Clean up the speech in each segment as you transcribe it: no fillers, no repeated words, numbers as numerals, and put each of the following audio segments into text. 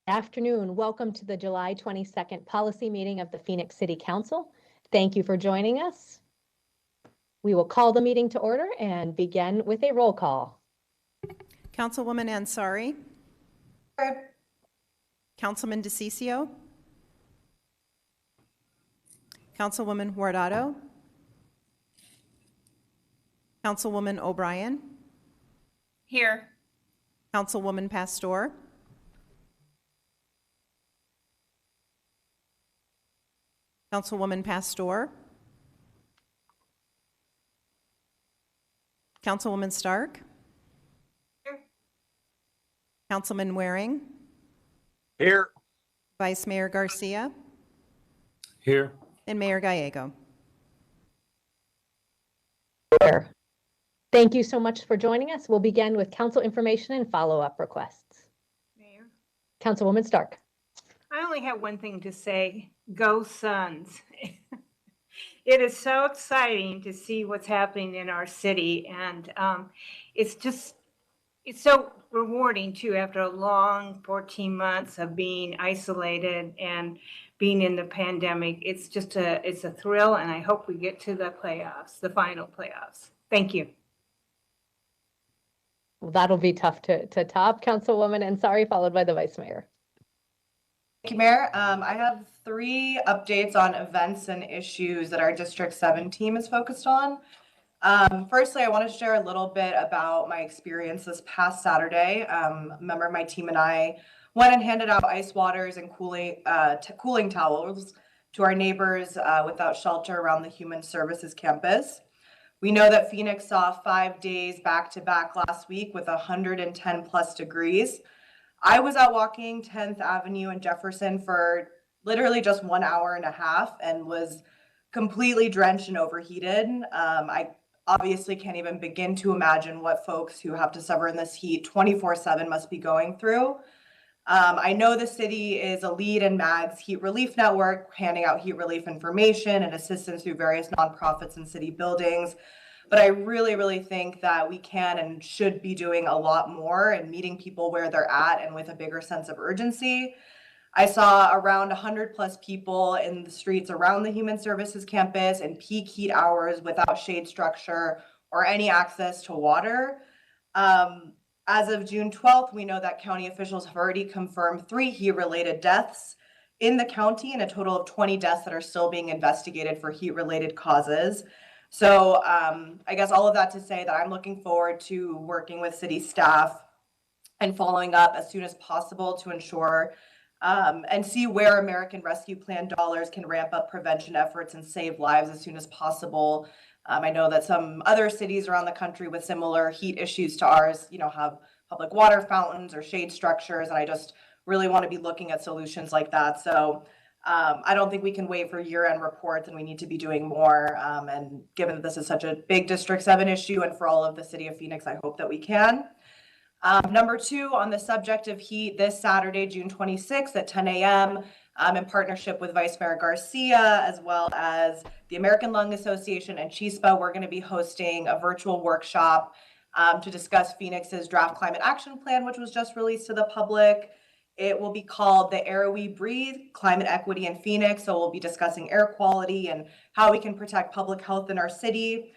Afternoon. Welcome to the July 22nd policy meeting of the Phoenix City Council. Thank you for joining us. We will call the meeting to order and begin with a roll call. Councilwoman Ansari. Here. Councilman DeCiccio. Councilwoman Guardado. Councilwoman O'Brien. Here. Councilwoman Pastor. Councilwoman Pastor. Councilwoman Stark. Here. Councilman Waring. Here. Vice Mayor Garcia. Here. And Mayor Gallego. Here. Thank you so much for joining us. We'll begin with council information and follow-up requests. Mayor, Councilwoman Stark. I only have one thing to say. Go Suns. It is so exciting to see what's happening in our city, and it's so rewarding too after a long 14 months of being isolated and being in the pandemic. It's a thrill, and I hope we get to the playoffs, the final playoffs. Thank you. Well, that'll be tough to top. Councilwoman Ansari, followed by the Vice Mayor. Thank you, Mayor. I have 3 updates on events and issues that our District 7 team is focused on. Firstly, I want to share a little bit about my experience this past Saturday. A member of my team and I went and handed out ice waters and cooling towels to our neighbors without shelter around the Human Services campus. We know that Phoenix saw 5 days back-to-back last week with 110 plus degrees. I was out walking 10th Avenue and Jefferson for literally just 1.5 hours and was completely drenched and overheated. I obviously can't even begin to imagine what folks who have to suffer in this heat 24/7 must be going through. I know the city is a lead in MAG's Heat Relief Network, handing out heat relief information and assistance through various nonprofits and city buildings. But I really think that we can and should be doing a lot more and meeting people where they're at and with a bigger sense of urgency. I saw around 100 plus people in the streets around the Human Services campus in peak heat hours without shade structure or any access to water. As of June 12th, we know that county officials have already confirmed 3 heat-related deaths in the county and a total of 20 deaths that are still being investigated for heat-related causes. So I guess all of that to say that I'm looking forward to working with city staff and following up as soon as possible to ensure and see where American Rescue Plan dollars can ramp up prevention efforts and save lives as soon as possible. I know that some other cities around the country with similar heat issues to ours, have public water fountains or shade structures, and I just really want to be looking at solutions like that. So I don't think we can wait for year-end reports, and we need to be doing more. And given that this is such a big District 7 issue and for all of the city of Phoenix, I hope that we can. Number 2, on the subject of heat, this Saturday, June 26th at 10 a.m., in partnership with Vice Mayor Garcia, as well as the American Lung Association and CHISPA, we're going to be hosting a virtual workshop to discuss Phoenix's draft climate action plan, which was just released to the public. It will be called The Air We Breathe, Climate Equity in Phoenix. So we'll be discussing air quality and how we can protect public health in our city,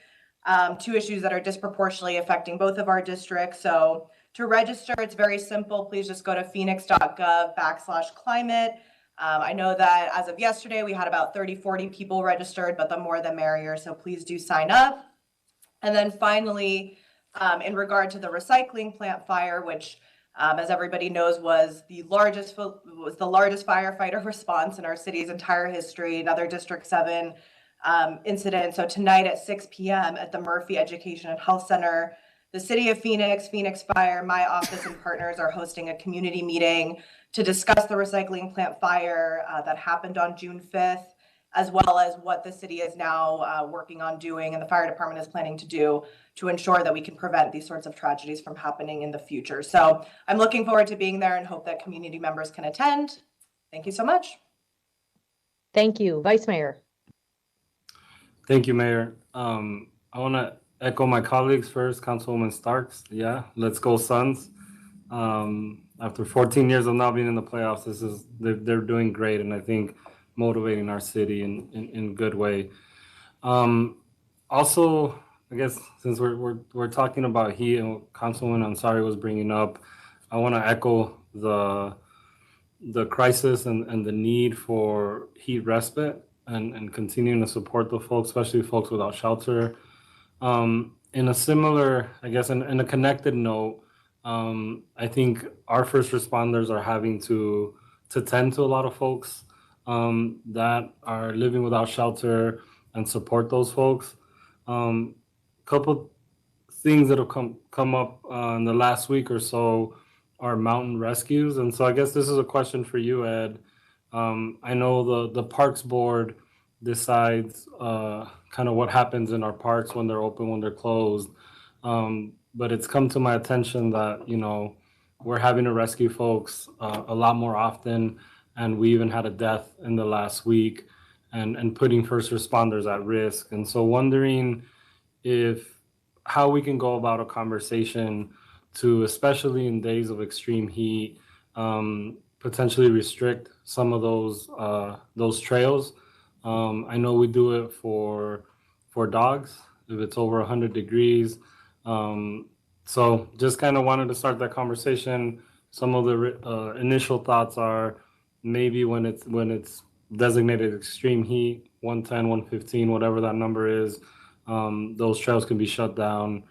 2 issues that are disproportionately affecting both of our districts. So to register, it's very simple. Please just go to Phoenix.gov/climate. I know that as of yesterday, we had about 30-40 people registered, but the more the merrier. So please do sign up. And then finally, in regard to the recycling plant fire, which as everybody knows, was the largest firefighter response in our city's entire history, another District 7 incident. So tonight at 6 p.m. at the Murphy Education and Health Center, the City of Phoenix, Phoenix Fire, my office and partners are hosting a community meeting to discuss the recycling plant fire that happened on June 5th, as well as what the city is now working on doing and the fire department is planning to do to ensure that we can prevent these sorts of tragedies from happening in the future. So I'm looking forward to being there and hope that community members can attend. Thank you so much. Thank you. Vice Mayor. Thank you, Mayor. I want to echo my colleagues first. Councilwoman Starks, yeah, let's go Suns. I after 14 years of not being in the playoffs, they're doing great, and I think motivating our city in good way. Also, I guess since we're talking about heat and what Councilwoman Ansari was bringing up, I want to echo the crisis and the need for heat respite and continuing to support the folks, especially folks without shelter. In a similar, I guess, in a connected note, I think our first responders are having to tend to a lot of folks that are living without shelter and support those folks. Couple things that have come up in the last week or so are mountain rescues, and so I guess this is a question for you, Ed. I know the Parks Board decides kind of what happens in our parks when they're open, when they're closed. But it's come to my attention that, you know, we're having to rescue folks a lot more often. And we even had a death in the last week and putting first responders at risk. And so wondering how we can go about a conversation to, especially in days of extreme heat, potentially restrict some of those trails. I know we do it for dogs if it's over 100 degrees. So just kind of wanted to start that conversation. Some of the initial thoughts are maybe when it's designated extreme heat, 110, 115, whatever that number is, those trails can be shut down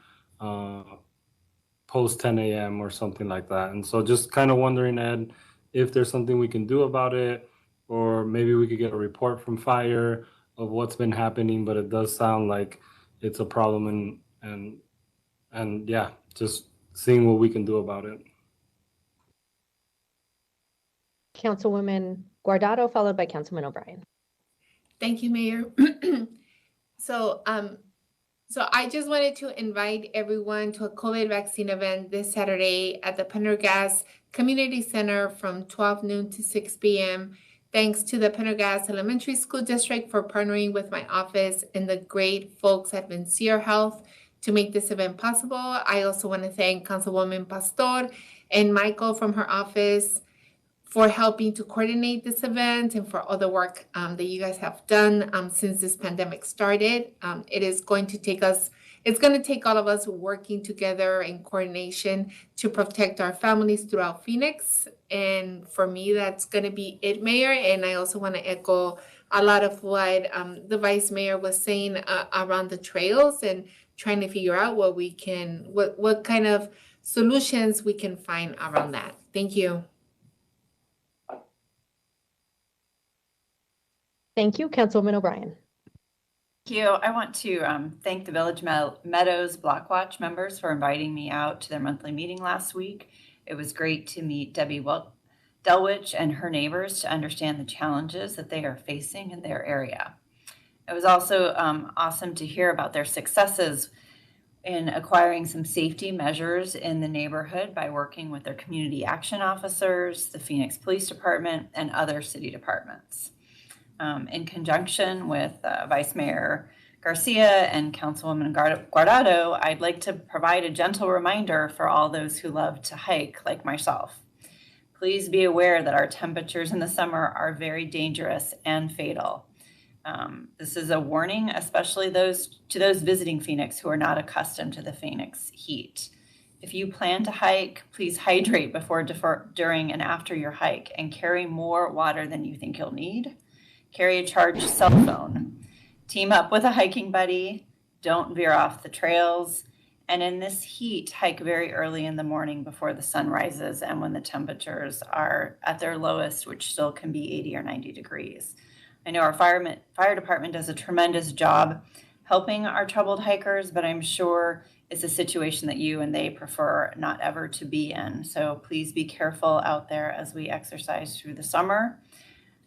post 10 a.m. or something like that. And so just kind of wondering, Ed, if there's something we can do about it, or maybe we could get a report from fire of what's been happening, but it does sound like it's a problem, and yeah, just seeing what we can do about it. Councilwoman Guardado, followed by Councilman O'Brien. Thank you, Mayor. So I just wanted to invite everyone to a COVID vaccine event this Saturday at the Pendergast Community Center from 12 noon to 6 p.m. Thanks to the Pendergast Elementary School District for partnering with my office and the great folks at Vincere Health to make this event possible. I also want to thank Councilwoman Pastor and Michael from her office for helping to coordinate this event and for all the work that you guys have done since this pandemic started. It's going to take all of us working together in coordination to protect our families throughout Phoenix. And for me, that's going to be it, Mayor. And I also want to echo a lot of what the Vice Mayor was saying around the trails and trying to figure out what kind of solutions we can find around that. Thank you. Thank you, Councilwoman O'Brien. Thank you. I want to thank the Village Meadows Block Watch members for inviting me out to their monthly meeting last week. It was great to meet Debbie Delwich and her neighbors to understand the challenges that they are facing in their area. It was also awesome to hear about their successes in acquiring some safety measures in the neighborhood by working with their community action officers, the Phoenix Police Department, and other city departments. In conjunction with Vice Mayor Garcia and Councilwoman Guardado, I'd like to provide a gentle reminder for all those who love to hike like myself. Please be aware that our temperatures in the summer are very dangerous and fatal. This is a warning, especially to those visiting Phoenix who are not accustomed to the Phoenix heat. If you plan to hike, please hydrate before, during, and after your hike, and carry more water than you think you'll need. Carry a charged cell phone. Team up with a hiking buddy. Don't veer off the trails. And in this heat, hike very early in the morning before the sun rises and when the temperatures are at their lowest, which still can be 80 or 90 degrees. I know our fire department does a tremendous job helping our troubled hikers, but I'm sure it's a situation that you and they prefer not ever to be in. So please be careful out there as we exercise through the summer.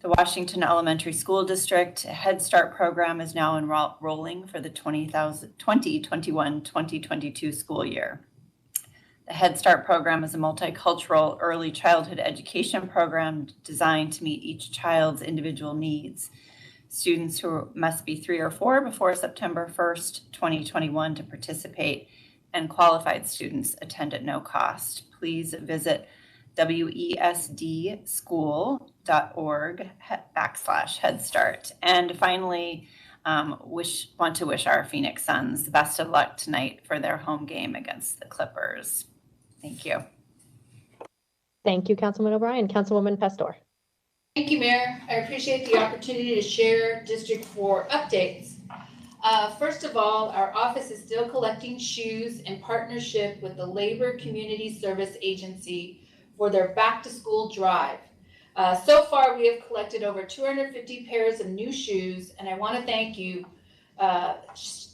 The Washington Elementary School District Head Start program is now enrolling for the 2021-2022 school year. The Head Start program is a multicultural early childhood education program designed to meet each child's individual needs. Students who must be 3 or 4 before September 1st, 2021 to participate, and qualified students attend at no cost. Please visit wesdschool.org/Head Start. And finally, want to wish our Phoenix Suns the best of luck tonight for their home game against the Clippers. Thank you. Thank you, Councilman O'Brien. Councilwoman Pastor. Thank you, Mayor. I appreciate the opportunity to share District 4 updates. First of all, our office is still collecting shoes in partnership with the Labor Community Service Agency for their back to school drive. So far, we have collected over 250 pairs of new shoes, and I want to thank you,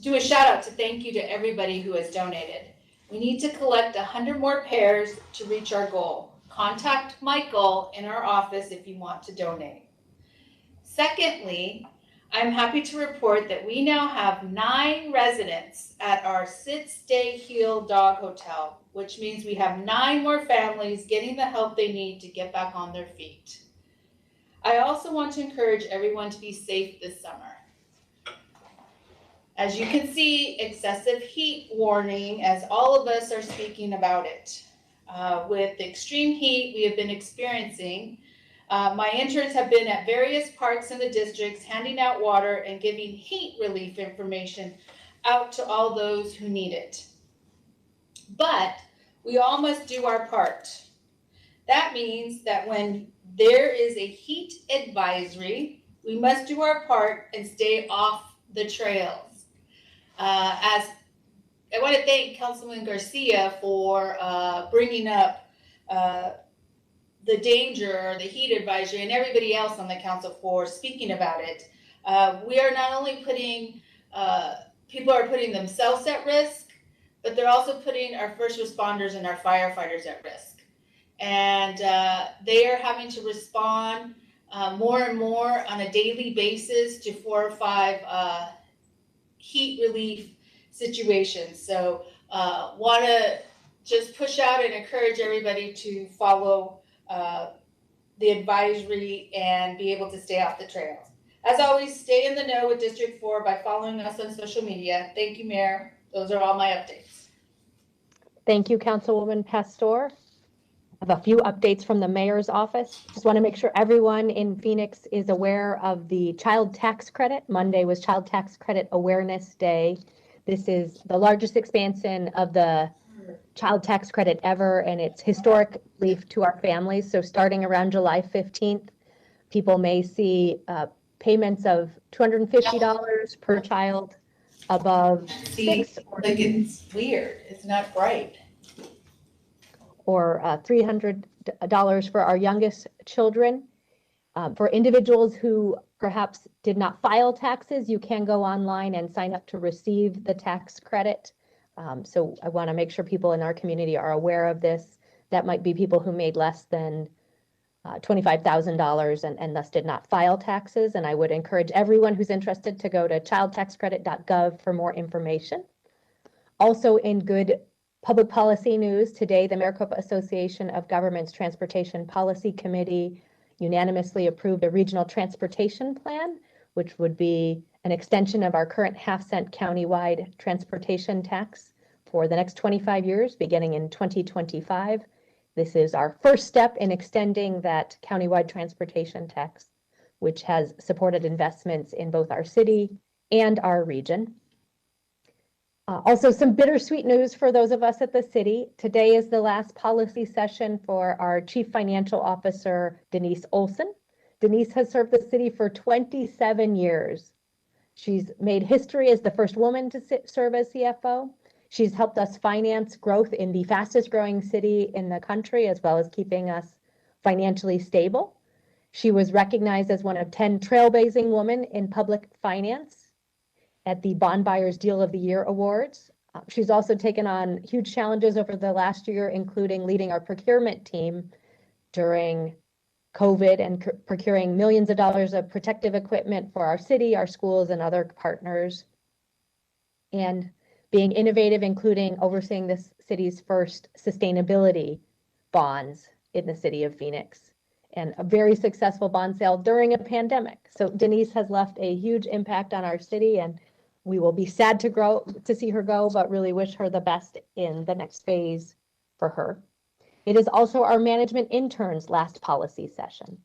do a shout out to thank you to everybody who has donated. We need to collect 100 more pairs to reach our goal. Contact Michael in our office if you want to donate. Secondly, I'm happy to report that we now have 9 residents at our Sit, Stay, Heal Dog Hotel, which means we have 9 more families getting the help they need to get back on their feet. I also want to encourage everyone to be safe this summer. As you can see, excessive heat warning, as all of us are speaking about it. With the extreme heat we have been experiencing, my interns have been at various parks in the districts handing out water and giving heat relief information out to all those who need it. But we all must do our part. That means that when there is a heat advisory, we must do our part and stay off the trails. As I want to thank Councilman Garcia for bringing up the danger or the heat advisory, and everybody else on the council for speaking about it. We are not only putting, people are putting themselves at risk, but they're also putting our first responders and our firefighters at risk. And they are having to respond more and more on a daily basis to 4 or 5 heat relief situations. So want to just push out and encourage everybody to follow the advisory and be able to stay off the trails. As always, stay in the know with District 4 by following us on social media. Thank you, Mayor. Those are all my updates. Thank you, Councilwoman Pastor. I have a few updates from the mayor's office. Just want to make sure everyone in Phoenix is aware of the child tax credit. Monday was Child Tax Credit Awareness Day. This is the largest expansion of the child tax credit ever, and it's historic relief to our families. So starting around July 15th, people may see payments of $250 per child above See, 6 or, like it's weird. It's not bright. or $300 for our youngest children. For individuals who perhaps did not file taxes, you can go online and sign up to receive the tax credit. So I want to make sure people in our community are aware of this. That might be people who made less than $25,000 and thus did not file taxes. And I would encourage everyone who's interested to go to childtaxcredit.gov for more information. Also in good public policy news today, the Maricopa Association of Governments Transportation Policy Committee unanimously approved a regional transportation plan, which would be an extension of our current half-cent countywide transportation tax for the next 25 years, beginning in 2025. This is our first step in extending that countywide transportation tax, which has supported investments in both our city and our region. Also, some bittersweet news for those of us at the city. Today is the last policy session for our Chief Financial Officer, Denise Olson. Denise has served the city for 27 years. She's made history as the first woman to serve as CFO. She's helped us finance growth in the fastest growing city in the country, as well as keeping us financially stable. She was recognized as one of 10 trailblazing women in public finance at the Bond Buyers Deal of the Year Awards. She's also taken on huge challenges over the last year, including leading our procurement team during COVID and procuring millions of dollars of protective equipment for our city, our schools, and other partners. And being innovative, including overseeing this city's first sustainability bonds in the city of Phoenix, and a very successful bond sale during a pandemic. So Denise has left a huge impact on our city, and we will be sad to see her go, but really wish her the best in the next phase for her. It is also our management interns' last policy session.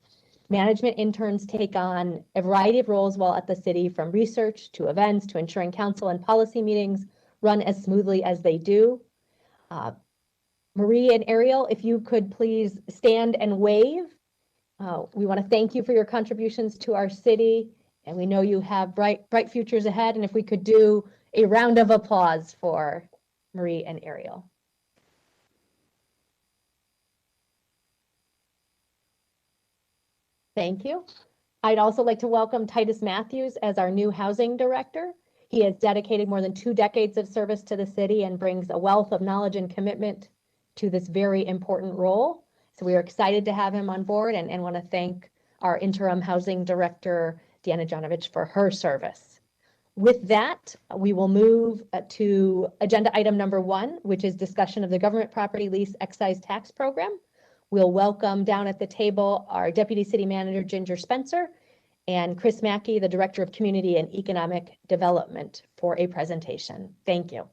Management interns take on a variety of roles while at the city, from research to events to ensuring council and policy meetings run as smoothly as they do. Marie and Ariel, if you could please stand and wave. We want to thank you for your contributions to our city, and we know you have bright futures ahead. And if we could do a round of applause for Marie and Ariel. Thank you. I'd also like to welcome Titus Matthews as our new housing director. He has dedicated more than 2 decades of service to the city and brings a wealth of knowledge and commitment to this very important role. So we are excited to have him on board and want to thank our interim housing director, Deanna Janovich, for her service. With that, we will move to agenda item number 1, which is discussion of the government property lease excise tax program. We'll welcome down at the table our Deputy City Manager, Ginger Spencer, and Chris Mackey, the Director of Community and Economic Development, for a presentation. Thank you.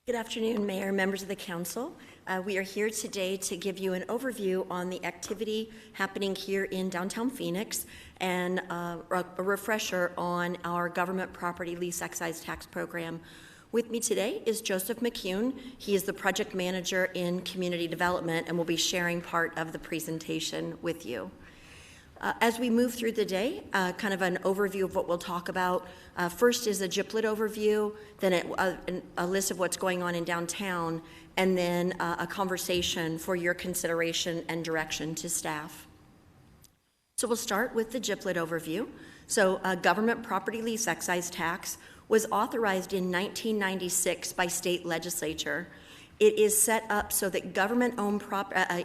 Good afternoon, Mayor, members of the council. We are here today to give you an overview on the activity happening here in downtown Phoenix and a refresher on our government property lease excise tax program. With me today is Joseph McCune. He is the project manager in community development and will be sharing part of the presentation with you. As we move through the day, kind of an overview of what we'll talk about. First is a GPLET overview, then a list of what's going on in downtown, and then a conversation for your consideration and direction to staff. So we'll start with the GPLET overview. So government property lease excise tax was authorized in 1996 by state legislature. It is set up so that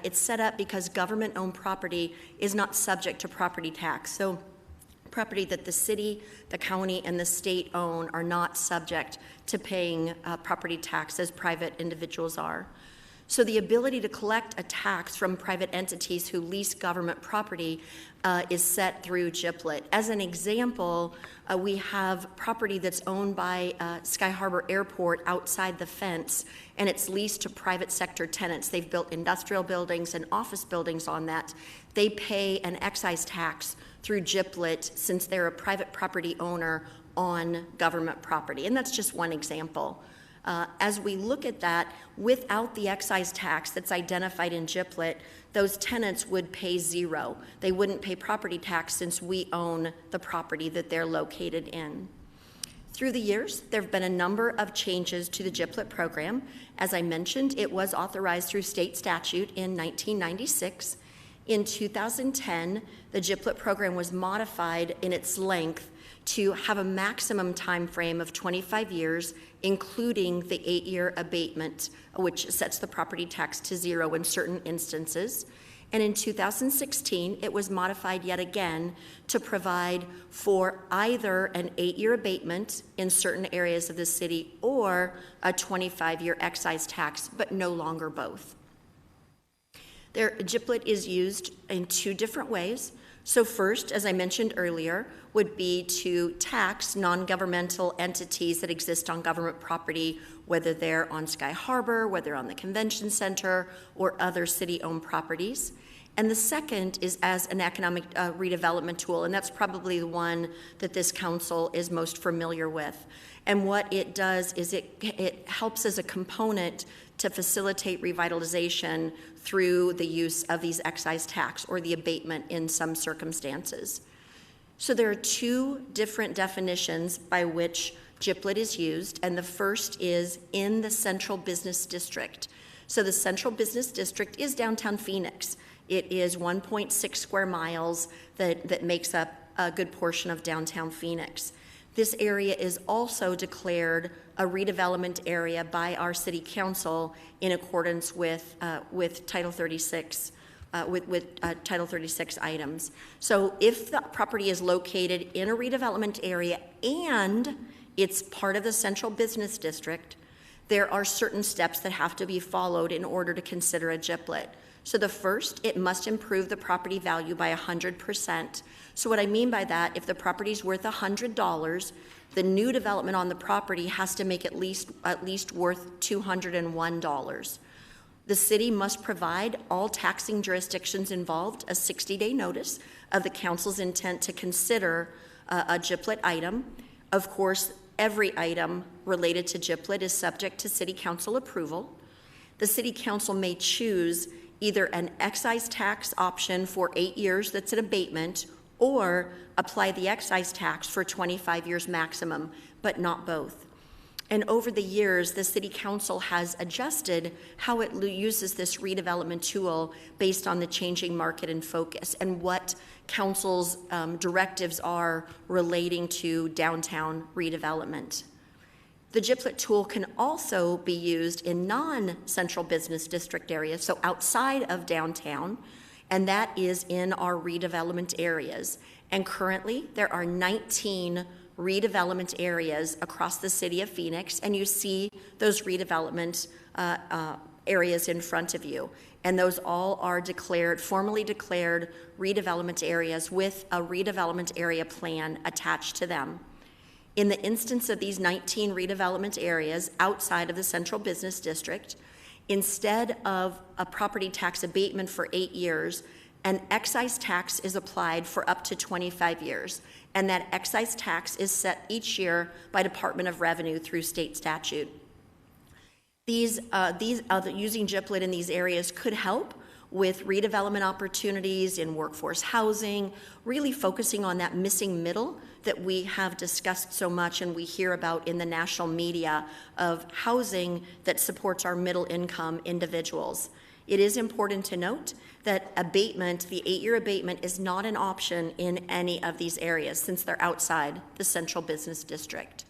it's set up because government-owned property is not subject to property tax. So property that the city, the county, and the state own are not subject to paying property tax as private individuals are. So the ability to collect a tax from private entities who lease government property is set through GPLET. As an example, we have property that's owned by Sky Harbor Airport outside the fence, and it's leased to private sector tenants. They've built industrial buildings and office buildings on that. They pay an excise tax through GPLET since they're a private property owner on government property, and that's just one example. As we look at that, without the excise tax that's identified in GPLET, those tenants would pay zero. They wouldn't pay property tax since we own the property that they're located in. Through the years, there have been a number of changes to the GPLET program. As I mentioned, it was authorized through state statute in 1996. In 2010, the GPLET program was modified in its length to have a maximum time frame of 25 years, including the 8-year abatement, which sets the property tax to zero in certain instances. And in 2016, it was modified yet again to provide for either an 8-year abatement in certain areas of the city or a 25-year excise tax, but no longer both. GPLET is used in 2 different ways. So first, as I mentioned earlier, would be to tax non-governmental entities that exist on government property, whether they're on Sky Harbor, whether on the convention center, or other city-owned properties. And the second is as an economic redevelopment tool, and that's probably the one that this council is most familiar with. And what it does is it helps as a component to facilitate revitalization through the use of these excise tax or the abatement in some circumstances. So there are 2 different definitions by which GPLET is used, and the first is in the central business district. So the central business district is downtown Phoenix. It is 1.6 square miles that makes up a good portion of downtown Phoenix. This area is also declared a redevelopment area by our city council in accordance with Title 36, Title 36 items. So if the property is located in a redevelopment area and it's part of the central business district, there are certain steps that have to be followed in order to consider a GPLET. So the first, it must improve the property value by 100%. So what I mean by that, if the property is worth $100, the new development on the property has to make at least worth $201. The city must provide all taxing jurisdictions involved a 60-day notice of the council's intent to consider a GPLET item. Of course, every item related to GPLET is subject to city council approval. The city council may choose either an excise tax option for 8 years that's an abatement, or apply the excise tax for 25 years maximum, but not both. And over the years, the city council has adjusted how it uses this redevelopment tool based on the changing market and focus and what council's directives are relating to downtown redevelopment. The GPLET tool can also be used in non-central business district areas, so outside of downtown, and that is in our redevelopment areas. And currently, there are 19 redevelopment areas across the city of Phoenix, and you see those redevelopment areas in front of you. And those all are formally declared redevelopment areas with a redevelopment area plan attached to them. In the instance of these 19 redevelopment areas outside of the central business district, instead of a property tax abatement for 8 years, an excise tax is applied for up to 25 years. And that excise tax is set each year by Department of Revenue through state statute. Using GPLET in these areas could help with redevelopment opportunities in workforce housing, really focusing on that missing middle that we have discussed so much and we hear about in the national media of housing that supports our middle income individuals. It is important to note that abatement, the 8-year abatement, is not an option in any of these areas since they're outside the central business district.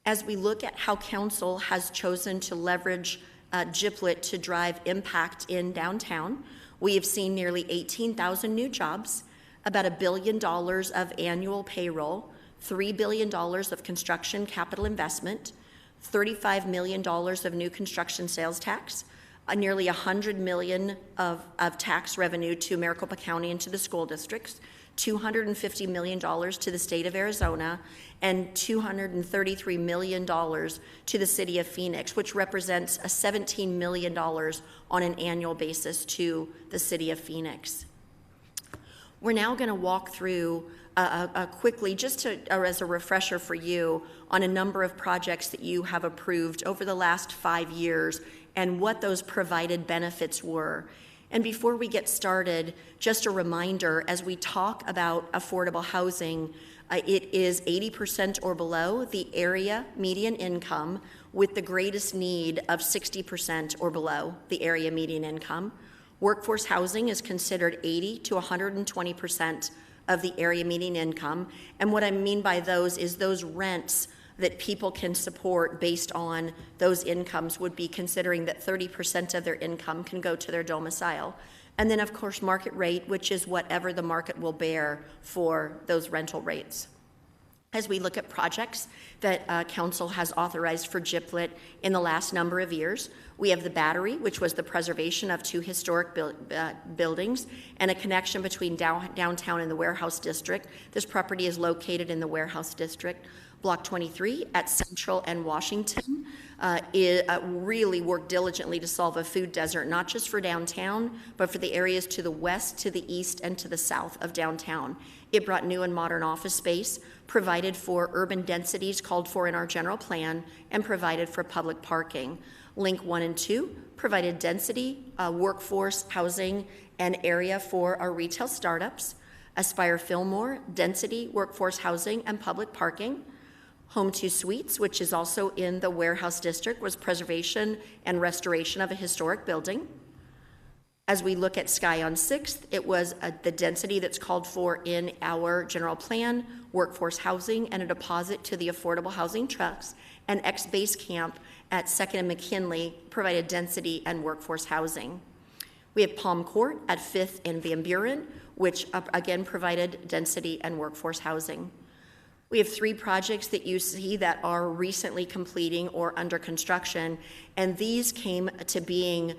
As we look at how council has chosen to leverage GPLET to drive impact in downtown, we have seen nearly 18,000 new jobs, about $1 billion of annual payroll, $3 billion of construction capital investment, $35 million of new construction sales tax, nearly $100 million of tax revenue to Maricopa County and to the school districts, $250 million to the state of Arizona, and $233 million to the city of Phoenix, which represents a $17 million on an annual basis to the city of Phoenix. We're now going to walk through quickly, just as a refresher for you, on a number of projects that you have approved over the last 5 years and what those provided benefits were. And before we get started, just a reminder, as we talk about affordable housing, it is 80% or below the area median income, with the greatest need of 60% or below the area median income. Workforce housing is considered 80 to 120% of the area median income. And what I mean by those is those rents that people can support based on those incomes would be considering that 30% of their income can go to their domicile. And then, of course, market rate, which is whatever the market will bear for those rental rates. As we look at projects that Council has authorized for GPLET in the last number of years, we have the Battery, which was the preservation of 2 historic buildings and a connection between downtown and the Warehouse District. This property is located in the Warehouse District. Block 23 at Central and Washington really worked diligently to solve a food desert, not just for downtown, but for the areas to the west, to the east, and to the south of downtown. It brought new and modern office space, provided for urban densities called for in our general plan, and provided for public parking. Link 1 and 2 provided density, workforce, housing, and area for our retail startups. Aspire Fillmore, density, workforce housing, and public parking. Home 2 Suites, which is also in the Warehouse District, was preservation and restoration of a historic building. As we look at Sky on 6th, it was the density that's called for in our general plan, workforce housing, and a deposit to the Affordable Housing Trust. And X-Base Camp at 2nd and McKinley provided density and workforce housing. We have Palm Court at 5th and Van Buren, which again provided density and workforce housing. We have 3 projects that you see that are recently completing or under construction, and these came to being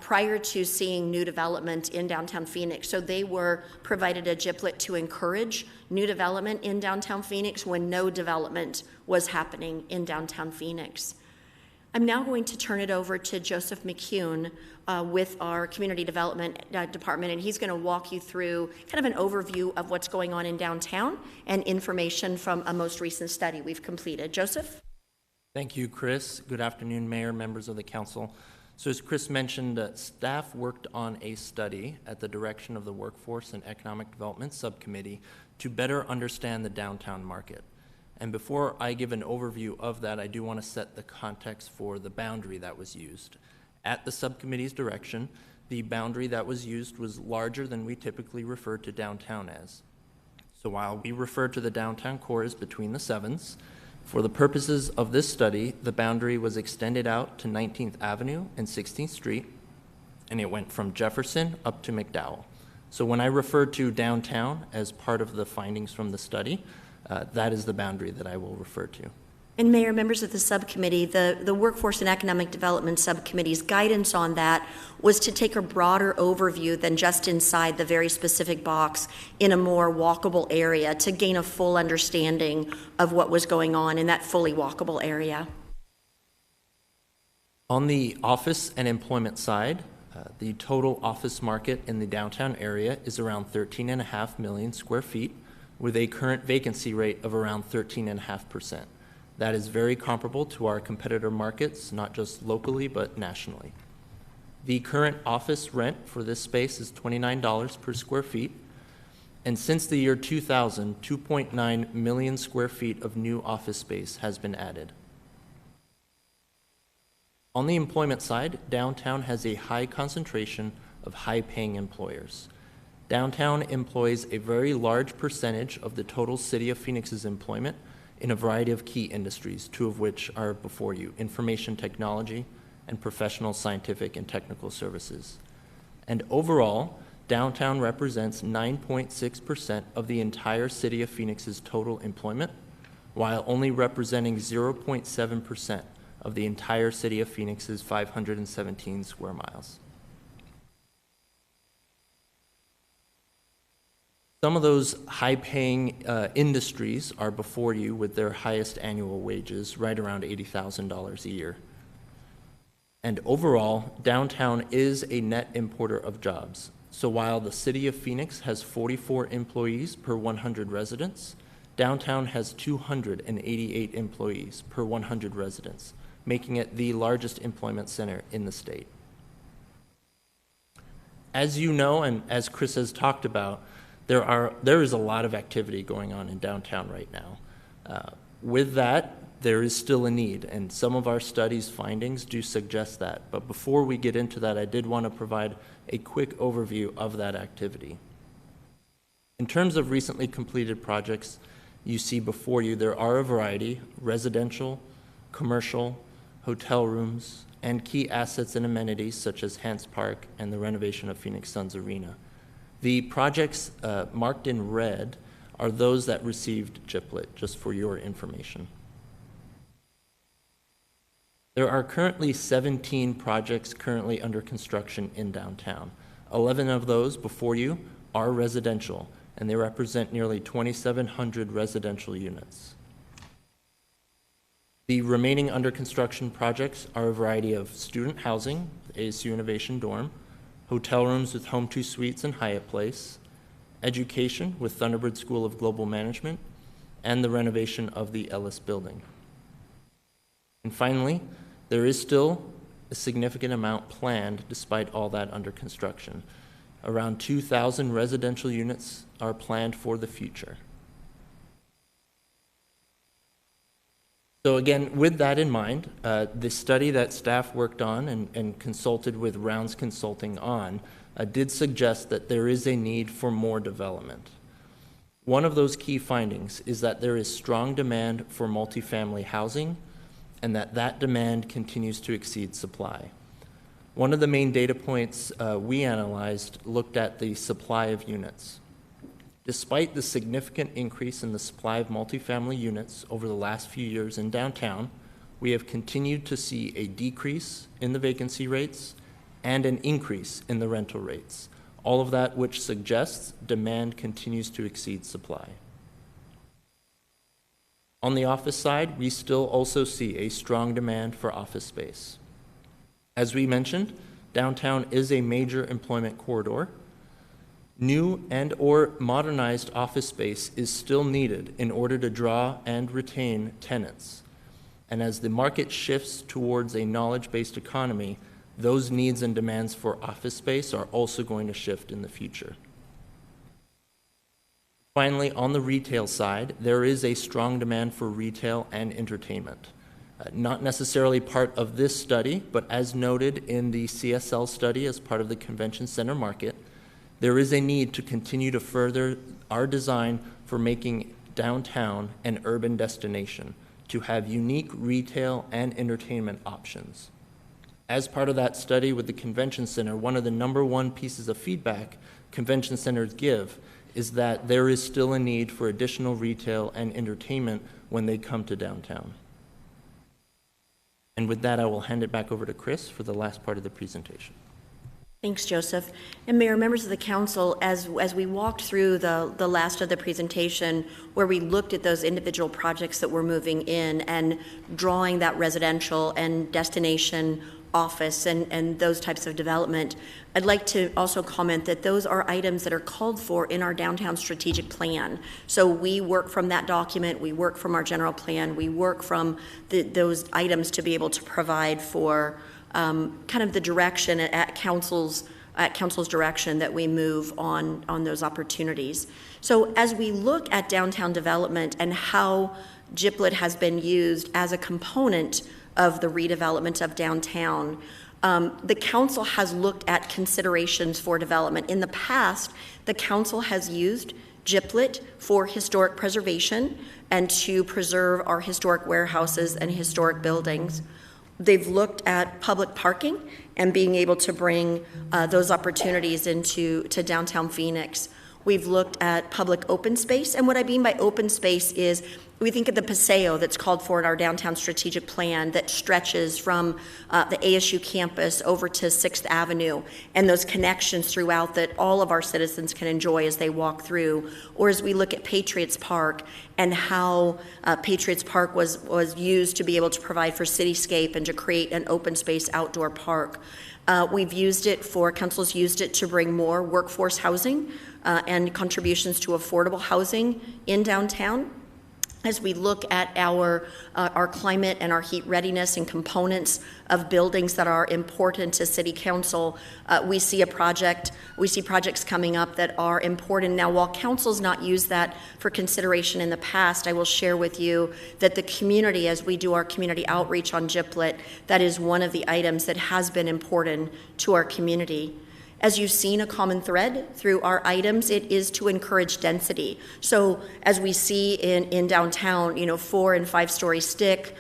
prior to seeing new development in downtown Phoenix. So they were provided a GPLET to encourage new development in downtown Phoenix when no development was happening in downtown Phoenix. I'm now going to turn it over to Joseph McCune with our Community Development Department, and he's going to walk you through kind of an overview of what's going on in downtown and information from a most recent study we've completed. Joseph? Thank you, Chris. Good afternoon, Mayor, members of the council. So as Chris mentioned, staff worked on a study at the direction of the Workforce and Economic Development Subcommittee to better understand the downtown market. And before I give an overview of that, I do want to set the context for the boundary that was used. At the subcommittee's direction, the boundary that was used was larger than we typically refer to downtown as. So while we refer to the downtown core as between the sevens, for the purposes of this study, the boundary was extended out to 19th Avenue and 16th Street, and it went from Jefferson up to McDowell. So when I refer to downtown as part of the findings from the study, that is the boundary that I will refer to. And Mayor, members of the subcommittee, the Workforce and Economic Development Subcommittee's guidance on that was to take a broader overview than just inside the very specific box in a more walkable area to gain a full understanding of what was going on in that fully walkable area. On the office and employment side, the total office market in the downtown area is around 13.5 million square feet, with a current vacancy rate of around 13.5%. That is very comparable to our competitor markets, not just locally, but nationally. The current office rent for this space is $29 per square feet, and since the year 2000, 2.9 million square feet of new office space has been added. On the employment side, downtown has a high concentration of high-paying employers. Downtown employs a very large percentage of the total City of Phoenix's employment in a variety of key industries, 2 of which are before you: information technology and professional, scientific, and technical services. And overall, downtown represents 9.6% of the entire City of Phoenix's total employment, while only representing 0.7% of the entire City of Phoenix's 517 square miles. Some of those high-paying industries are before you with their highest annual wages, right around $80,000 a year. And overall, downtown is a net importer of jobs. So while the City of Phoenix has 44 employees per 100 residents, downtown has 288 employees per 100 residents, making it the largest employment center in the state. As you know, and as Chris has talked about, there is a lot of activity going on in downtown right now. With that, there is still a need, and some of our study's findings do suggest that. But before we get into that, I did want to provide a quick overview of that activity. In terms of recently completed projects, you see before you there are a variety: residential, commercial, hotel rooms, and key assets and amenities such as Hance Park and the renovation of Phoenix Suns Arena. The projects marked in red are those that received GPLET, just for your information. There are currently 17 projects currently under construction in downtown. 11 of those before you are residential, and they represent nearly 2,700 residential units. The remaining under construction projects are a variety of student housing, the ASU Innovation Dorm, hotel rooms with Home 2 Suites and Hyatt Place, education with Thunderbird School of Global Management, and the renovation of the Ellis Building. And finally, there is still a significant amount planned despite all that under construction. Around 2,000 residential units are planned for the future. So again, with that in mind, the study that staff worked on and consulted with Rounds Consulting on did suggest that there is a need for more development. One of those key findings is that there is strong demand for multifamily housing and that demand continues to exceed supply. One of the main data points we analyzed looked at the supply of units. Despite the significant increase in the supply of multifamily units over the last few years in downtown, we have continued to see a decrease in the vacancy rates and an increase in the rental rates, all of that which suggests demand continues to exceed supply. On the office side, we still also see a strong demand for office space. As we mentioned, downtown is a major employment corridor. New and/or modernized office space is still needed in order to draw and retain tenants. And as the market shifts towards a knowledge-based economy, those needs and demands for office space are also going to shift in the future. Finally, on the retail side, there is a strong demand for retail and entertainment. Not necessarily part of this study, but as noted in the CSL study as part of the convention center market, there is a need to continue to further our design for making downtown an urban destination, to have unique retail and entertainment options. As part of that study with the convention center, one of the #1 pieces of feedback convention centers give is that there is still a need for additional retail and entertainment when they come to downtown. And with that, I will hand it back over to Chris for the last part of the presentation. Thanks, Joseph. And Mayor, members of the council, as we walked through the last of the presentation, where we looked at those individual projects that were moving in and drawing that residential and destination office and those types of development, I'd like to also comment that those are items that are called for in our downtown strategic plan. So we work from that document, we work from our general plan, we work from those items to be able to provide for kind of the direction at council's direction that we move on those opportunities. So as we look at downtown development and how GPLET has been used as a component of the redevelopment of downtown, the council has looked at considerations for development. In the past, the council has used GPLET for historic preservation and to preserve our historic warehouses and historic buildings. They've looked at public parking and being able to bring those opportunities into downtown Phoenix. We've looked at public open space, and what I mean by open space is we think of the Paseo that's called for in our downtown strategic plan that stretches from the ASU campus over to 6th Avenue, and those connections throughout that all of our citizens can enjoy as they walk through. Or as we look at Patriots Park and how Patriots Park was used to be able to provide for cityscape and to create an open space outdoor park. We've used it for, council's used it to bring more workforce housing and contributions to affordable housing in downtown. As we look at our climate and our heat readiness and components of buildings that are important to City Council, we see projects coming up that are important. Now, while Council's not used that for consideration in the past, I will share with you that the community, as we do our community outreach on GPLET, that is one of the items that has been important to our community. As you've seen a common thread through our items, it is to encourage density. So as we see in downtown, 4 and 5 story stick,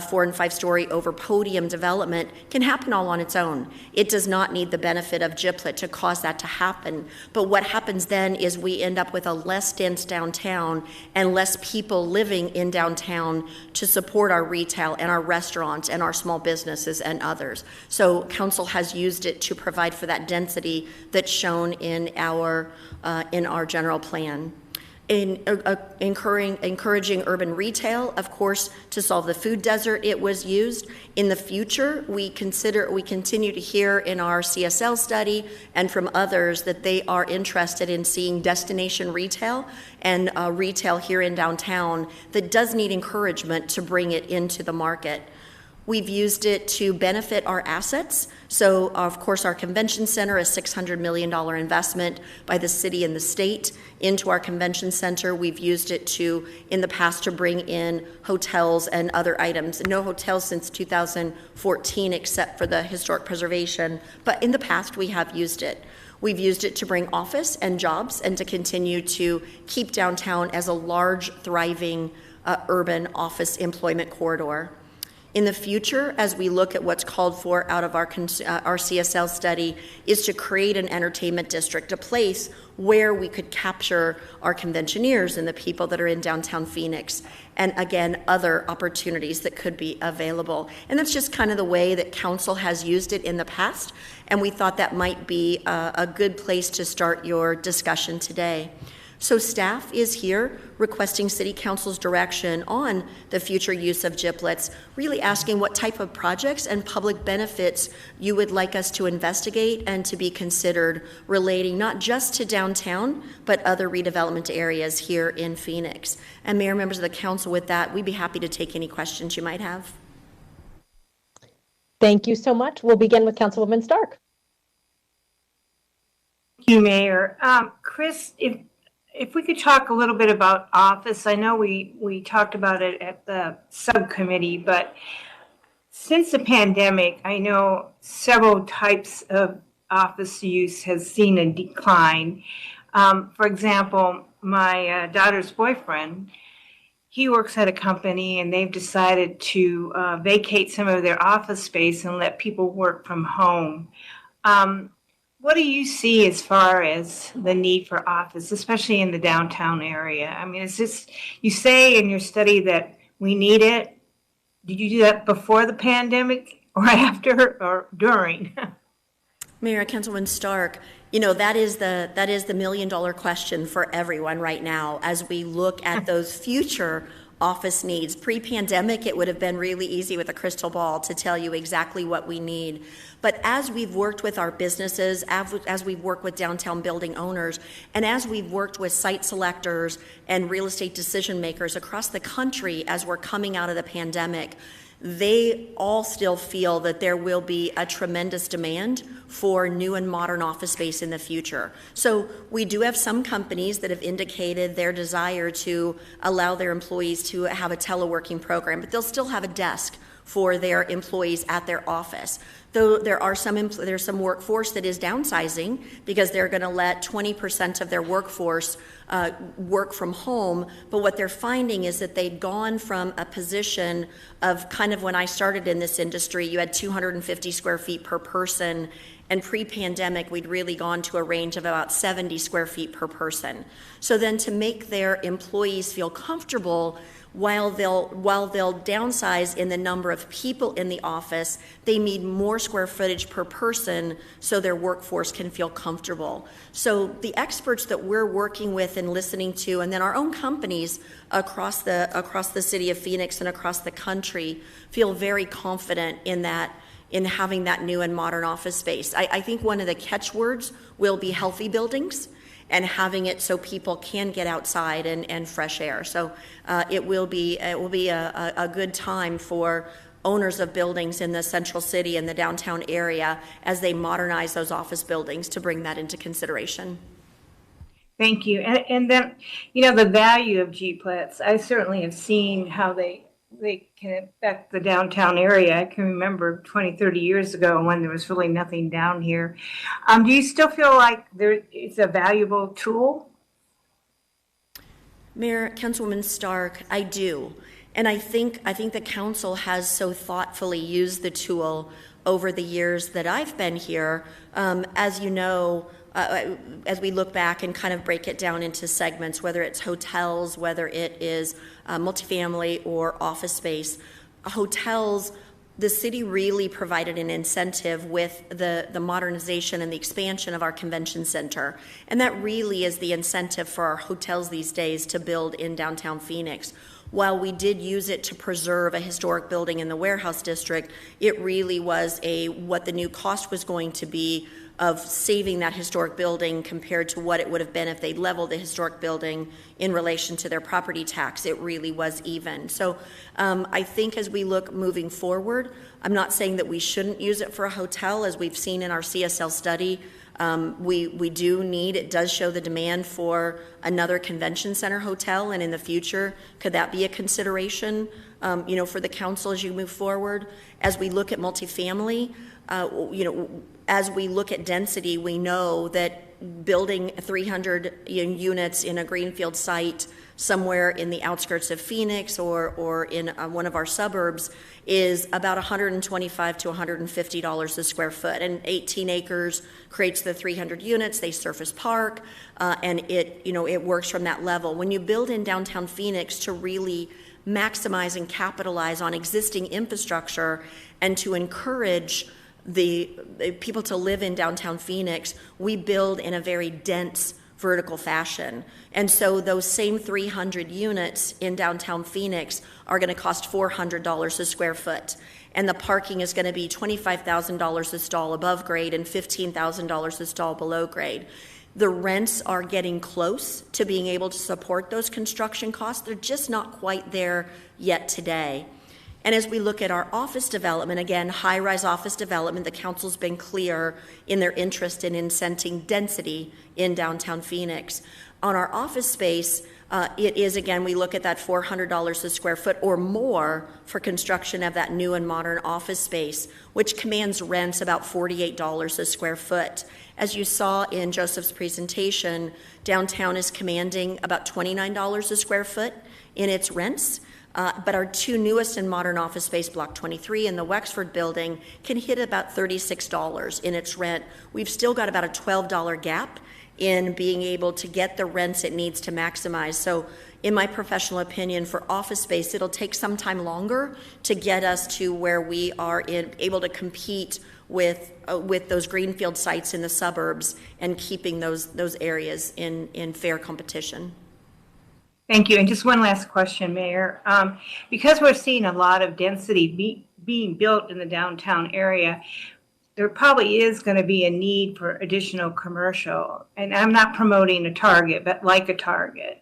4 and 5 story over podium development can happen all on its own. It does not need the benefit of GPLET to cause that to happen. But what happens then is we end up with a less dense downtown and less people living in downtown to support our retail and our restaurants and our small businesses and others. So council has used it to provide for that density that's shown in our general plan. In encouraging urban retail, of course, to solve the food desert, it was used. In the future, we continue to hear in our CSL study and from others that they are interested in seeing destination retail and retail here in downtown that does need encouragement to bring it into the market. We've used it to benefit our assets. So, of course, our convention center, a $600 million investment by the city and the state into our convention center. We've used it in the past, to bring in hotels and other items. No hotels since 2014 except for the historic preservation, but in the past we have used it. We've used it to bring office and jobs and to continue to keep downtown as a large, thriving urban office employment corridor. In the future, as we look at what's called for out of our CSL study, is to create an entertainment district, a place where we could capture our conventioneers and the people that are in downtown Phoenix, and again, other opportunities that could be available. And that's just kind of the way that council has used it in the past, and we thought that might be a good place to start your discussion today. So staff is here requesting City Council's direction on the future use of GPLETs, really asking what type of projects and public benefits you would like us to investigate and to be considered relating not just to downtown, but other redevelopment areas here in Phoenix. And Mayor, members of the council, with that, we'd be happy to take any questions you might have. Thank you so much. We'll begin with Councilwoman Stark. Thank you, Mayor. Chris, if we could talk a little bit about office. I know we talked about it at the subcommittee, but since the pandemic, I know several types of office use has seen a decline. For example, my daughter's boyfriend, he works at a company and they've decided to vacate some of their office space and let people work from home. What do you see as far as the need for office, especially in the downtown area? I mean, is this, you say in your study that we need it. Did you do that before the pandemic or after or during? Mayor, Councilwoman Stark, you know, that is the million-dollar question for everyone right now as we look at those future office needs. Pre-pandemic, it would have been really easy with a crystal ball to tell you exactly what we need. But as we've worked with our businesses, as we've worked with downtown building owners, and as we've worked with site selectors and real estate decision makers across the country as we're coming out of the pandemic, they all still feel that there will be a tremendous demand for new and modern office space in the future. So we do have some companies that have indicated their desire to allow their employees to have a teleworking program, but they'll still have a desk for their employees at their office. Though there's some workforce that is downsizing because they're going to let 20% of their workforce work from home. But what they're finding is that they'd gone from a position of kind of when I started in this industry, you had 250 square feet per person. And pre-pandemic, we'd really gone to a range of about 70 square feet per person. So then to make their employees feel comfortable while they'll downsize in the number of people in the office, they need more square footage per person so their workforce can feel comfortable. So the experts that we're working with and listening to, and then our own companies across the city of Phoenix and across the country feel very confident in that, in having that new and modern office space. I think one of the catchwords will be healthy buildings and having it so people can get outside and fresh air. So it will be a good time for owners of buildings in the central city and the downtown area as they modernize those office buildings to bring that into consideration. Thank you. And then, you know, the value of GPLETs, I certainly have seen how they can affect the downtown area. I can remember 20, 30 years ago when there was really nothing down here. Do you still feel like it's a valuable tool? Mayor, Councilwoman Stark, I do. And I think the council has so thoughtfully used the tool over the years that I've been here. As you know, as we look back and kind of break it down into segments, whether it's hotels, whether it is multifamily or office space, hotels, the city really provided an incentive with the modernization and the expansion of our convention center. And that really is the incentive for our hotels these days to build in downtown Phoenix. While we did use it to preserve a historic building in the warehouse district, it really was what the new cost was going to be of saving that historic building compared to what it would have been if they leveled the historic building in relation to their property tax. It really was even. So I think as we look moving forward, I'm not saying that we shouldn't use it for a hotel, as we've seen in our CSL study. We do need, it does show the demand for another convention center hotel, and in the future, could that be a consideration, for the council as you move forward? As we look at multifamily, as we look at density, we know that building 300 units in a greenfield site somewhere in the outskirts of Phoenix or in one of our suburbs is about $125 to $150 a square foot. And 18 acres creates the 300 units. They surface park, and it works from that level. When you build in downtown Phoenix to really maximize and capitalize on existing infrastructure and to encourage the people to live in downtown Phoenix, we build in a very dense vertical fashion. And so those same 300 units in downtown Phoenix are going to cost $400 a square foot. And the parking is going to be $25,000 a stall above grade and $15,000 a stall below grade. The rents are getting close to being able to support those construction costs. They're just not quite there yet today. And as we look at our office development, again, high-rise office development, the council's been clear in their interest in incenting density in downtown Phoenix. On our office space, it is, again, we look at that $400 a square foot or more for construction of that new and modern office space, which commands rents about $48 a square foot. As you saw in Joseph's presentation, downtown is commanding about $29 a square foot in its rents. But our two newest and modern office space, Block 23 and the Wexford building, can hit about $36 in its rent. We've still got about a $12 gap in being able to get the rents it needs to maximize. So in my professional opinion, for office space, it'll take some time longer to get us to where we are able to compete with those greenfield sites in the suburbs and keeping those areas in fair competition. Thank you. And just one last question, Mayor. Because we're seeing a lot of density being built in the downtown area, there probably is going to be a need for additional commercial. And I'm not promoting a Target, but like a Target.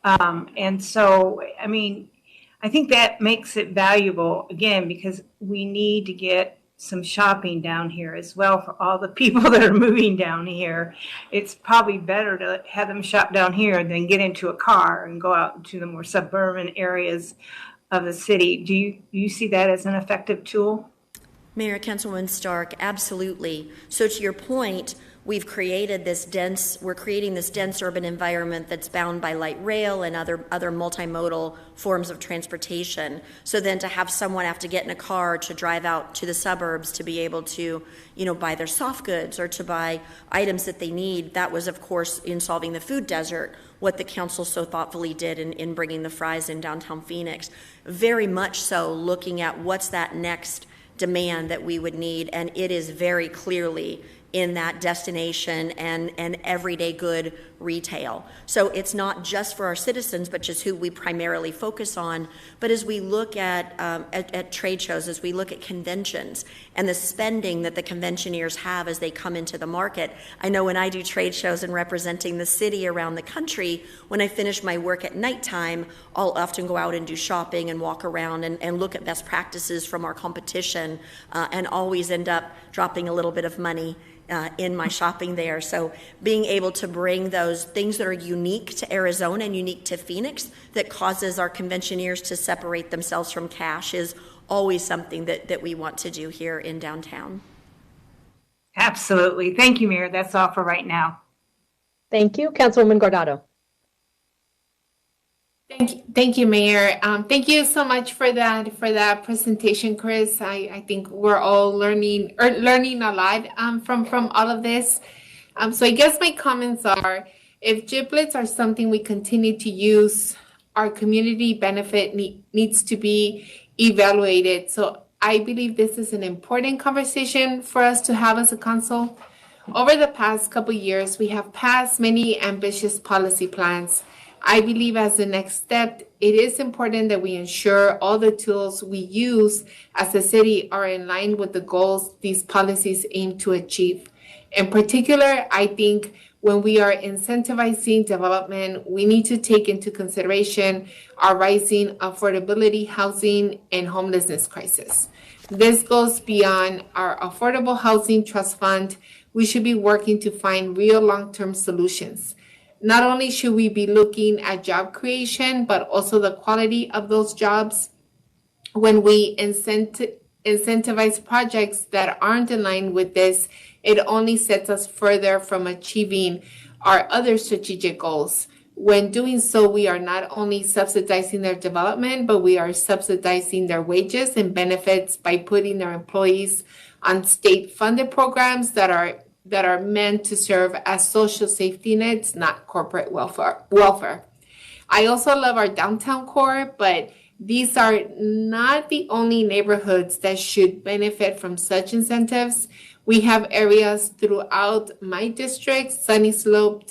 And so, I mean, I think that makes it valuable, again, because we need to get some shopping down here as well for all the people that are moving down here. It's probably better to have them shop down here than get into a car and go out into the more suburban areas of the city. Do you see that as an effective tool? Mayor, Councilwoman Stark, absolutely. So to your point, we're creating this dense urban environment that's bound by light rail and other multimodal forms of transportation. So then to have someone have to get in a car to drive out to the suburbs to be able to, buy their soft goods or to buy items that they need, that was, of course, in solving the food desert, what the council so thoughtfully did in bringing the fries in downtown Phoenix. Very much so looking at what's that next demand that we would need, and it is very clearly in that destination and everyday good retail. So it's not just for our citizens, but just who we primarily focus on. But as we look at trade shows, as we look at conventions and the spending that the conventioneers have as they come into the market, I know when I do trade shows and representing the city around the country, when I finish my work at nighttime, I'll often go out and do shopping and walk around and look at best practices from our competition and always end up dropping a little bit of money in my shopping there. So being able to bring those things that are unique to Arizona and unique to Phoenix that causes our conventioneers to separate themselves from cash is always something that we want to do here in downtown. Absolutely. Thank you, Mayor. That's all for right now. Thank you. Councilwoman Guardado. Thank you, Mayor. Thank you so much for that presentation, Chris. I think we're all learning a lot from all of this. So I guess my comments are, if GPLETs are something we continue to use, our community benefit needs to be evaluated. So I believe this is an important conversation for us to have as a council. Over the past couple years, we have passed many ambitious policy plans. I believe as the next step, it is important that we ensure all the tools we use as a city are in line with the goals these policies aim to achieve. In particular, I think when we are incentivizing development, we need to take into consideration our rising affordability housing and homelessness crisis. This goes beyond our Affordable Housing Trust Fund. We should be working to find real long-term solutions. Not only should we be looking at job creation, but also the quality of those jobs. When we incentivize projects that aren't in line with this, it only sets us further from achieving our other strategic goals. When doing so, we are not only subsidizing their development, but we are subsidizing their wages and benefits by putting their employees on state-funded programs that are meant to serve as social safety nets, not corporate welfare. I also love our downtown core, but these are not the only neighborhoods that should benefit from such incentives. We have areas throughout my district, Sunny Slope,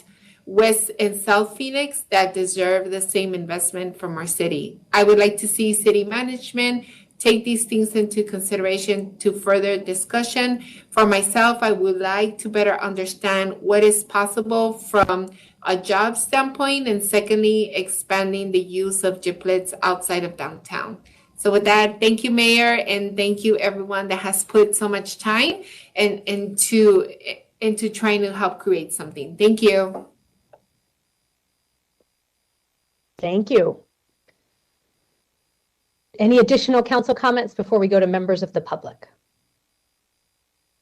West and South Phoenix, that deserve the same investment from our city. I would like to see city management take these things into consideration to further discussion. For myself, I would like to better understand what is possible from a job standpoint, and secondly, expanding the use of GPLETs outside of downtown. So with that, thank you, Mayor, and thank you everyone that has put so much time into trying to help create something. Thank you. Thank you. Any additional council comments before we go to members of the public?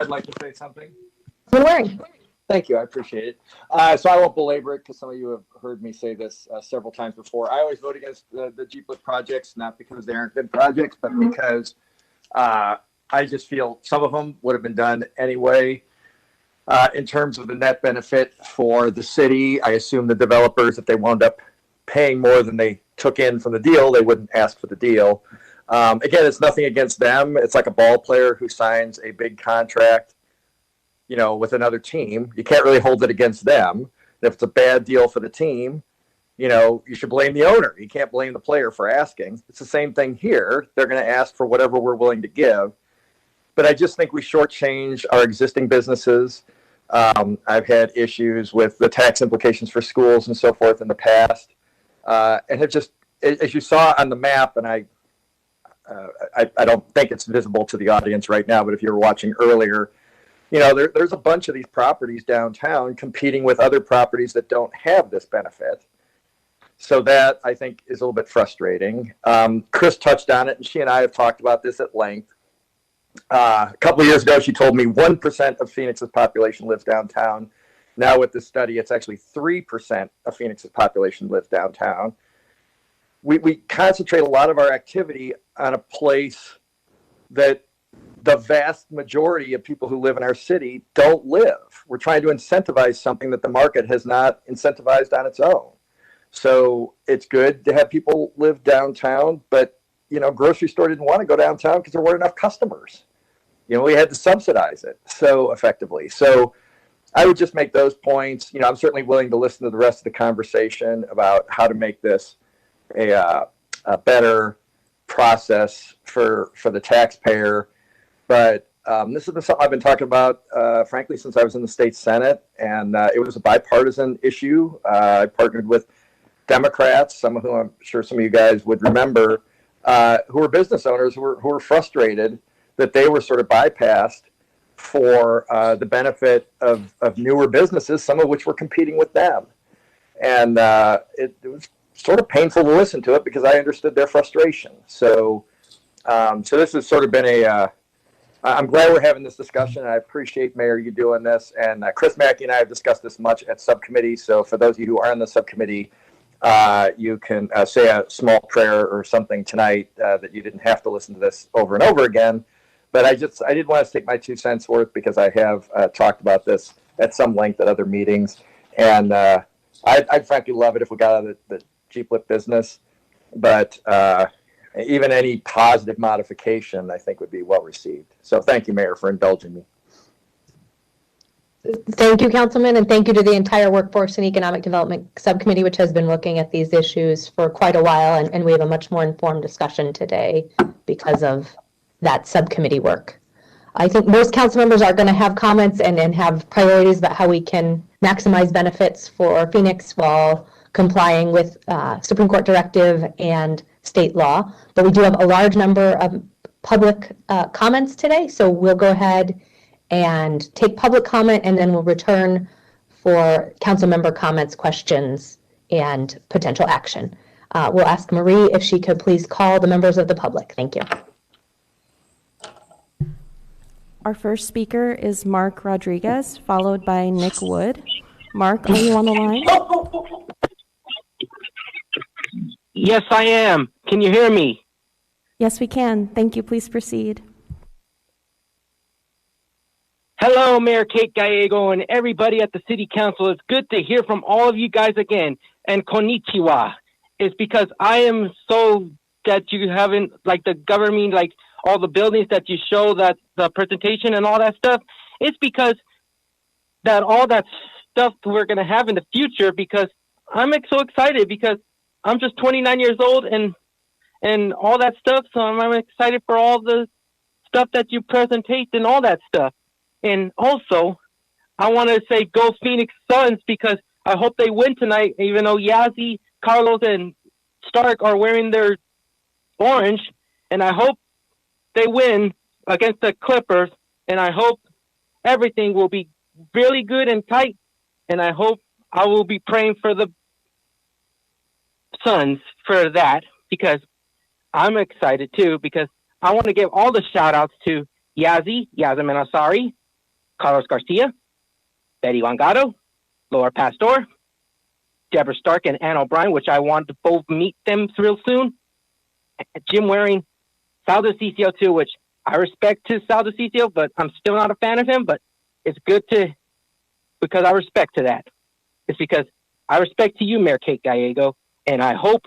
I'd like to say something. Waring. Thank you. I appreciate it. So I won't belabor it because some of you have heard me say this several times before. I always vote against the GPLET projects, not because they aren't good projects, but because I just feel some of them would have been done anyway. In terms of the net benefit for the city, I assume the developers, if they wound up paying more than they took in from the deal, they wouldn't ask for the deal. Again, it's nothing against them. It's like a ball player who signs a big contract, you know, with another team. You can't really hold it against them. And if it's a bad deal for the team, you know, you should blame the owner. You can't blame the player for asking. It's the same thing here. They're going to ask for whatever we're willing to give. But I just think we shortchange our existing businesses. I've had issues with the tax implications for schools and so forth in the past. And have just, as you saw on the map, and I don't think it's visible to the audience right now, but if you were watching earlier, you know, there's a bunch of these properties downtown competing with other properties that don't have this benefit. So that, I think, is a little bit frustrating. Chris touched on it, and she and I have talked about this at length. A couple of years ago, she told me 1% of Phoenix's population lives downtown. Now with this study, it's actually 3% of Phoenix's population lives downtown. We concentrate a lot of our activity on a place that the vast majority of people who live in our city don't live. We're trying to incentivize something that the market has not incentivized on its own. So it's good to have people live downtown, but, you know, grocery store didn't want to go downtown because there weren't enough customers. You know, we had to subsidize it so effectively. So I would just make those points. You know, I'm certainly willing to listen to the rest of the conversation about how to make this a better process for the taxpayer. But this has been something I've been talking about, frankly, since I was in the state Senate, and it was a bipartisan issue. I partnered with Democrats, some of whom I'm sure some of you guys would remember, who were business owners who were frustrated that they were sort of bypassed for the benefit of newer businesses, some of which were competing with them. And it was sort of painful to listen to it because I understood their frustration. So this has sort of been I'm glad we're having this discussion. I appreciate, Mayor, you doing this. And Chris Mackey and I have discussed this much at subcommittee. So for those of you who are in the subcommittee, you can say a small prayer or something tonight that you didn't have to listen to this over and over again. But I did want to take my 2 cents worth because I have talked about this at some length at other meetings. And I'd frankly love it if we got out of the GPLET business. But even any positive modification, I think, would be well received. So thank you, Mayor, for indulging me. Thank you, Councilman, and thank you to the entire Workforce and Economic Development Subcommittee, which has been looking at these issues for quite a while, and we have a much more informed discussion today because of that subcommittee work. I think most council members are going to have comments and have priorities about how we can maximize benefits for Phoenix while complying with Supreme Court directive and state law. But we do have a large number of public comments today, so we'll go ahead and take public comment, and then we'll return for council member comments, questions, and potential action. We'll ask Marie if she could please call the members of the public. Thank you. Our first speaker is Mark Rodriguez, followed by Nick Wood. Mark, are you on the line? Yes, I am. Can you hear me? Yes, we can. Thank you. Please proceed. Hello, Mayor Kate Gallego and everybody at the City Council. It's good to hear from all of you guys again. And konnichiwa. It's because I am so that you haven't, like the government, like all the buildings that you show, that the presentation and all that stuff. It's because that all that stuff we're going to have in the future, because I'm so excited because I'm just 29 years old and all that stuff. So I'm excited for all the stuff that you presentate and all that stuff. And also, I want to say go Phoenix Suns because I hope they win tonight, even though Yazzie, Carlos, and Stark are wearing their orange. And I hope they win against the Clippers. And I hope everything will be really good and tight. And I hope I will be praying for the Suns for that because I'm excited too because I want to give all the shout outs to Yazzie Menasari, Carlos Garcia, Betty Wangado, Laura Pastor, Deborah Stark, and Ann O'Brien, which I want to both meet them real soon. Jim Waring, Sal DeCiccio too, which I respect to Sal DeCiccio, but I'm still not a fan of him, but it's good because I respect to that. It's because I respect to you, Mayor Kate Gallego, and I hope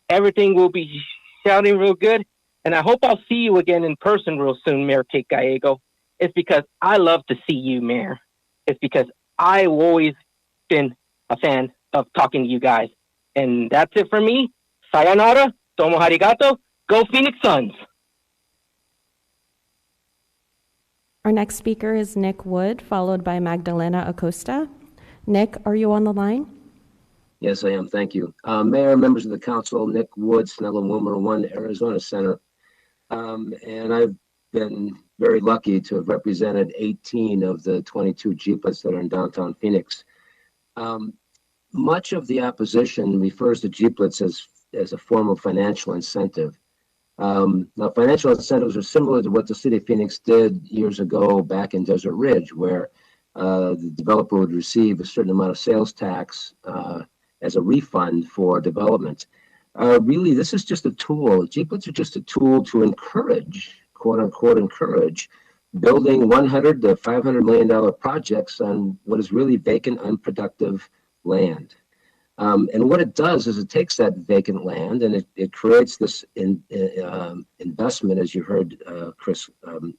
everything will be shouting real good, and I hope I'll see you again in person real soon, Mayor Kate Gallego. It's because I love to see you, Mayor. It's because I've always been a fan of talking to you guys. And that's it for me. Sayonara, domo arigato, go Phoenix Suns. Our next speaker is Nick Wood, followed by Magdalena Acosta. Nick, are you on the line? Yes, I am. Thank you. Mayor, members of the council, Nick Wood, Snell and Wilmer 1, Arizona Center. And I've been very lucky to have represented 18 of the 22 GPLETs that are in downtown Phoenix. Much of the opposition refers to GPLETs as a form of financial incentive. Now, financial incentives are similar to what the city of Phoenix did years ago back in Desert Ridge, where the developer would receive a certain amount of sales tax as a refund for development. Really, this is just a tool. GPLETs are just a tool to encourage, quote unquote, encourage building $100 to $500 million projects on what is really vacant, unproductive land. And what it does is it takes that vacant land and it creates this investment, as you heard Chris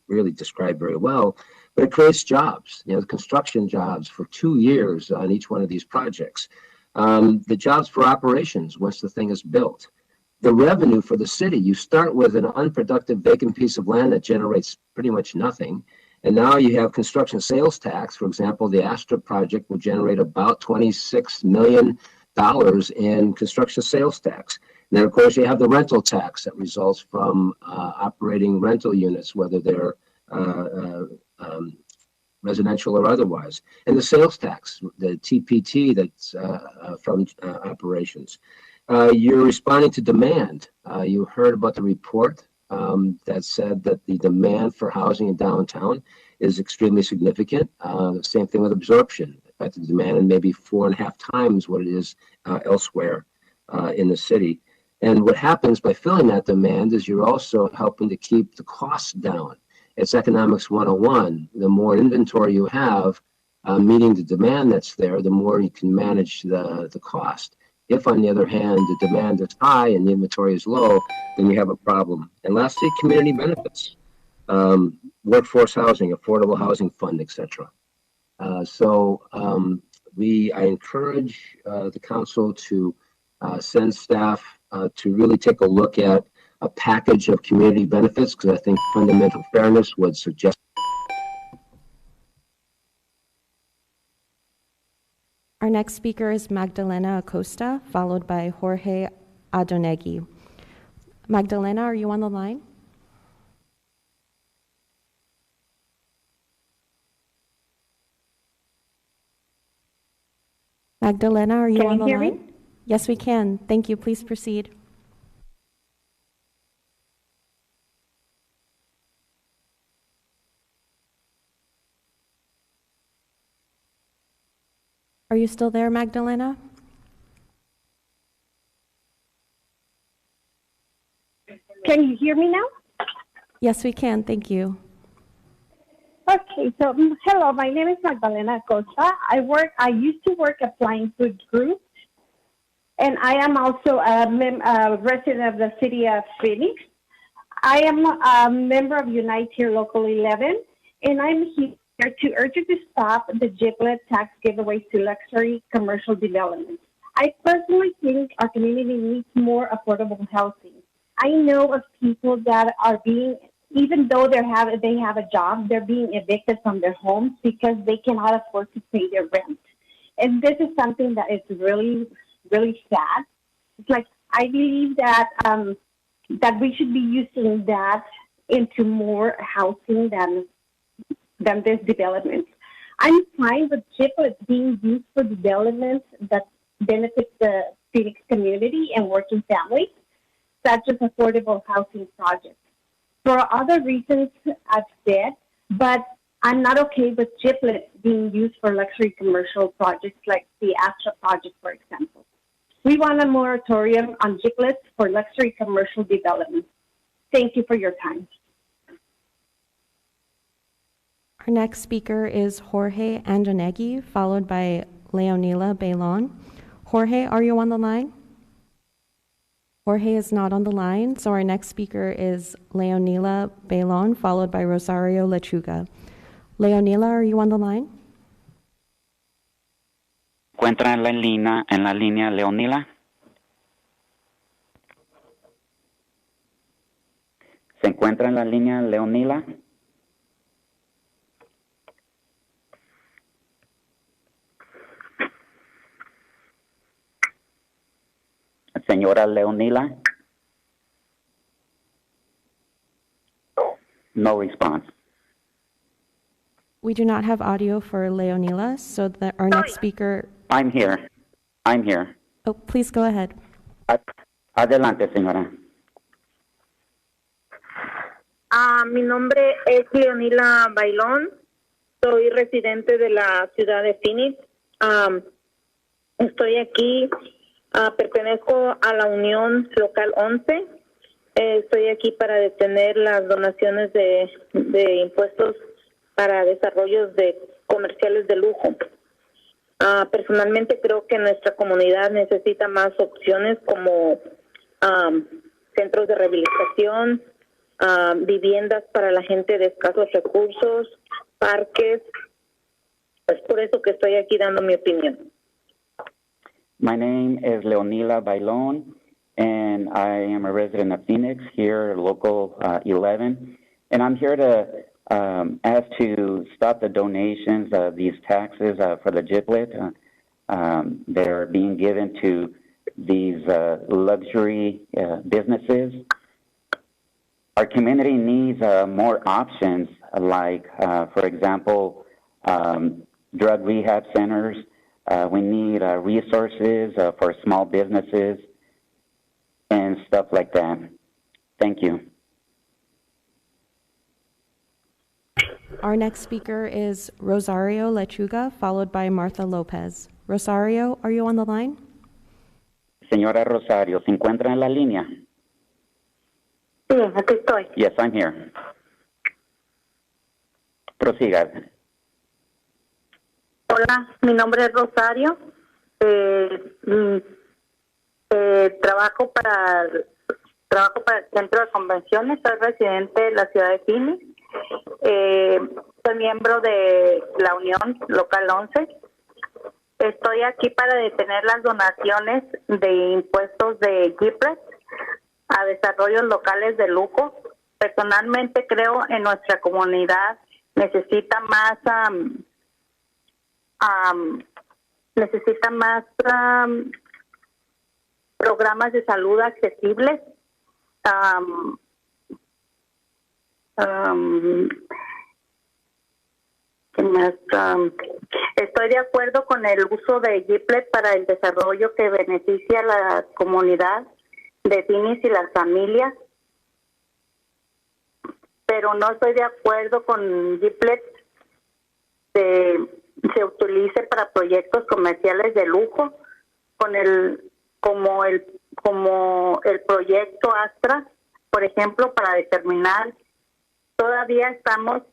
really describe very well, but it creates jobs, construction jobs for 2 years on each one of these projects. The jobs for operations once the thing is built. The revenue for the city, you start with an unproductive vacant piece of land that generates pretty much nothing. And now you have construction sales tax. For example, the Astra project will generate about $26 million in construction sales tax. And then, of course, you have the rental tax that results from operating rental units, whether they're residential or otherwise. And the sales tax, the TPT that's from operations. You're responding to demand. You heard about the report that said that the demand for housing in downtown is extremely significant. The same thing with absorption. In fact, the demand is maybe 4.5 times what it is elsewhere in the city. And what happens by filling that demand is you're also helping to keep the costs down. It's economics 101. The more inventory you have meeting the demand that's there, the more you can manage the cost. If, on the other hand, the demand is high and the inventory is low, then you have a problem. And lastly, community benefits, workforce housing, affordable housing fund, etc. I encourage the council to send staff to really take a look at a package of community benefits, because I think fundamental fairness would suggest. Our next speaker is Magdalena Acosta, followed by Jorge Adonegui. Magdalena, are you on the line? Magdalena, are you on the line? Can you hear me? Yes, we can. Thank you. Please proceed. Are you still there, Magdalena? Can you hear me now? Yes, we can. Thank you. Okay, so hello, my name is Magdalena Acosta. I used to work at Flying Food Group, and I am also a resident of the city of Phoenix. I am a member of Unite Here Local 11, and I'm here to urge you to stop the GPLET tax giveaways to luxury commercial developments. I personally think our community needs more affordable housing. I know of people that are being, even though they have a job, they're being evicted from their homes because they cannot afford to pay their rent. And this is something that is really, really sad. It's like, I believe that that we should be using that into more housing than this development. I'm fine with GPLET being used for developments that benefit the Phoenix community and working families, such as affordable housing projects. For other reasons, I've said, but I'm not okay with GPLET being used for luxury commercial projects like the Astra project, for example. We want a moratorium on GPLET for luxury commercial development. Thank you for your time. Our next speaker is Jorge Andonegui, followed by Leonila Bailon. Jorge, are you on the line? Jorge is not on the line, so our next speaker is Leonila Bailon, followed by Rosario Lechuga. Leonila, are you on the line? ¿Encuentra en la línea Leonila? ¿Se encuentra en la línea Leonila? Señora Leonila? No response. We do not have audio for Leonila, so our next speaker... I'm here. Oh, please go ahead. Adelante, señora. Mi nombre es Leonila Bailón. Soy residente de la ciudad de Phoenix. Estoy aquí, pertenezco a la Unión Local 11. Estoy aquí para detener las donaciones de impuestos para desarrollos de comerciales de lujo. Personalmente creo que nuestra comunidad necesita más opciones como centros de rehabilitación, viviendas para la gente de escasos recursos, parques. Es por eso que estoy aquí dando mi opinión. My name is Leonila Bailon, and I am a resident of Phoenix, here, local 11. And I'm here to ask to stop the donations of these taxes for the GPLET. They're being given to these luxury businesses. Our community needs more options, like, for example, drug rehab centers. We need resources for small businesses and stuff like that. Thank you. Our next speaker is Rosario Lechuga, followed by Martha Lopez. Rosario, are you on the line? Señora Rosario, ¿se encuentra en la línea? Sí, aquí estoy. Yes, I'm here. Prosiga. Hola, mi nombre es Rosario. Trabajo para el Centro de Convenciones. Soy residente de la ciudad de Phoenix. Soy miembro de la Unión Local 11. Estoy aquí para detener las donaciones de impuestos de GPLET a desarrollos locales de lujo. Personalmente creo en nuestra comunidad necesita más programas de salud accesibles. Estoy de acuerdo con el uso de GPLET para el desarrollo que beneficia a la comunidad de Phoenix y las familias, pero no estoy de acuerdo con GPLET se utilice para proyectos comerciales de lujo, como el proyecto Astra, por ejemplo, para determinar, todavía estamos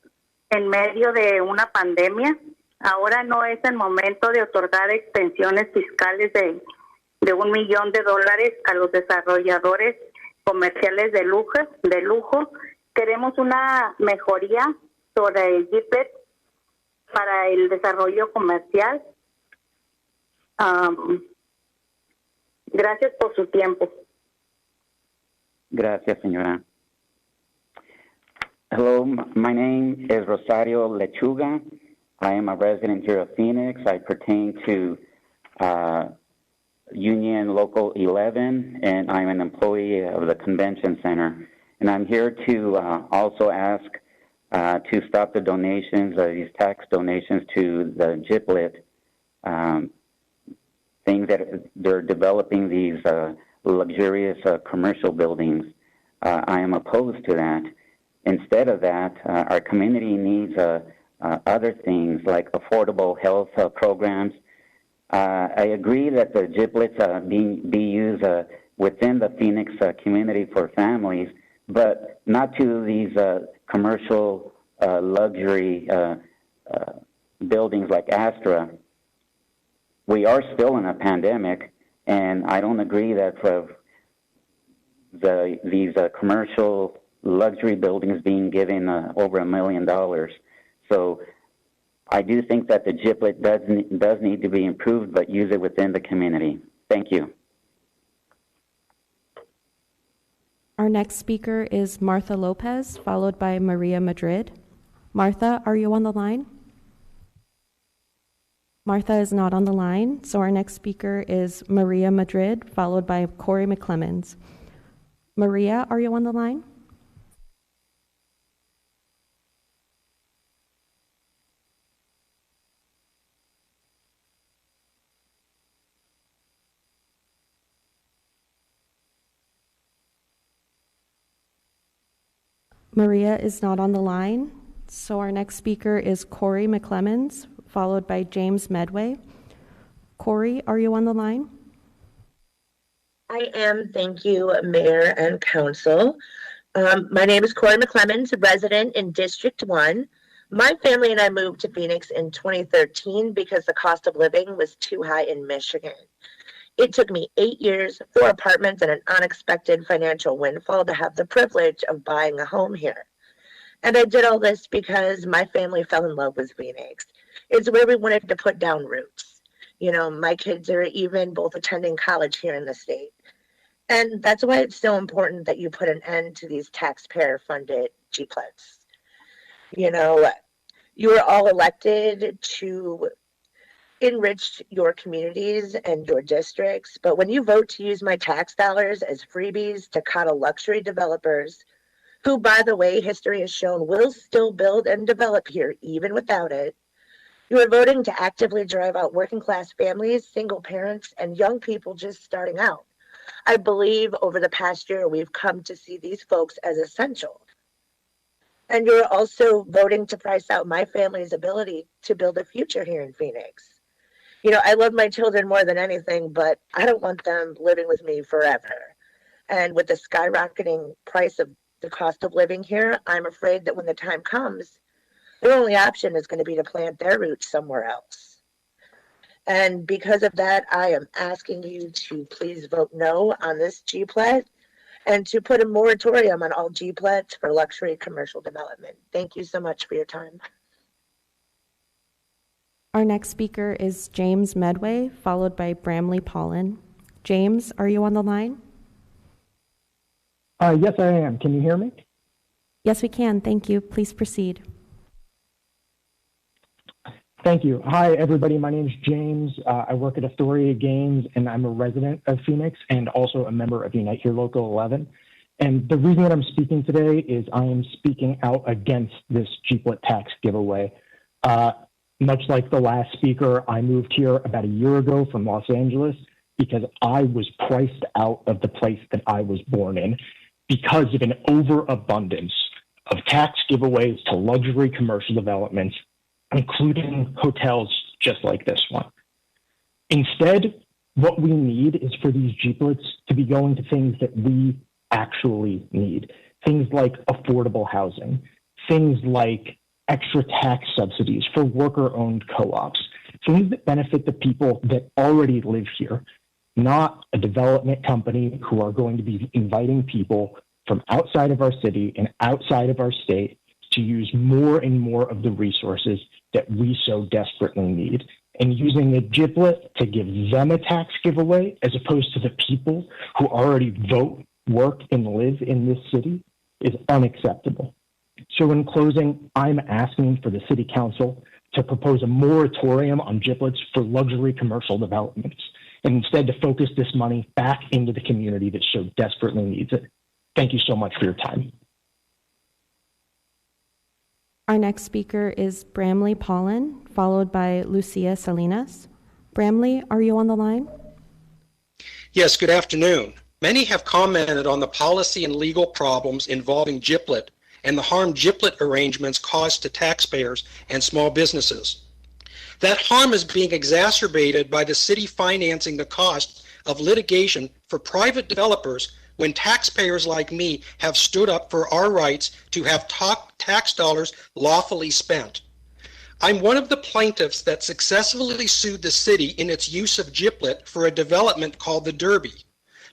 en medio de una pandemia. Ahora no es el momento de otorgar extensiones fiscales de $1 millón a los desarrolladores comerciales de lujo. Queremos una mejoría sobre el GPLET para el desarrollo comercial. Gracias por su tiempo. Gracias, señora. Hello, my name is Rosario Lechuga. I am a resident here of Phoenix. I pertain to Union Local 11, and I'm an employee of the Convention Center. And I'm here to also ask to stop the donations, these tax donations to the GPLET, things that they're developing these luxurious commercial buildings. I am opposed to that. Instead of that, our community needs other things like affordable health programs. I agree that the GPLETs be used within the Phoenix community for families, but not to these commercial luxury buildings like Astra. We are still in a pandemic, and I don't agree that these commercial luxury buildings being given over $1 million. So I do think that the GPLET does need to be improved, but use it within the community. Thank you. Our next speaker is Martha Lopez, followed by Maria Madrid. Martha, are you on the line? Martha is not on the line, so our next speaker is Maria Madrid, followed by Corey McClemens. Maria, are you on the line? Maria is not on the line, so our next speaker is Corey McClemens, followed by James Medway. Corey, are you on the line? I am. Thank you, Mayor and Council. My name is Corey McClemens, resident in District 1. My family and I moved to Phoenix in 2013 because the cost of living was too high in Michigan. It took me 8 years, 4 apartments, and an unexpected financial windfall to have the privilege of buying a home here. And I did all this because my family fell in love with Phoenix. It's where we wanted to put down roots. You know, my kids are even both attending college here in the state. And that's why it's so important that you put an end to these taxpayer-funded GPLETs. You know, you were all elected to enrich your communities and your districts, but when you vote to use my tax dollars as freebies to coddle luxury developers, who, by the way, history has shown will still build and develop here even without it, you are voting to actively drive out working class families, single parents, and young people just starting out. I believe over the past year, we've come to see these folks as essential. And you're also voting to price out my family's ability to build a future here in Phoenix. You know, I love my children more than anything, but I don't want them living with me forever. And with the skyrocketing price of the cost of living here, I'm afraid that when the time comes, their only option is going to be to plant their roots somewhere else. And because of that, I am asking you to please vote no on this GPLET and to put a moratorium on all GPLETs for luxury commercial development. Thank you so much for your time. Our next speaker is James Medway, followed by Bramley Pollen. James, are you on the line? Yes, I am. Can you hear me? Yes, we can. Thank you. Please proceed. Thank you. Hi, everybody. My name is James. I work at Astoria Games, and I'm a resident of Phoenix and also a member of Unite Here Local 11. And the reason that I'm speaking today is I am speaking out against this GPLET tax giveaway. Much like the last speaker, I moved here about a year ago from Los Angeles because I was priced out of the place that I was born in because of an overabundance of tax giveaways to luxury commercial developments including hotels just like this one. Instead, what we need is for these GPLETs to be going to things that we actually need. Things like affordable housing, things like extra tax subsidies for worker-owned co-ops, things that benefit the people that already live here, not a development company who are going to be inviting people from outside of our city and outside of our state to use more and more of the resources that we so desperately need. And using a GPLET to give them a tax giveaway as opposed to the people who already vote, work, and live in this city is unacceptable. So in closing, I'm asking for the City Council to propose a moratorium on GPLETs for luxury commercial developments, and instead to focus this money back into the community that so desperately needs it. Thank you so much for your time. Our next speaker is Bramley Paulin, followed by Lucia Salinas. Bramley, are you on the line? Yes, good afternoon. Many have commented on the policy and legal problems involving GPLET and the harm GPLET arrangements cause to taxpayers and small businesses. That harm is being exacerbated by the city financing the cost of litigation for private developers when taxpayers like me have stood up for our rights to have tax dollars lawfully spent. I'm one of the plaintiffs that successfully sued the city in its use of GPLET for a development called the Derby.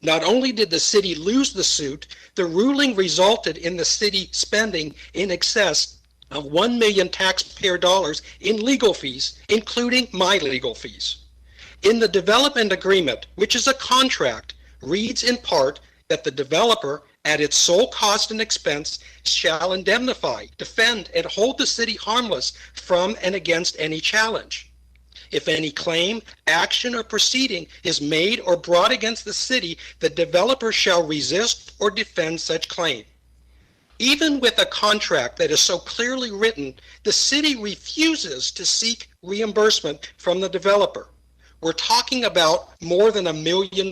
Not only did the city lose the suit, the ruling resulted in the city spending in excess of $1 million taxpayer dollars in legal fees, including my legal fees. In the development agreement, which is a contract, reads in part that the developer, at its sole cost and expense, shall indemnify, defend, and hold the city harmless from and against any challenge. If any claim, action, or proceeding is made or brought against the city, the developer shall resist or defend such claim. Even with a contract that is so clearly written, the city refuses to seek reimbursement from the developer. We're talking about more than $1 million.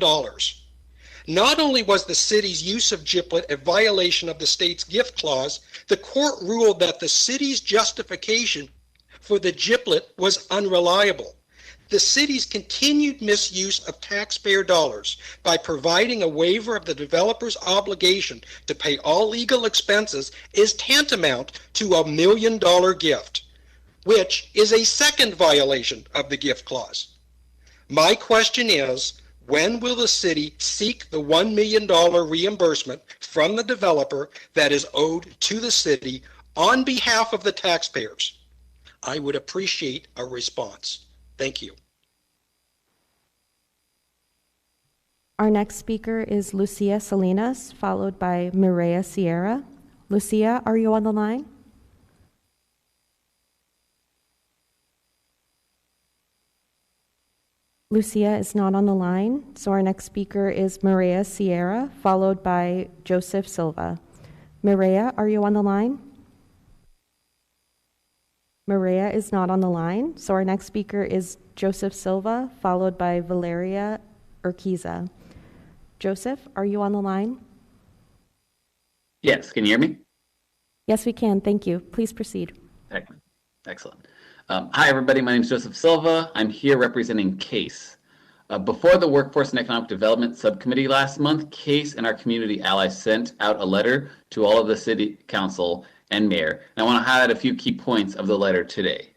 Not only was the city's use of GPLET a violation of the state's gift clause, the court ruled that the city's justification for the GPLET was unreliable. The city's continued misuse of taxpayer dollars by providing a waiver of the developer's obligation to pay all legal expenses is tantamount to $1 million gift, which is a second violation of the gift clause. My question is, when will the city seek the $1 million reimbursement from the developer that is owed to the city on behalf of the taxpayers? I would appreciate a response. Thank you. Our next speaker is Lucia Salinas, followed by Mireya Sierra. Lucia, are you on the line? Lucia is not on the line, so our next speaker is Mireya Sierra, followed by Joseph Silva. Mireya, are you on the line? Mireya is not on the line, so our next speaker is Joseph Silva, followed by Valeria Urquiza. Joseph, are you on the line? Yes, can you hear me? Yes, we can. Thank you. Please proceed. Excellent. Hi, everybody. My name is Joseph Silva. I'm here representing CASE. Before the Workforce and Economic Development Subcommittee last month, CASE and our community allies sent out a letter to all of the City Council and Mayor, and I want to highlight a few key points of the letter today.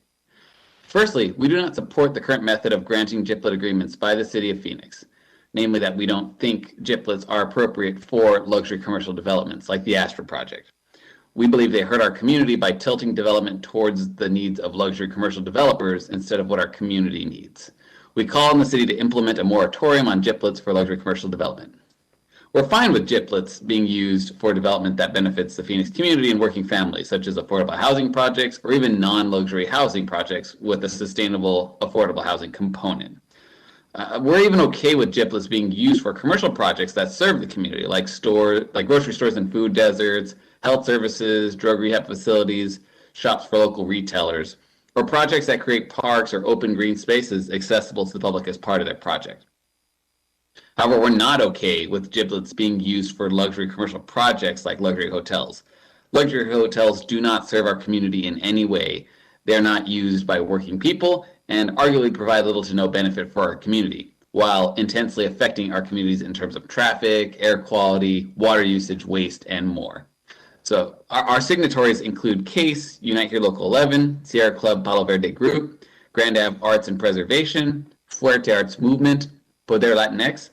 Firstly, we do not support the current method of granting GPLET agreements by the City of Phoenix, namely that we don't think GPLETs are appropriate for luxury commercial developments like the Ashford project. We believe they hurt our community by tilting development towards the needs of luxury commercial developers instead of what our community needs. We call on the city to implement a moratorium on GPLETs for luxury commercial development. We're fine with GPLETs being used for development that benefits the Phoenix community and working families, such as affordable housing projects or even non-luxury housing projects with a sustainable affordable housing component. We're even okay with GPLETs being used for commercial projects that serve the community, like grocery stores and food deserts, health services, drug rehab facilities, shops for local retailers, or projects that create parks or open green spaces accessible to the public as part of their project. However, we're not okay with GPLETs being used for luxury commercial projects like luxury hotels. Luxury hotels do not serve our community in any way. They are not used by working people and arguably provide little to no benefit for our community, while intensely affecting our communities in terms of traffic, air quality, water usage, waste, and more. So our signatories include CASE, Unite Here Local 11, Sierra Club Palo Verde Group, Grand Ave Arts and Preservation, Fuerte Arts Movement, Poder Latinx,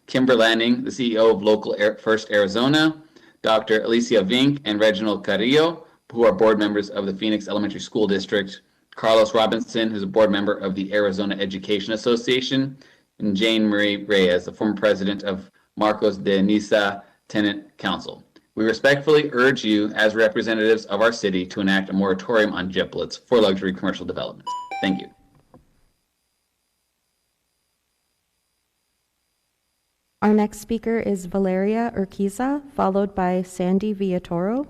Kimber Lanning, the CEO of Local First Arizona, Dr. Alicia Vink and Reginald Carrillo, who are board members of the Phoenix Elementary School District, Carlos Robinson, who's a board member of the Arizona Education Association, and Jane Marie Reyes, the former president of Marcos de Niza Tenant Council. We respectfully urge you, as representatives of our city, to enact a moratorium on GPLETs for luxury commercial development. Thank you. Our next speaker is Valeria Urquiza, followed by Sandy Villatoro.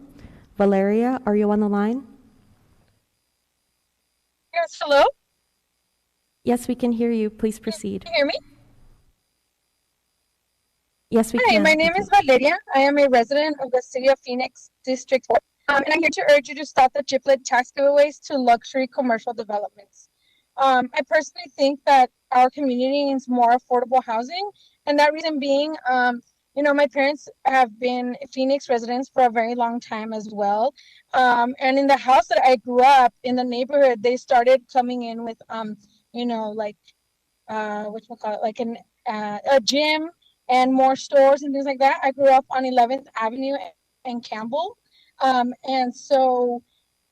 Valeria, are you on the line? Yes, hello? Yes, we can hear you. Please proceed. Can you hear me? Yes, we Hi, can. my name is Valeria. I am a resident of the City of Phoenix District 4, and I'm here to urge you to stop the GPLET tax giveaways to luxury commercial developments. I personally think that our community needs more affordable housing, and that reason being, my parents have been Phoenix residents for a very long time as well. And in the house that I grew up in the neighborhood, they started coming in with, a gym and more stores and things like that. I grew up on 11th Avenue and Campbell. And so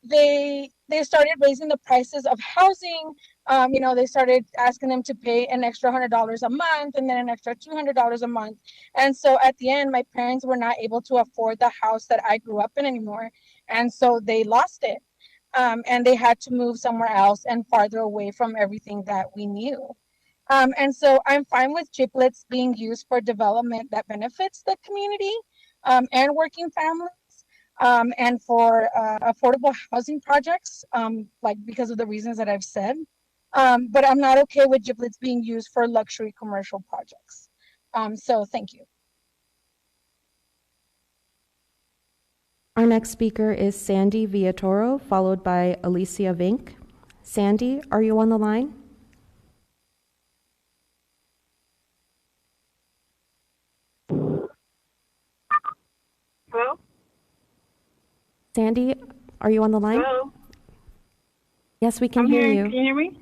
they started raising the prices of housing. They started asking them to pay an extra $100 a month and then an extra $200 a month. And so at the end, my parents were not able to afford the house that I grew up in anymore. And so they lost it. And they had to move somewhere else and farther away from everything that we knew. And so I'm fine with GPLETs being used for development that benefits the community and working families and for affordable housing projects, because of the reasons that I've said. But I'm not okay with GPLETs being used for luxury commercial projects. So thank you. Our next speaker is Sandy Villatoro, followed by Alicia Vink. Sandy, are you on the line? Hello? Sandy, are you on the line? Hello? Yes, we can hear you. Can you hear me?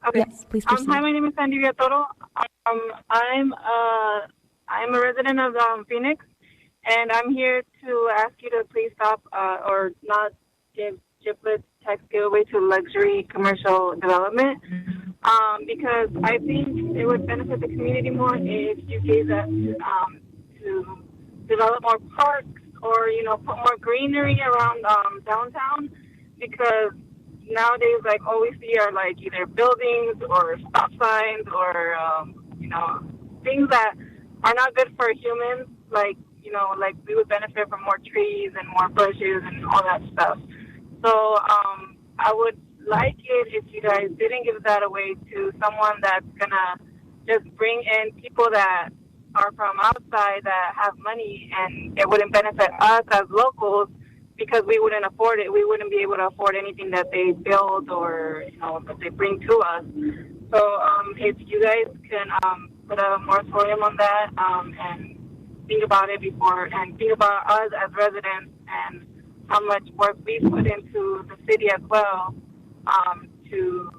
Okay. Yes, please proceed. Hi, my name is Sandy Villatoro. I'm a resident of Phoenix, and I'm here to ask you to please stop or not give GPLET tax giveaway to luxury commercial development, because I think it would benefit the community more if you gave that to develop more parks or, put more greenery around downtown, because nowadays, all we see are either buildings or stop signs or, things that are not good for humans, we would benefit from more trees and more bushes and all that stuff. So I would like it if you guys didn't give that away to someone that's going to just bring in people that are from outside that have money, and it wouldn't benefit us as locals because we wouldn't afford it. We wouldn't be able to afford anything that they build or, that they bring to us. So if you guys can put a moratorium on that and think about it before, and think about us as residents and how much work we put into the city as well, to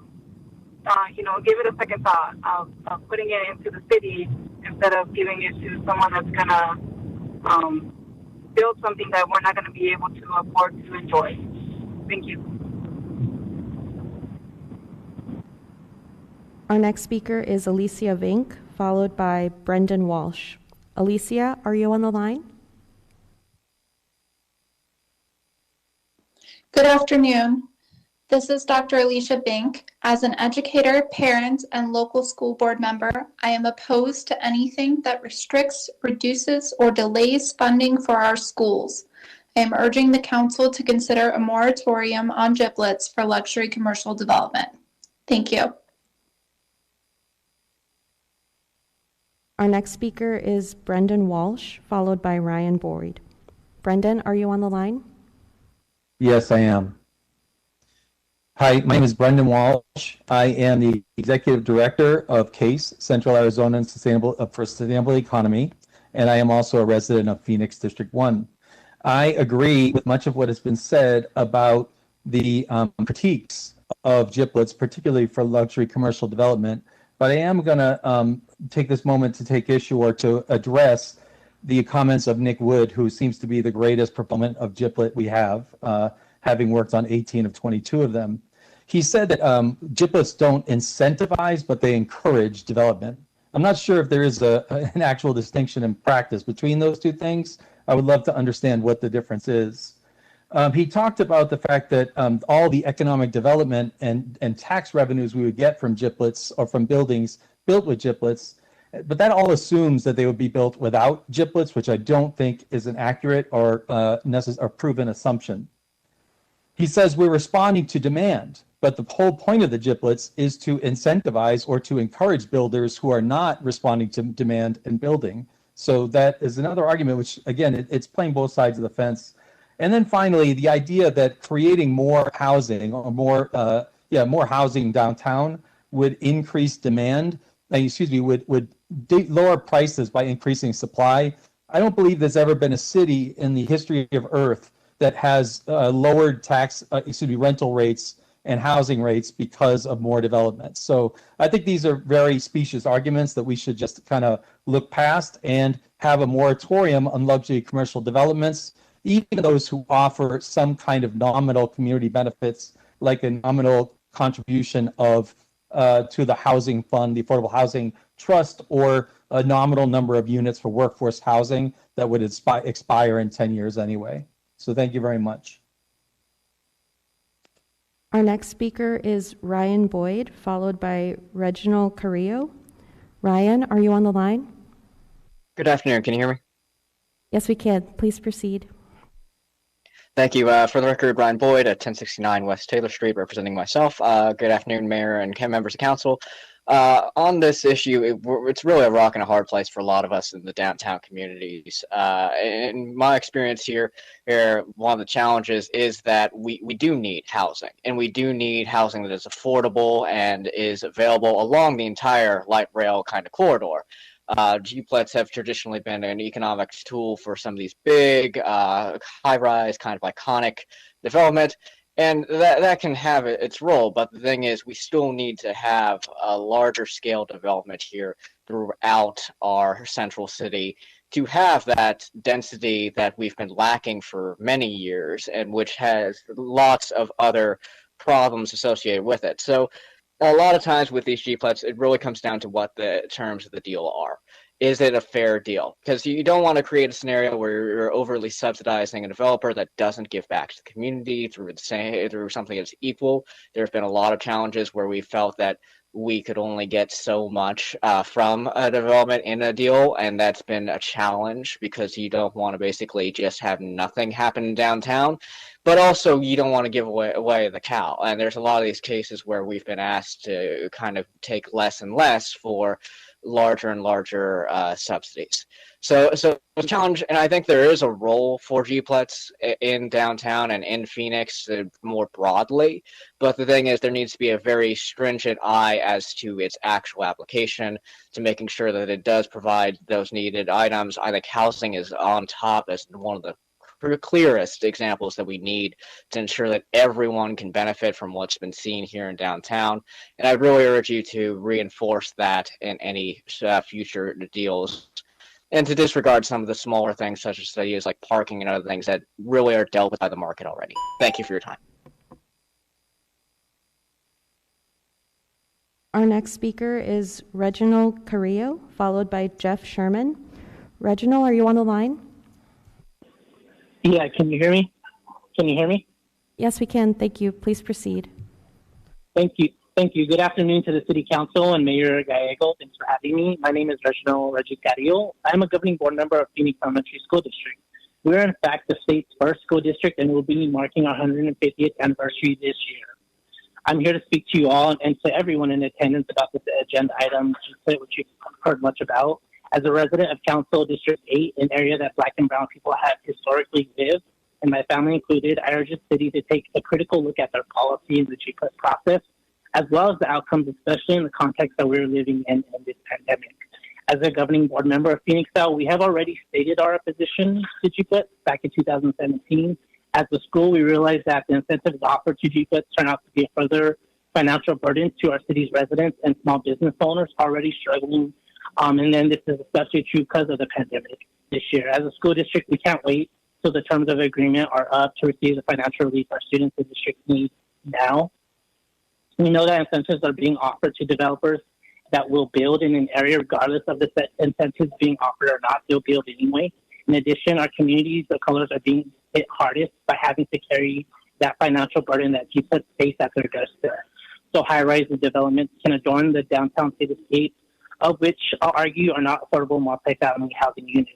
give it a second thought of putting it into the city instead of giving it to someone that's gonna build something that we're not gonna be able to afford to enjoy. Thank you. Our next speaker is Alicia Vink, followed by Brendan Walsh. Alicia, are you on the line? Good afternoon. This is Dr. Alicia Bink. As an educator, parent, and local school board member, I am opposed to anything that restricts, reduces, or delays funding for our schools. I am urging the council to consider a moratorium on GPLETs for luxury commercial development. Thank you. Our next speaker is Brendan Walsh, followed by Ryan Boyd. Brendan, are you on the line? Yes, I am. Hi, my name is Brendan Walsh. I am the Executive Director of CASE, Central Arizona and for Sustainable Economy, and I am also a resident of Phoenix District 1. I agree with much of what has been said about the critiques of GPLETs, particularly for luxury commercial development, but I am going to take this moment to take issue or to address the comments of Nick Wood, who seems to be the greatest proponent of GPLET we have, having worked on 18 of 22 of them. He said that GPLETs don't incentivize, but they encourage development. I'm not sure if there is an actual distinction in practice between those two things. I would love to understand what the difference is. He talked about the fact that all the economic development and tax revenues we would get from GPLETs or from buildings built with GPLETs, but that all assumes that they would be built without GPLETs, which I don't think is an accurate or proven assumption. He says we're responding to demand, but the whole point of the GPLETs is to incentivize or to encourage builders who are not responding to demand and building. So that is another argument, which again, it's playing both sides of the fence. And then finally, the idea that creating more housing or more housing downtown would increase demand, would lower prices by increasing supply. I don't believe there's ever been a city in the history of Earth that has lowered rental rates and housing rates because of more development. So I think these are very specious arguments that we should just kind of look past and have a moratorium on luxury commercial developments, even those who offer some kind of nominal community benefits, like a nominal contribution of to the housing fund, the Affordable Housing Trust, or a nominal number of units for workforce housing that would expire in 10 years anyway. So thank you very much. Our next speaker is Ryan Boyd, followed by Reginald Carrillo. Ryan, are you on the line? Good afternoon. Can you hear me? Yes, we can. Please proceed. Thank you. For the record, Ryan Boyd at 1069 West Taylor Street, representing myself. Good afternoon, Mayor and members of Council. On this issue, it's really a rock and a hard place for a lot of us in the downtown communities. In my experience here, one of the challenges is that we do need housing, and we do need housing that is affordable and is available along the entire light rail kind of corridor. GPLETs have traditionally been an economic tool for some of these big, high-rise, kind of iconic development. And that can have its role, but the thing is, we still need to have a larger scale development here throughout our central city to have that density that we've been lacking for many years, and which has lots of other problems associated with it. So a lot of times with these GPLETs, it really comes down to what the terms of the deal are. Is it a fair deal? Because you don't want to create a scenario where you're overly subsidizing a developer that doesn't give back to the community through something that's equal. There have been a lot of challenges where we felt that we could only get so much from a development in a deal, and that's been a challenge because you don't want to basically just have nothing happen downtown, but also you don't want to give away the cow. And there's a lot of these cases where we've been asked to kind of take less and less for larger and larger subsidies. So it's a challenge, and I think there is a role for GPLETs in downtown and in Phoenix more broadly, but the thing is there needs to be a very stringent eye as to its actual application, to making sure that it does provide those needed items. I think housing is on top as one of the clearest examples that we need to ensure that everyone can benefit from what's been seen here in downtown. And I really urge you to reinforce that in any future deals, and to disregard some of the smaller things such as ideas like parking and other things that really are dealt with by the market already. Thank you for your time. Our next speaker is Reginald Carrillo, followed by Jeff Sherman. Reginald, are you on the line? Yeah, can you hear me? Can you hear me? Yes, we can. Thank you. Please proceed. Thank you. Thank you. Good afternoon to the City Council and Mayor Gallego. Thanks for having me. My name is Reginald Carrillo. I'm a governing board member of Phoenix Elementary School District. We're in fact the state's first school district, and we'll be marking our 150th anniversary this year. I'm here to speak to you all and to everyone in attendance about this agenda item, which you've heard much about. As a resident of Council District 8, an area that Black and Brown people have historically lived, and my family included, I urge the city to take a critical look at their policy in the GPLET process, as well as the outcomes, especially in the context that we're living in this pandemic. As a governing board member of Phoenix.gov, we have already stated our opposition to GPLET back in 2017. As a school, we realized that the incentives offered to GPLET turn out to be a further financial burden to our city's residents and small business owners already struggling. And then this is especially true because of the pandemic this year. As a school district, we can't wait till the terms of agreement are up to receive the financial relief our students in the district need now. We know that incentives are being offered to developers that will build in an area regardless of the incentives being offered or not, they'll build anyway. In addition, our communities of colors are being hit hardest by having to carry that financial burden that GPLET face at their doorstep. So high-rise developments can adorn the downtown cityscape, of which I'll argue are not affordable multifamily housing units.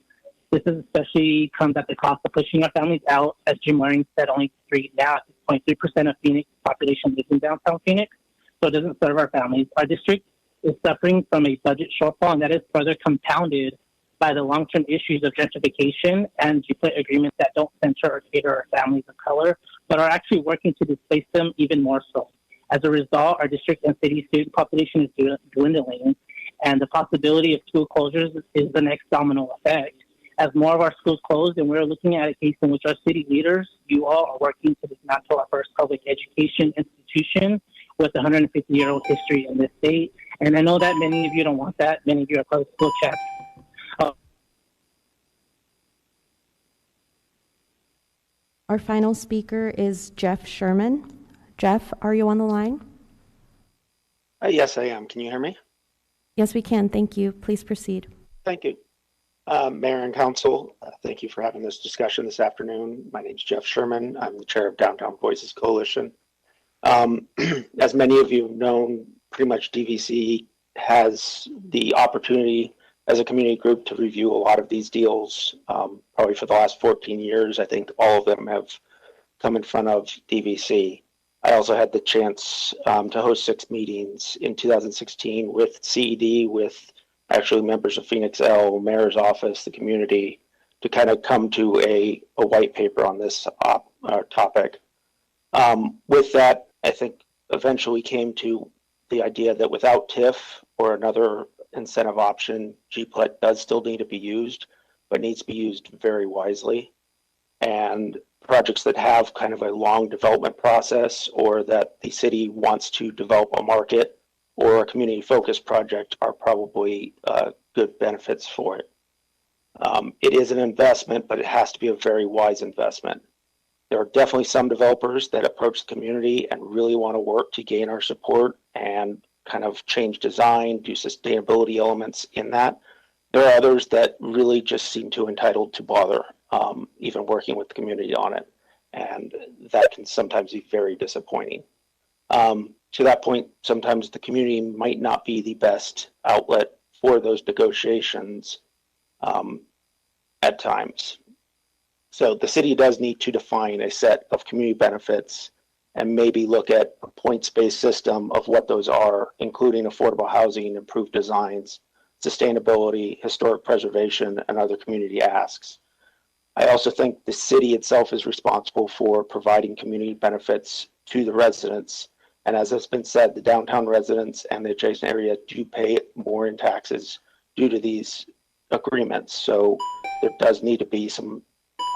This is especially comes at the cost of pushing our families out. As Jim Waring said, only 6.3% of Phoenix population lives in downtown Phoenix, so it doesn't serve our families. Our district is suffering from a budget shortfall, and that is further compounded by the long-term issues of gentrification and GPLET agreements that don't center or cater our families of color, but are actually working to displace them even more so. As a result, our district and city student population is dwindling, and the possibility of school closures is the next domino effect. As more of our schools close, and we're looking at a case in which our city leaders, you all, are working to dismantle our first public education institution with a 150-year-old history in this state. And I know that many of you don't want that. Many of you are public school champions. Our final speaker is Jeff Sherman. Jeff, are you on the line? Yes, I am. Can you hear me? Yes, we can. Thank you. Please proceed. Thank you. Mayor and Council, thank you for having this discussion this afternoon. My name is Jeff Sherman. I'm the chair of Downtown Voices Coalition. As many of you have known, pretty much DVC has the opportunity as a community group to review a lot of these deals. Probably for the last 14 years, I think all of them have come in front of DVC. I also had the chance to host 6 meetings in 2016 with CED, with actually members of Phoenix L, Mayor's Office, the community, to kind of come to a white paper on this topic. With that, I think eventually came to the idea that without TIF or another incentive option, GPLET does still need to be used, but needs to be used very wisely. And projects that have kind of a long development process, or that the city wants to develop a market or a community focused project, are probably good benefits for it. It is an investment, but it has to be a very wise investment. There are definitely some developers that approach the community and really want to work to gain our support and kind of change design, do sustainability elements in that. There are others that really just seem too entitled to bother even working with the community on it. And that can sometimes be very disappointing. To that point, sometimes the community might not be the best outlet for those negotiations at times. So the city does need to define a set of community benefits and maybe look at a points-based system of what those are, including affordable housing, improved designs, sustainability, historic preservation, and other community asks. I also think the city itself is responsible for providing community benefits to the residents. And as has been said, the downtown residents and the adjacent area do pay more in taxes due to these agreements. So there does need to be some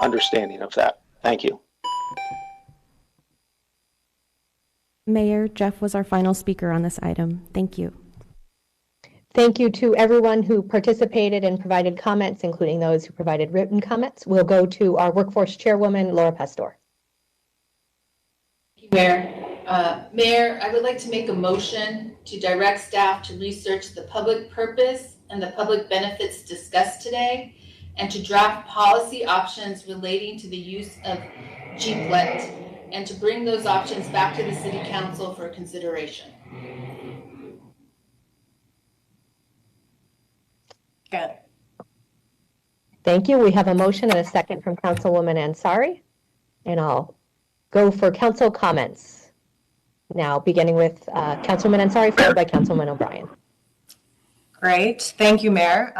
understanding of that. Thank you. Mayor, Jeff was our final speaker on this item. Thank you. Thank you to everyone who participated and provided comments, including those who provided written comments. We'll go to our workforce chairwoman, Laura Pastor. Thank you, Mayor. Mayor, I would like to make a motion to direct staff to research the public purpose and the public benefits discussed today, and to draft policy options relating to the use of GPLET, and to bring those options back to the City Council for consideration. Good. Thank you. We have a motion and a second from Councilwoman Ansari, and I'll go for council comments. Now, beginning with Councilwoman Ansari, followed by Councilman O'Brien. Great. Thank you, Mayor.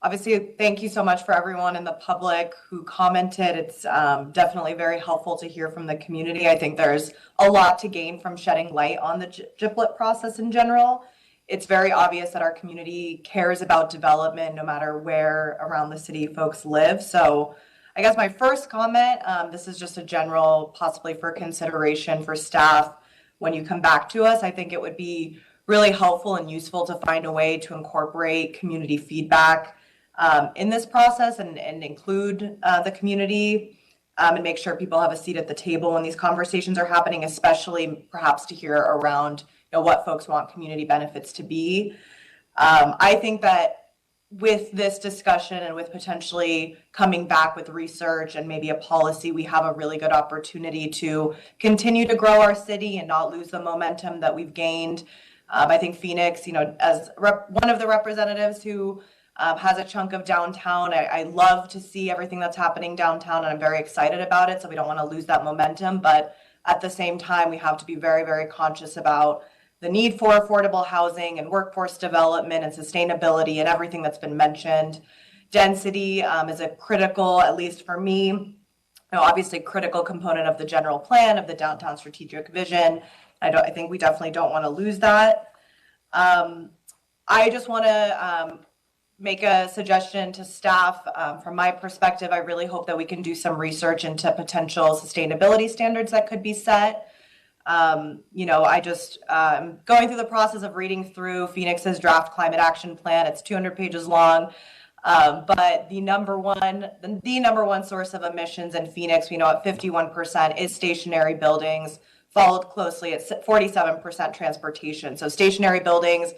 Obviously, thank you so much for everyone in the public who commented. It's definitely very helpful to hear from the community. I think there's a lot to gain from shedding light on the GPLET process in general. It's very obvious that our community cares about development no matter where around the city folks live. So I guess my first comment, this is just a general, possibly for consideration for staff when you come back to us. I think it would be really helpful and useful to find a way to incorporate community feedback in this process and include the community and make sure people have a seat at the table when these conversations are happening, especially perhaps to hear around what folks want community benefits to be. I think that with this discussion and with potentially coming back with research and maybe a policy, we have a really good opportunity to continue to grow our city and not lose the momentum that we've gained. I think Phoenix, as one of the representatives who has a chunk of downtown, I love to see everything that's happening downtown, and I'm very excited about it, so we don't want to lose that momentum. But at the same time, we have to be very, very conscious about the need for affordable housing and workforce development and sustainability and everything that's been mentioned. Density is a critical, at least for me, obviously critical component of the general plan of the downtown strategic vision. I think we definitely don't want to lose that. I just want to make a suggestion to staff. From my perspective, I really hope that we can do some research into potential sustainability standards that could be set. I just going through the process of reading through Phoenix's draft climate action plan. It's 200 pages long, but the number one source of emissions in Phoenix, we know at 51% is stationary buildings, followed closely at 47% transportation. So stationary buildings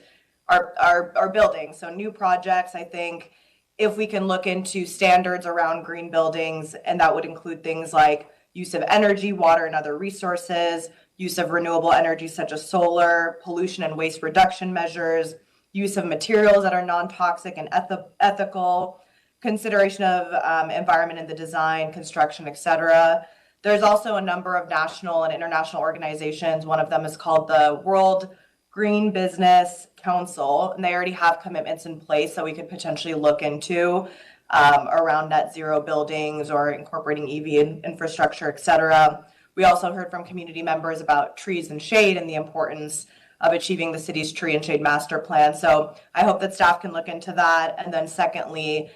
are buildings. So new projects, I think, if we can look into standards around green buildings, and that would include things like use of energy, water, and other resources, use of renewable energy such as solar, pollution and waste reduction measures, use of materials that are non-toxic and ethical, consideration of environment in the design, construction, etc. There's also a number of national and international organizations. One of them is called the World Green Business Council, and they already have commitments in place that we could potentially look into around net zero buildings or incorporating EV infrastructure, etc. We also heard from community members about trees and shade and the importance of achieving the city's tree and shade master plan. So I hope that staff can look into that. And then secondly,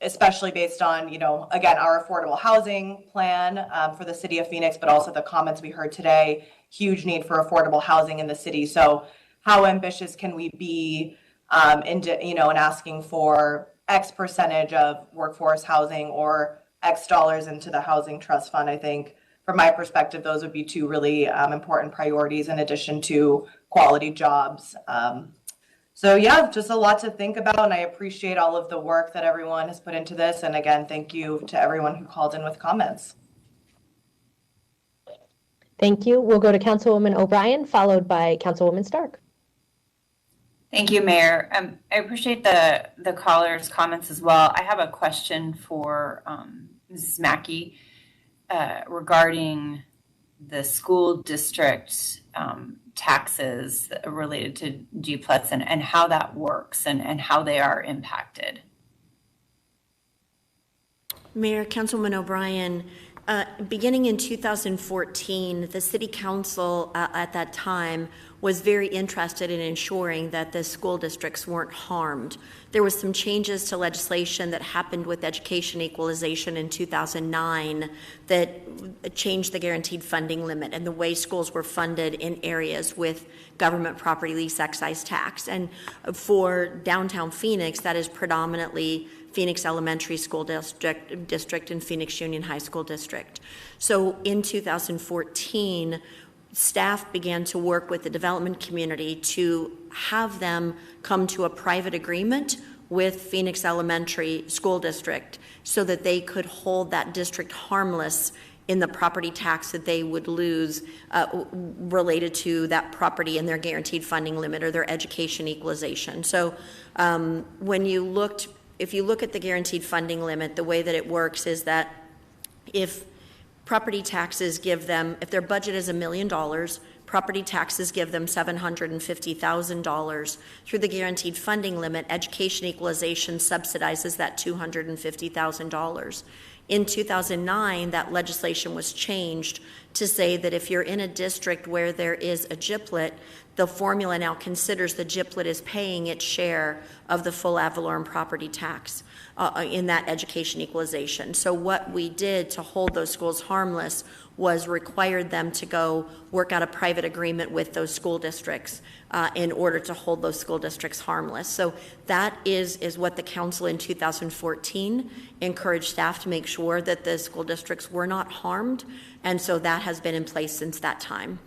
especially based on, again, our affordable housing plan for the city of Phoenix, but also the comments we heard today, huge need for affordable housing in the city. So how ambitious can we be in asking for X percentage of workforce housing or X dollars into the housing trust fund? I think from my perspective, those would be two really important priorities in addition to quality jobs. So yeah, just a lot to think about, and I appreciate all of the work that everyone has put into this. And again, thank you to everyone who called in with comments. Thank you. We'll go to Councilwoman O'Brien, followed by Councilwoman Stark. Thank you, Mayor. I appreciate the caller's comments as well. I have a question for Mrs. Mackey regarding the school district taxes related to GPLETs and how that works and how they are impacted. Mayor, Councilwoman O'Brien, beginning in 2014, the City Council at that time was very interested in ensuring that the school districts weren't harmed. There was some changes to legislation that happened with education equalization in 2009 that changed the guaranteed funding limit and the way schools were funded in areas with government property lease excise tax. And for downtown Phoenix, that is predominantly Phoenix Elementary School District and Phoenix Union High School District. So in 2014, staff began to work with the development community to have them come to a private agreement with Phoenix Elementary School District so that they could hold that district harmless in the property tax that they would lose related to that property and their guaranteed funding limit or their education equalization. So if you look at the guaranteed funding limit, the way that it works is that if property taxes give them, if their budget is $1 million, Property taxes give them $750,000. Through the guaranteed funding limit, education equalization subsidizes that $250,000. In 2009, that legislation was changed to say that if you're in a district where there is a GPLET, the formula now considers the GPLET as paying its share of the full ad valorem property tax in that education equalization. So what we did to hold those schools harmless was required them to go work out a private agreement with those school districts in order to hold those school districts harmless. So that is what the council in 2014 encouraged staff to make sure that the school districts were not harmed. And so that has been in place since that time.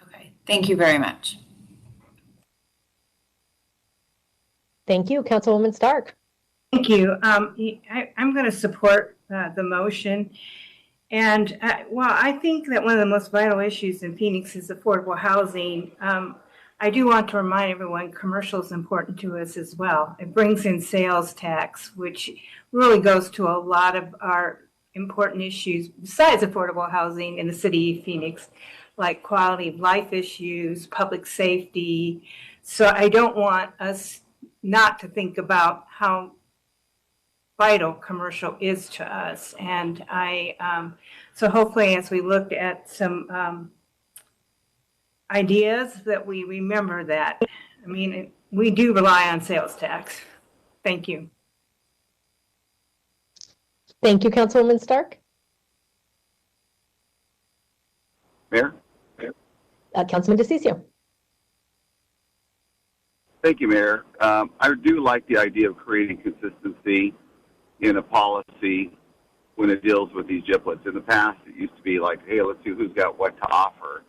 Okay, thank you very much. Thank you, Councilwoman Stark. Thank you. I'm going to support the motion. And while I think that one of the most vital issues in Phoenix is affordable housing, I do want to remind everyone commercial is important to us as well. It brings in sales tax, which really goes to a lot of our important issues besides affordable housing in the city of Phoenix, like quality of life issues, public safety. So I don't want us not to think about how vital commercial is to us. And so hopefully as we look at some ideas that we remember that. I mean, we do rely on sales tax. Thank you. Thank you, Councilwoman Stark. Mayor? Councilman DeCiccio. Thank you, Mayor. I do like the idea of creating consistency in a policy when it deals with these GPLETs. In the past, it used to be like, hey, let's see who's got what to offer.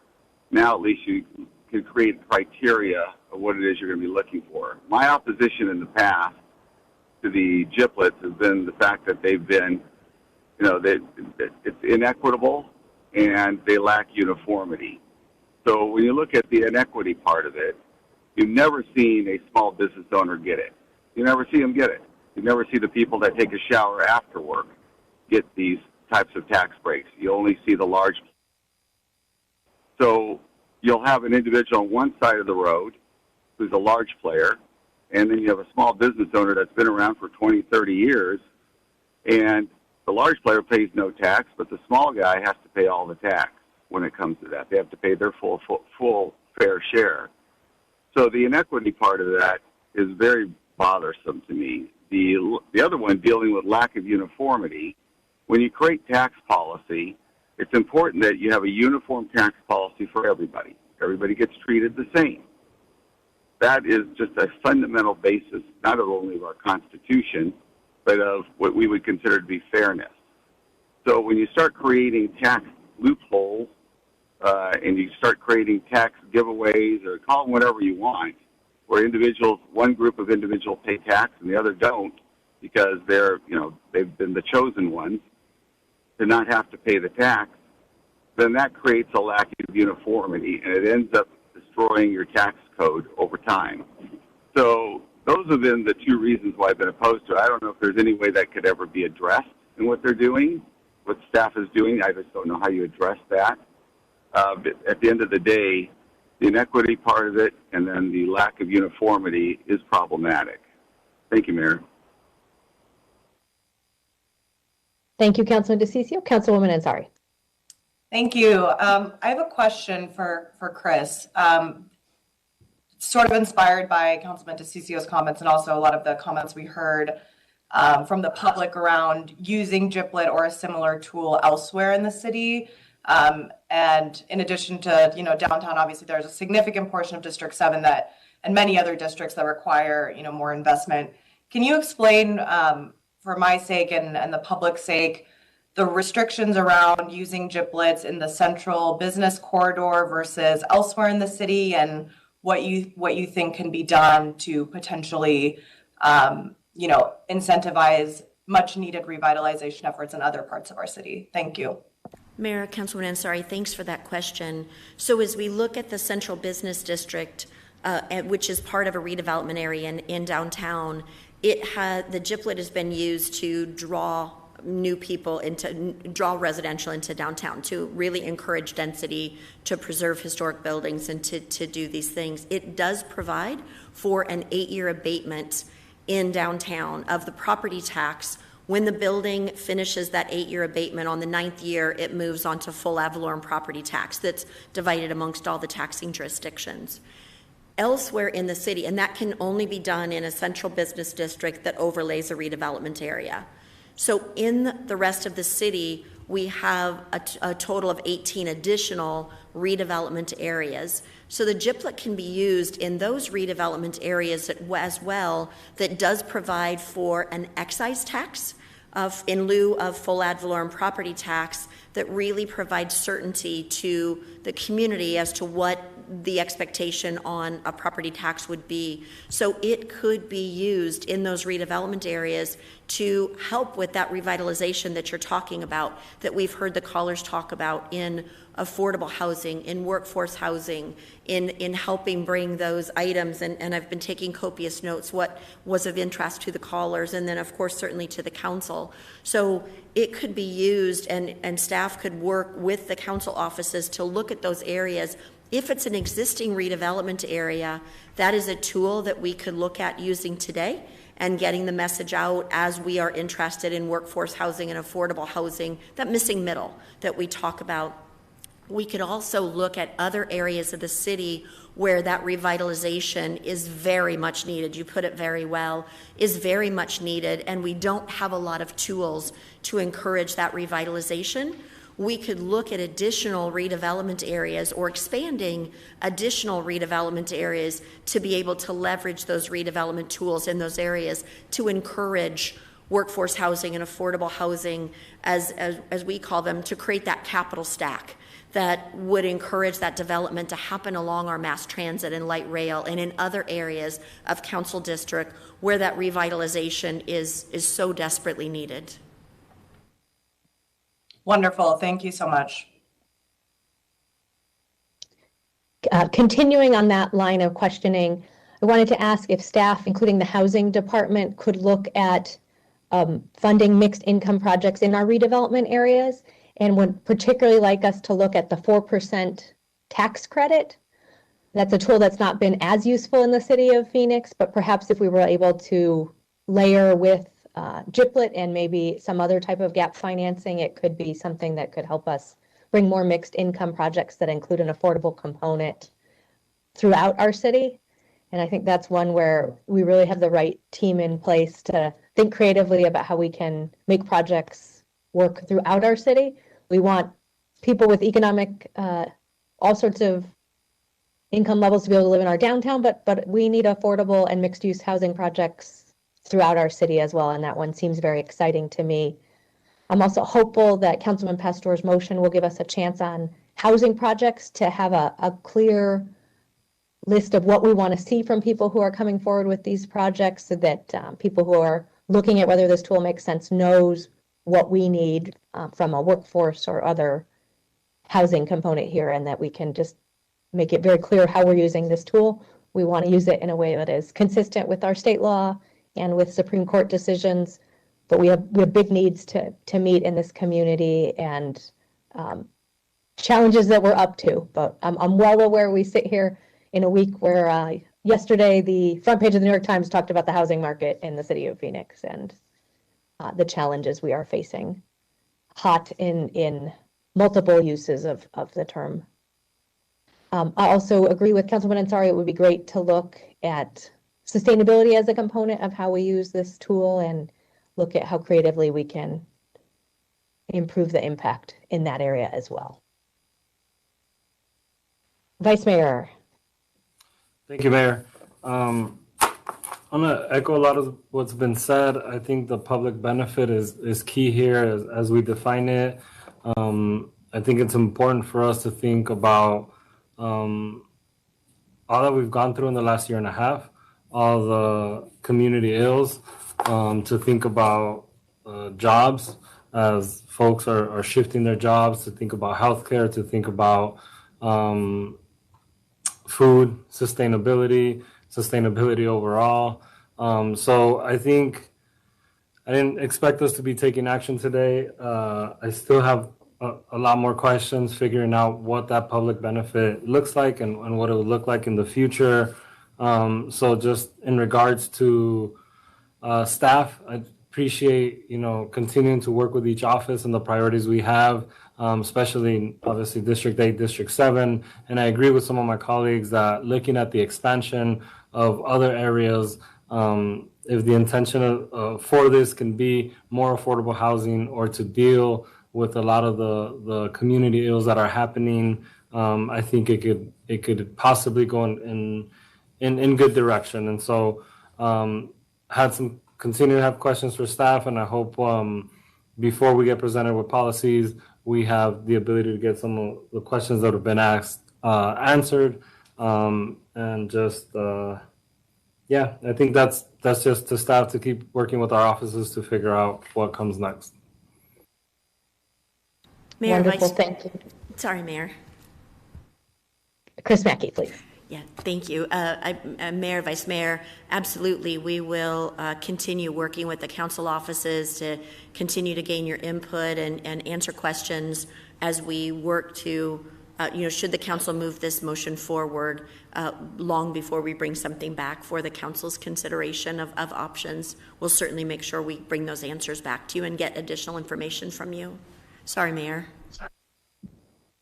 Now, at least you can create criteria of what it is you're going to be looking for. My opposition in the past to the GPLETs has been the fact that they've been, it's inequitable and they lack uniformity. So when you look at the inequity part of it, you've never seen a small business owner get it. You never see them get it. You never see the people that take a shower after work get these types of tax breaks. You only see the large. So you'll have an individual on one side of the road who's a large player, and then you have a small business owner that's been around for 20, 30 years, and the large player pays no tax, but the small guy has to pay all the tax when it comes to that. They have to pay their full fair share. So the inequity part of that is very bothersome to me. The other one, dealing with lack of uniformity, when you create tax policy, it's important that you have a uniform tax policy for everybody. Everybody gets treated the same. That is just a fundamental basis, not only of our Constitution, but of what we would consider to be fairness. So when you start creating tax loopholes, and you start creating tax giveaways, or call them whatever you want, where individuals, one group of individuals pay tax and the other don't, because they've been the chosen ones to not have to pay the tax, then that creates a lack of uniformity, and it ends up destroying your tax code over time. So those have been the two reasons why I've been opposed to it. I don't know if there's any way that could ever be addressed in what they're doing, what staff is doing. I just don't know how you address that. But at the end of the day, the inequity part of it and then the lack of uniformity is problematic. Thank you, Mayor. Thank you, Councilman DeCiccio. Councilwoman Ansari. Thank you. I have a question for Chris. Sort of inspired by Councilman DeCiccio's comments and also a lot of the comments we heard from the public around using GPLET or a similar tool elsewhere in the city. And in addition to, downtown, obviously there's a significant portion of District 7 and many other districts that require, more investment. Can you explain, for my sake and the public's sake, the restrictions around using GPLETs in the central business corridor versus elsewhere in the city, and what you think can be done to potentially, incentivize much needed revitalization efforts in other parts of our city? Thank you. Mayor, Councilwoman Ansari, thanks for that question. So as we look at the central business district, which is part of a redevelopment area in downtown, the GPLET has been used to draw new people draw residential into downtown, to really encourage density, to preserve historic buildings, and to do these things. It does provide for an 8-year abatement in downtown of the property tax. When the building finishes that 8-year abatement, on the 9th year, it moves on to full ad valorem property tax that's divided amongst all the taxing jurisdictions. Elsewhere in the city, and that can only be done in a central business district that overlays a redevelopment area. So in the rest of the city, we have a total of 18 additional redevelopment areas. So the GPLET can be used in those redevelopment areas as well, that does provide for an excise tax in lieu of full ad valorem property tax, that really provides certainty to the community as to what the expectation on a property tax would be. So it could be used in those redevelopment areas to help with that revitalization that you're talking about, that we've heard the callers talk about in affordable housing, in workforce housing, in helping bring those items. And I've been taking copious notes, what was of interest to the callers, and then of course certainly to the council. So it could be used, and staff could work with the council offices to look at those areas. If it's an existing redevelopment area, that is a tool that we could look at using today and getting the message out as we are interested in workforce housing and affordable housing, that missing middle that we talk about. We could also look at other areas of the city where that revitalization is very much needed. You put it very well, is very much needed, and we don't have a lot of tools to encourage that revitalization. We could look at additional redevelopment areas or expanding additional redevelopment areas to be able to leverage those redevelopment tools in those areas to encourage workforce housing and affordable housing, as we call them, to create that capital stack that would encourage that development to happen along our mass transit and light rail and in other areas of council district where that revitalization is so desperately needed. Wonderful. Thank you so much. Continuing on that line of questioning, I wanted to ask if staff, including the housing department, could look at funding mixed income projects in our redevelopment areas, and would particularly like us to look at the 4% tax credit. That's a tool that's not been as useful in the city of Phoenix, but perhaps if we were able to layer with GPLET and maybe some other type of gap financing, it could be something that could help us bring more mixed income projects that include an affordable component throughout our city. And I think that's one where we really have the right team in place to think creatively about how we can make projects work throughout our city. We want people with economic, all sorts of income levels to be able to live in our downtown, but we need affordable and mixed use housing projects throughout our city as well, and that one seems very exciting to me. I'm also hopeful that Councilman Pastor's motion will give us a chance on housing projects to have a clear list of what we want to see from people who are coming forward with these projects, so that people who are looking at whether this tool makes sense knows what we need from a workforce or other housing component here, and that we can just make it very clear how we're using this tool. We want to use it in a way that is consistent with our state law and with Supreme Court decisions, but we have big needs to meet in this community, and challenges that we're up to. But I'm well aware we sit here in a week where yesterday the front page of the New York Times talked about the housing market in the city of Phoenix and the challenges we are facing, hot in multiple uses of the term. I also agree with Councilman Ansari. It would be great to look at sustainability as a component of how we use this tool and look at how creatively we can improve the impact in that area as well. Vice Mayor. Thank you, Mayor. I'm going to echo a lot of what's been said. I think the public benefit is key here as we define it. I think it's important for us to think about all that we've gone through in the last year and a half, all the community ills, to think about jobs as folks are shifting their jobs, to think about healthcare, to think about food sustainability overall. So I think I didn't expect us to be taking action today. I still have a lot more questions figuring out what that public benefit looks like and what it would look like in the future. So just in regards to staff, I appreciate, continuing to work with each office and the priorities we have, especially obviously District 8, District 7. And I agree with some of my colleagues that looking at the expansion of other areas, if the intention for this can be more affordable housing or to deal with a lot of the community ills that are happening, I think it could possibly go in good direction. And so continue to have questions for staff, and I hope before we get presented with policies, we have the ability to get some of the questions that have been asked answered, and just I think that's just to staff to keep working with our offices to figure out what comes next. Mayor, Wonderful, thank you. Sorry, Mayor. Chris Mackey, please. Yeah, thank you. Mayor, Vice Mayor, absolutely. We will continue working with the council offices to continue to gain your input and answer questions as we work to, should the council move this motion forward long before we bring something back for the council's consideration of options. We'll certainly make sure we bring those answers back to you and get additional information from you. Sorry, Mayor.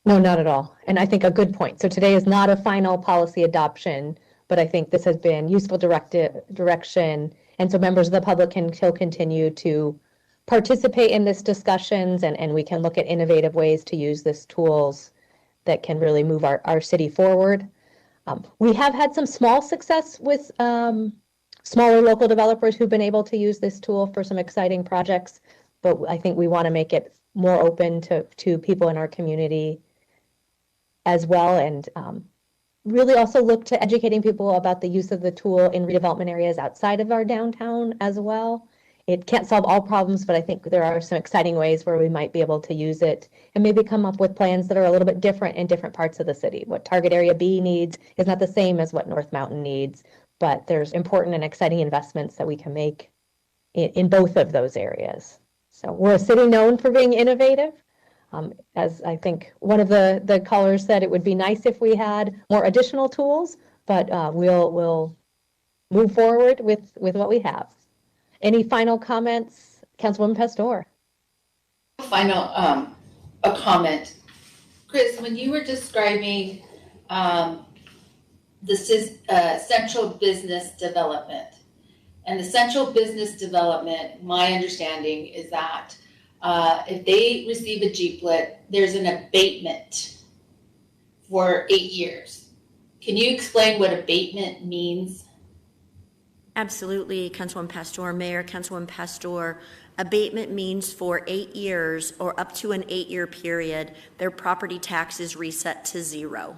No, not at all. And I think a good point. So today is not a final policy adoption, but I think this has been useful direction. And so members of the public can still continue to participate in this discussions, and we can look at innovative ways to use these tools that can really move our city forward. We have had some small success with smaller local developers who've been able to use this tool for some exciting projects, but I think we want to make it more open to people in our community as well, and really also look to educating people about the use of the tool in redevelopment areas outside of our downtown as well. It can't solve all problems, but I think there are some exciting ways where we might be able to use it and maybe come up with plans that are a little bit different in different parts of the city. What Target Area B needs is not the same as what North Mountain needs, but there's important and exciting investments that we can make in both of those areas. So we're a city known for being innovative. As I think one of the callers said, it would be nice if we had more additional tools, but we'll move forward with what we have. Any final comments, Councilwoman Pastor? Final a comment. Chris, when you were describing central business development, and the central business development, my understanding is that if they receive a GPLET, there's an abatement for 8 years. Can you explain what abatement means? Absolutely, Councilwoman Pastor. Mayor, Councilwoman Pastor, abatement means for 8 years or up to an 8-year period, their property tax is reset to 0.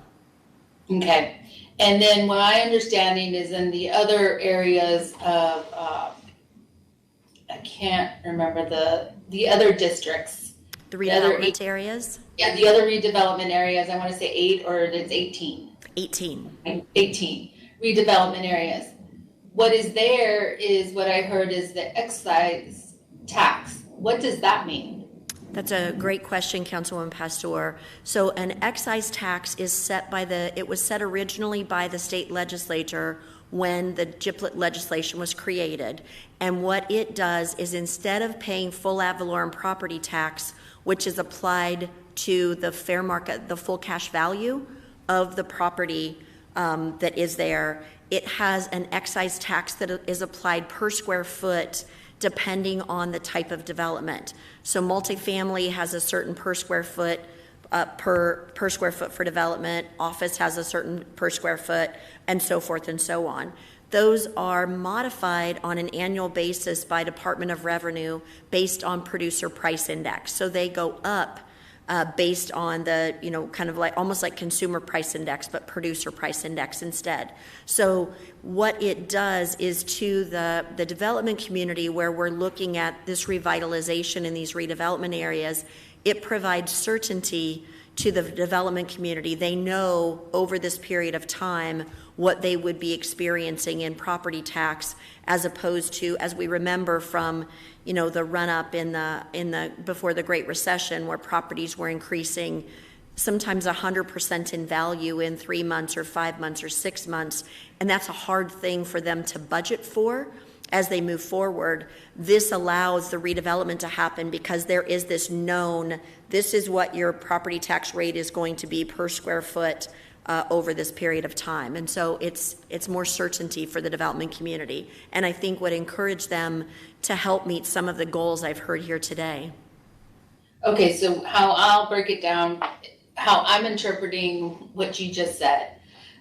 Okay. And then my understanding is in the other areas of, I can't remember the other districts. The redevelopment areas? Yeah, the other redevelopment areas, I want to say 8 or it's 18. 18. 18 redevelopment areas. What is there is what I heard is the excise tax. What does that mean? That's a great question, Councilwoman Pastor. So an excise tax is set it was set originally by the state legislature when the GPLET legislation was created. And what it does is instead of paying full ad valorem property tax, which is applied to the fair market, the full cash value of the property that is there, it has an excise tax that is applied per square foot depending on the type of development. So multifamily has a certain per square foot per square foot for development, office has a certain per square foot, and so forth and so on. Those are modified on an annual basis by Department of Revenue based on producer price index. So they go up based on the, kind of like almost like consumer price index, but producer price index instead. So what it does is to the development community where we're looking at this revitalization in these redevelopment areas, it provides certainty to the development community. They know over this period of time what they would be experiencing in property tax, as opposed to, as we remember from, you know, the run up in the before the Great Recession, where properties were increasing sometimes 100% in value in 3 months or 5 months or 6 months, and that's a hard thing for them to budget for as they move forward. This allows the redevelopment to happen because there is this known, this is what your property tax rate is going to be per square foot over this period of time. And so it's more certainty for the development community, and I think would encourage them to help meet some of the goals I've heard here today. Okay, so how I'll break it down, how I'm interpreting what you just said.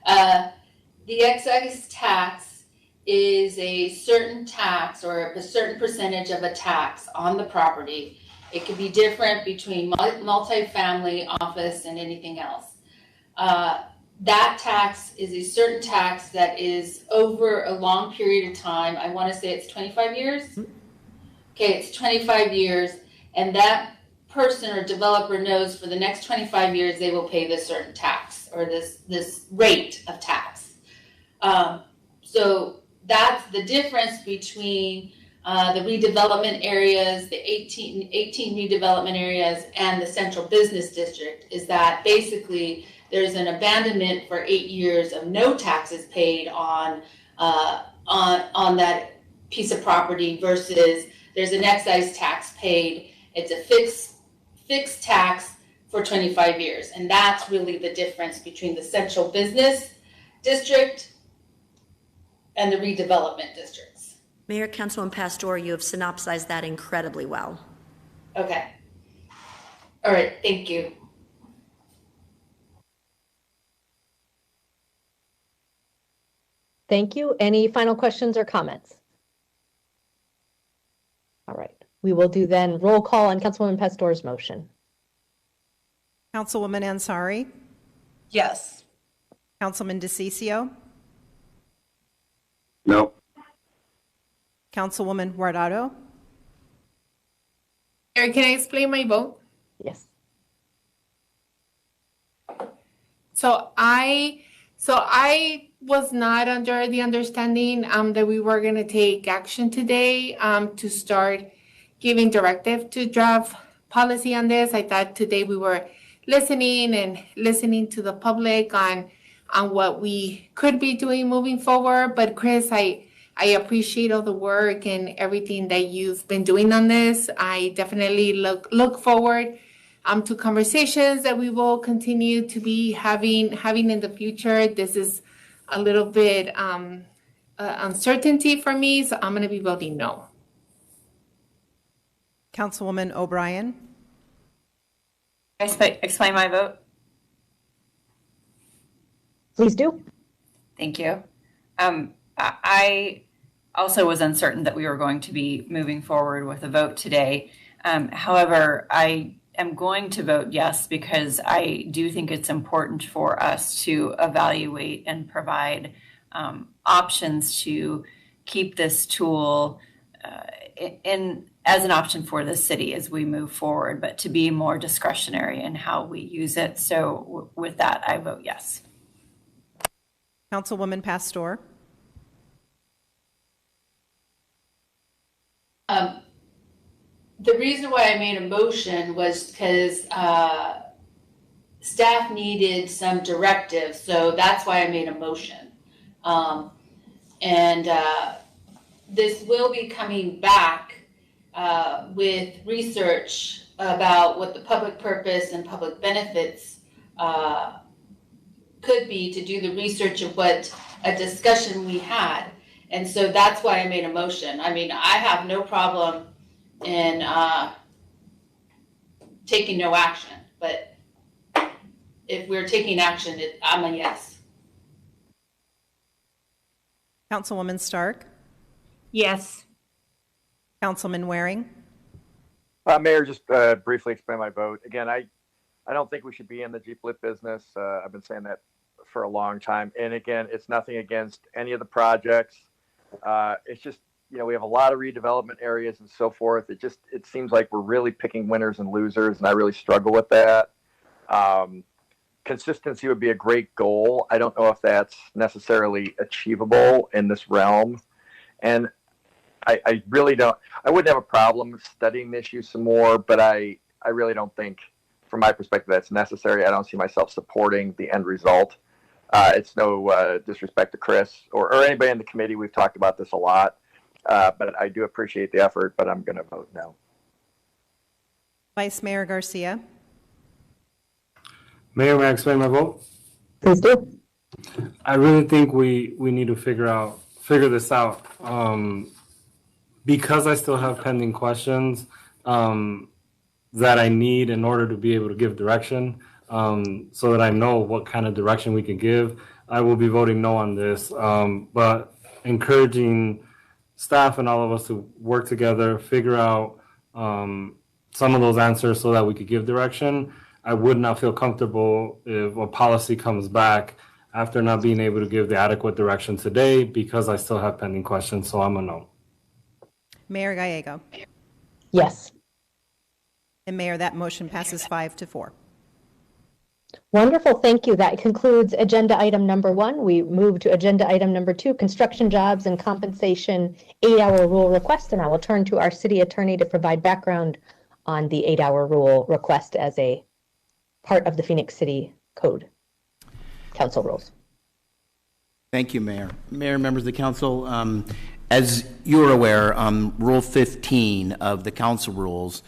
The excise tax is a certain tax or a certain percentage of a tax on the property. It could be different between multifamily, office, and anything else. That tax is a certain tax that is over a long period of time. I want to say it's 25 years. Okay, it's 25 years, and that person or developer knows for the next 25 years they will pay this certain tax or this rate of tax. So that's the difference between the redevelopment areas, the 18 redevelopment areas, and the central business district, is that basically there's an abandonment for 8 years of no taxes paid on that piece of property versus there's an excise tax paid. It's a fixed tax for 25 years. And that's really the difference between the central business district and the redevelopment districts. Mayor, Councilman Pastor, you have synopsized that incredibly well. Okay. All right, thank you. Thank you. Any final questions or comments? All right, we will do then roll call on Councilwoman Pastor's motion. Councilwoman Ansari? Yes. Councilman DeCiccio? No. Councilwoman Guardado? Eric, can I explain my vote? Yes. So I was not under the understanding that we were going to take action today to start giving directive to draft policy on this. I thought today we were listening to the public on what we could be doing moving forward. But Chris, I appreciate all the work and everything that you've been doing on this. I definitely look forward to conversations that we will continue to be having in the future. This is a little bit uncertainty for me, so I'm going to be voting no. Councilwoman O'Brien? Can I explain my vote? Please do. Thank you. I also was uncertain that we were going to be moving forward with a vote today. However, I am going to vote yes because I do think it's important for us to evaluate and provide options to keep this tool as an option for the city as we move forward, but to be more discretionary in how we use it. So with that, I vote yes. Councilwoman Pastor? The reason why I made a motion was because staff needed some directive, so that's why I made a motion. This will be coming back with research about what the public purpose and public benefits could be, to do the research of what a discussion we had. And so that's why I made a motion. I mean, I have no problem in taking no action, but if we're taking action, I'm a yes. Councilwoman Stark? Yes. Councilman Waring? Mayor, just briefly explain my vote. Again, I don't think we should be in the GPLET business. I've been saying that for a long time. And again, it's nothing against any of the projects. It's just, you know, we have a lot of redevelopment areas and so forth. It seems like we're really picking winners and losers, and I really struggle with that. consistency would be a great goal. I don't know if that's necessarily achievable in this realm. And I really don't, I wouldn't have a problem studying the issue some more, but I really don't think, from my perspective, that's necessary. I don't see myself supporting the end result. It's no disrespect to Chris or anybody in the committee. We've talked about this a lot, but I do appreciate the effort, but I'm going to vote no. Vice Mayor Garcia. Mayor, may I explain my vote? Please do. I really think we need to figure this out. Because I still have pending questions that I need in order to be able to give direction, so that I know what kind of direction we can give. I will be voting no on this, but encouraging staff and all of us to work together, figure out some of those answers so that we could give direction. I would not feel comfortable if a policy comes back after not being able to give the adequate direction today because I still have pending questions, so I'm a no. Mayor Gallego. Yes. And Mayor, that motion passes 5-4. Wonderful, thank you. That concludes agenda item number 1. We move to agenda item number 2, construction jobs and compensation 8-hour rule request. And I will turn to our city attorney to provide background on the 8-hour rule request as a part of the Phoenix City Code Council rules. Thank you, Mayor. Mayor, members of the council, as you're aware, Rule 15 of the council rules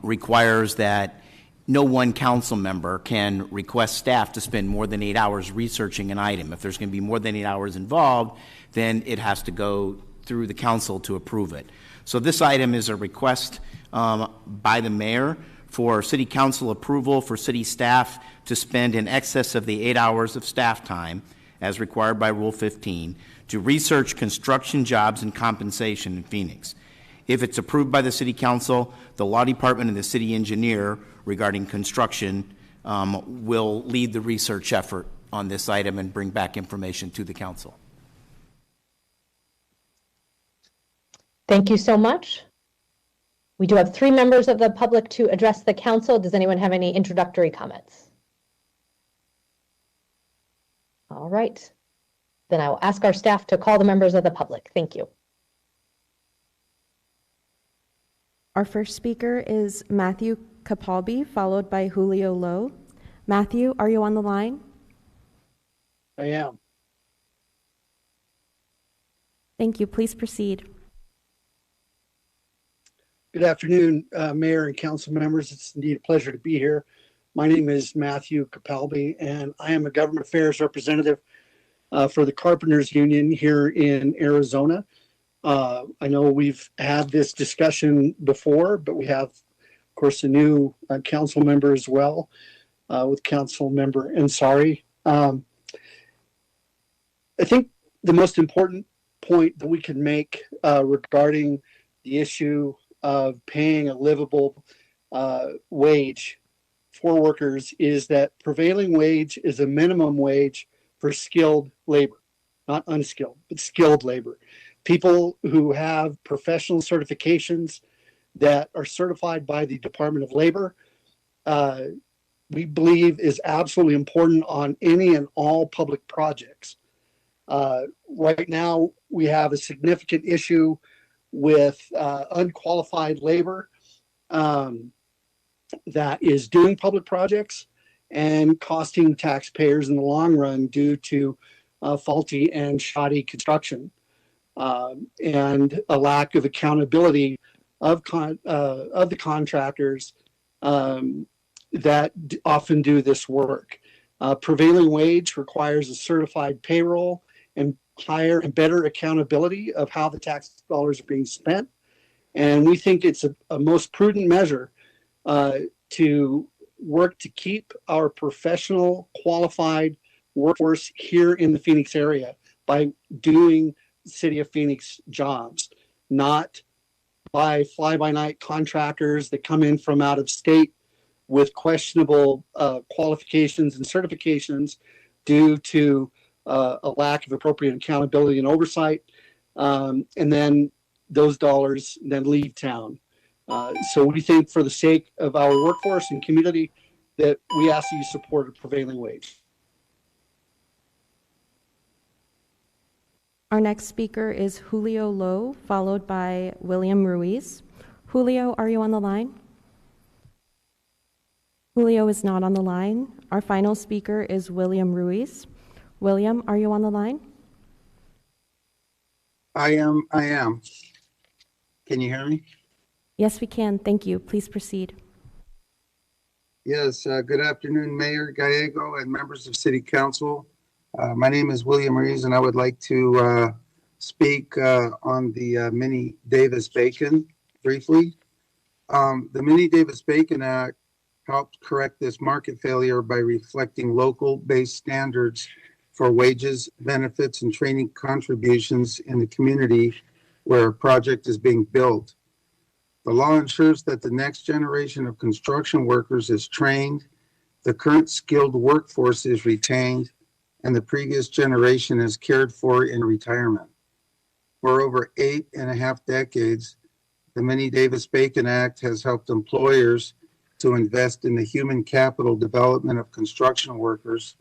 requires that no one council member can request staff to spend more than 8 hours researching an item. If there's going to be more than 8 hours involved, then it has to go through the council to approve it. So this item is a request by the mayor for city council approval for city staff to spend in excess of the 8 hours of staff time as required by Rule 15 to research construction jobs and compensation in Phoenix. If it's approved by the city council, the law department and the city engineer regarding construction will lead the research effort on this item and bring back information to the council. Thank you so much. We do have 3 members of the public to address the council. Does anyone have any introductory comments? All right. Then I will ask our staff to call the members of the public. Thank you. Our first speaker is Matthew Capalbi, followed by Julio Lowe. Matthew, are you on the line? I am. Thank you. Please proceed. Good afternoon, Mayor and council members. It's indeed a pleasure to be here. My name is Matthew Capalbi, and I am a government affairs representative for the Carpenters Union here in Arizona. I know we've had this discussion before, but we have, of course, a new council member as well, with Council Member Ansari. I think the most important point that we can make regarding the issue of paying a livable wage for workers is that prevailing wage is a minimum wage for skilled labor, not unskilled, but skilled labor. People who have professional certifications that are certified by the Department of Labor, we believe is absolutely important on any and all public projects. Right now, we have a significant issue with unqualified labor that is doing public projects and costing taxpayers in the long run due to faulty and shoddy construction. And a lack of accountability of the contractors that often do this work. Prevailing wage requires a certified payroll and higher and better accountability of how the tax dollars are being spent. And we think it's a most prudent measure to work to keep our professional, qualified workforce here in the Phoenix area by doing City of Phoenix jobs, not by fly-by-night contractors that come in from out of state with questionable qualifications and certifications due to a lack of appropriate accountability and oversight, and then those dollars then leave town. So we think for the sake of our workforce and community, that we ask that you support a prevailing wage. Our next speaker is Julio Lowe, followed by William Ruiz. Julio, are you on the line? Julio is not on the line. Our final speaker is William Ruiz. William, are you on the line? I am. Can you hear me? Yes, we can. Thank you. Please proceed. Yes, good afternoon, Mayor Gallego and members of City Council. My name is William Rees, and I would like to speak on the Mini Davis-Bacon briefly. The Mini Davis-Bacon Act helped correct this market failure by reflecting local-based standards for wages, benefits, and training contributions in the community where a project is being built. The law ensures that the next generation of construction workers is trained, the current skilled workforce is retained, and the previous generation is cared for in retirement. For over 8.5 decades, the Mini Davis-Bacon Act has helped employers to invest in the human capital development of construction workers,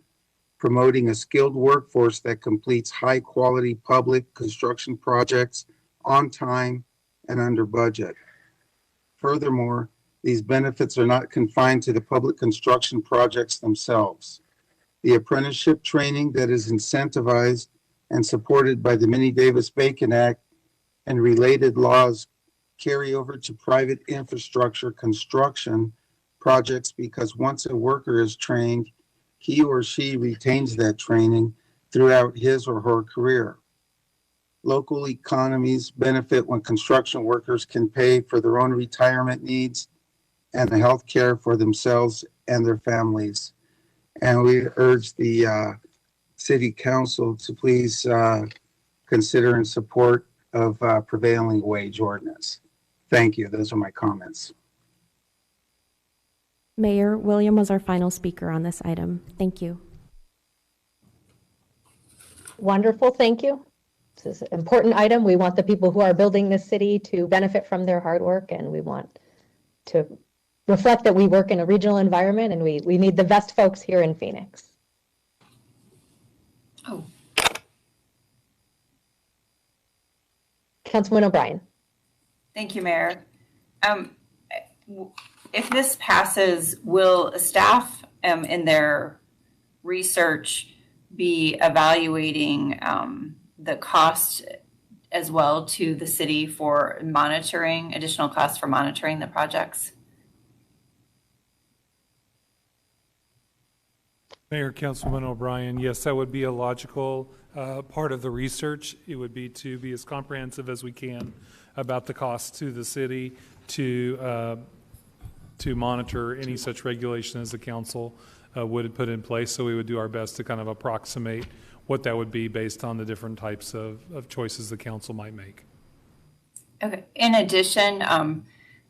promoting a skilled workforce that completes high-quality public construction projects on time and under budget. Furthermore, these benefits are not confined to the public construction projects themselves. The apprenticeship training that is incentivized and supported by the Mini Davis-Bacon Act and related laws carry over to private infrastructure construction projects because once a worker is trained, he or she retains that training throughout his or her career. Local economies benefit when construction workers can pay for their own retirement needs and the health care for themselves and their families. And we urge the City Council to please consider and support of prevailing wage ordinance. Thank you. Those are my comments. Mayor, William was our final speaker on this item. Thank you. Wonderful. Thank you. This is an important item. We want the people who are building this city to benefit from their hard work, and we want to reflect that we work in a regional environment and we need the best folks here in Phoenix. Oh. Councilman O'Brien. Thank you, Mayor. If this passes, will staff in their research be evaluating the cost as well to the city for monitoring, additional costs for monitoring the projects? Mayor, Councilman O'Brien, yes, that would be a logical part of the research. It would be to be as comprehensive as we can about the costs to the city to monitor any such regulation as the council would put in place. So we would do our best to kind of approximate what that would be based on the different types of choices the council might make. Okay. In addition,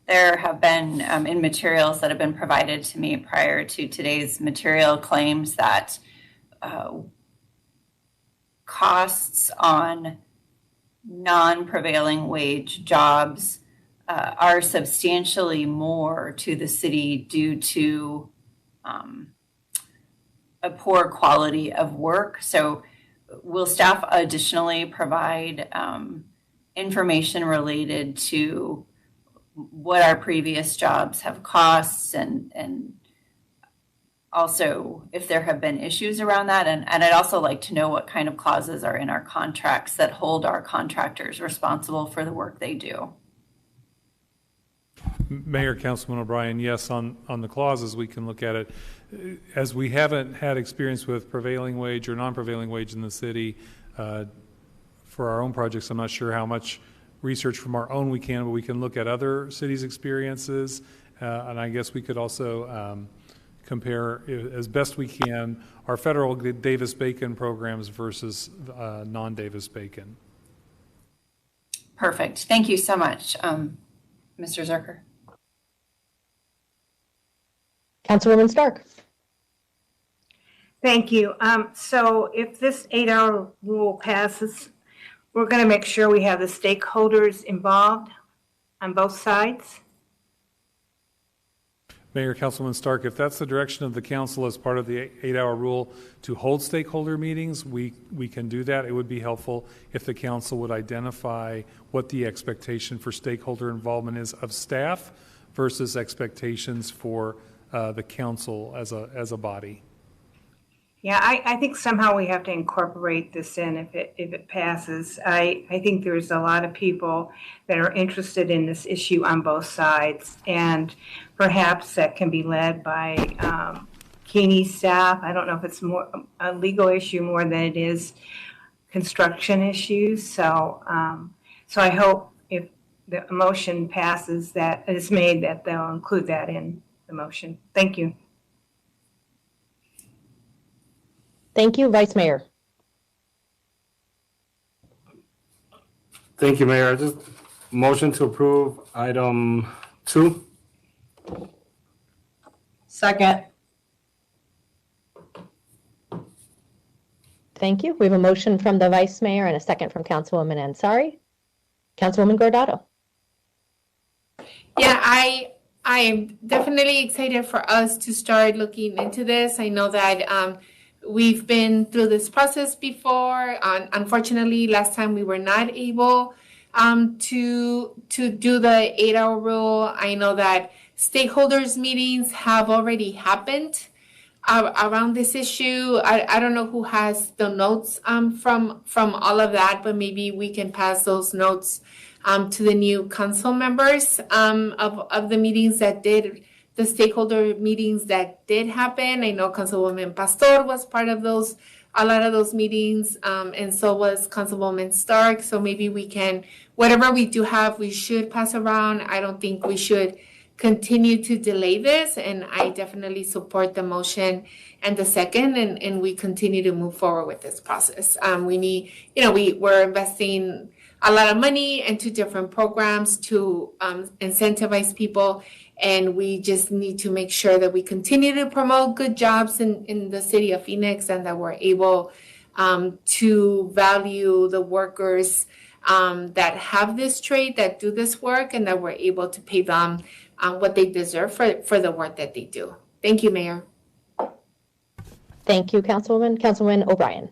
there have been in materials that have been provided to me prior to today's material claims that costs on non-prevailing wage jobs are substantially more to the city due to a poor quality of work. So will staff additionally provide information related to what our previous jobs have costs and also if there have been issues around that? And I'd also like to know what kind of clauses are in our contracts that hold our contractors responsible for the work they do. Mayor, Councilman O'Brien, yes, on the clauses, we can look at it. As we haven't had experience with prevailing wage or non-prevailing wage in the city for our own projects, I'm not sure how much research from our own we can, but we can look at other cities' experiences. And I guess we could also compare, as best we can, our federal Davis-Bacon programs versus non-Davis-Bacon. Perfect. Thank you so much, Mr. Zuercher. Councilwoman Stark. Thank you. So if this 8-hour rule passes, we're going to make sure we have the stakeholders involved on both sides. Mayor, Councilman Stark, if that's the direction of the council as part of the 8-hour rule to hold stakeholder meetings, we can do that. It would be helpful if the council would identify what the expectation for stakeholder involvement is of staff versus expectations for the council as a body. Yeah, I think somehow we have to incorporate this in if it passes. I think there's a lot of people that are interested in this issue on both sides, and perhaps that can be led by Keeney's staff. I don't know if it's more a legal issue more than it is construction issues. So I hope if the motion passes that is made that they'll include that in the motion. Thank you. Thank you, Vice Mayor. Thank you, Mayor. I just motion to approve item 2. Second. Thank you. We have a motion from the Vice Mayor and a second from Councilwoman Ansari. Councilwoman Gordado. Yeah, I am definitely excited for us to start looking into this. I know that we've been through this process before. Unfortunately, last time we were not able to do the 8-hour rule. I know that stakeholders meetings have already happened around this issue. I don't know who has the notes from all of that, but maybe we can pass those notes to the new council members of the meetings that did. The stakeholder meetings that did happen. I know Councilwoman Pastor was part of those, a lot of those meetings, and so was Councilwoman Stark. So maybe we can, whatever we do have, we should pass around. I don't think we should continue to delay this, and I definitely support the motion and the second, and we continue to move forward with this process. We need, we're investing a lot of money into different programs to incentivize people. And we just need to make sure that we continue to promote good jobs in the city of Phoenix, and that we're able to value the workers that have this trade, that do this work, and that we're able to pay them what they deserve for the work that they do. Thank you, Mayor. Thank you, Councilwoman. Councilwoman O'Brien.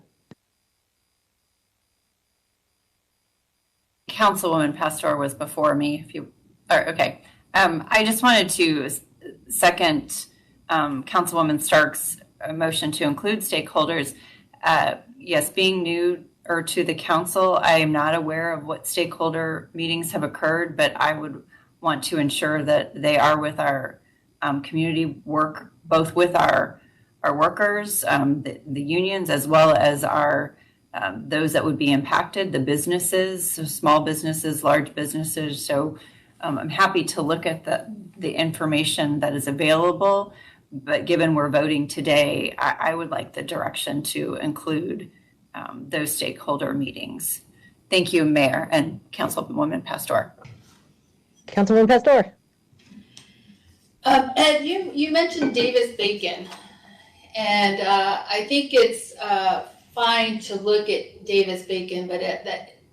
Councilwoman Pastor was before me. Okay. I just wanted to second Councilwoman Stark's motion to include stakeholders. Yes, being new or to the council, I am not aware of what stakeholder meetings have occurred, but I would want to ensure that they are with our community work, both with our workers, the unions, as well as our those that would be impacted, the businesses, so small businesses, large businesses. So I'm happy to look at the information that is available, but given we're voting today, I would like the direction to include those stakeholder meetings. Thank you, Mayor and Councilwoman Pastor. Councilwoman Pastor. Ed, you mentioned Davis-Bacon, and I think it's fine to look at Davis-Bacon, but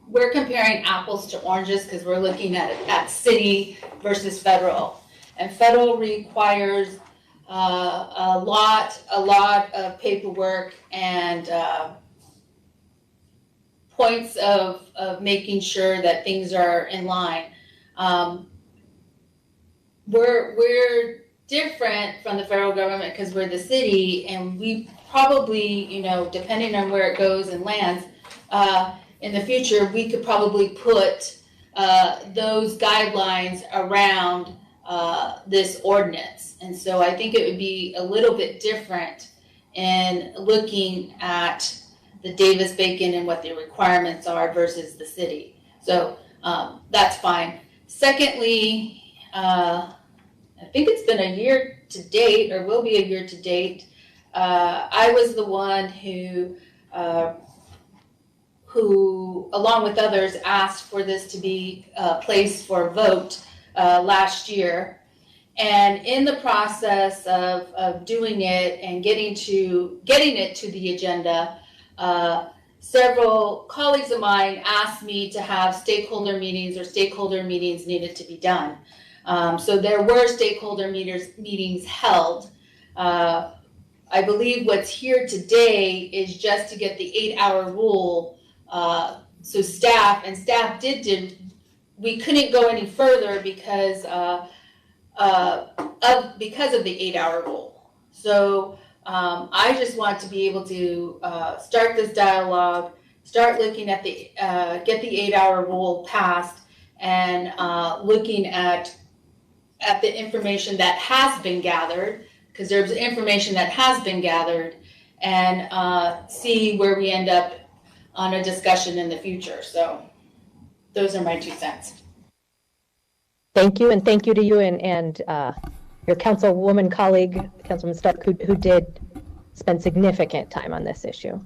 we're comparing apples to oranges because we're looking at city versus federal, and federal requires a lot of paperwork and points of making sure that things are in line. We're different from the federal government because we're the city, and we probably, depending on where it goes and lands, in the future, we could probably put those guidelines around this ordinance. And so I think it would be a little bit different in looking at the Davis-Bacon and what the requirements are versus the city. So that's fine. Secondly, I think it's been a year to date, or will be a year to date. I was the one who, along with others, asked for this to be placed for a vote last year. And in the process of doing it and getting it to the agenda, several colleagues of mine asked me to have stakeholder meetings needed to be done. So there were stakeholder meetings held. I believe what's here today is just to get the 8-hour rule. So staff did, we couldn't go any further because of the 8-hour rule. So I just want to be able to start this dialogue, start looking at the, get the 8-hour rule passed, and looking at the information that has been gathered, because there's information that has been gathered, and see where we end up on a discussion in the future. So those are my 2 cents. Thank you, and thank you to you and your councilwoman colleague, Councilman Stark, who did spend significant time on this issue.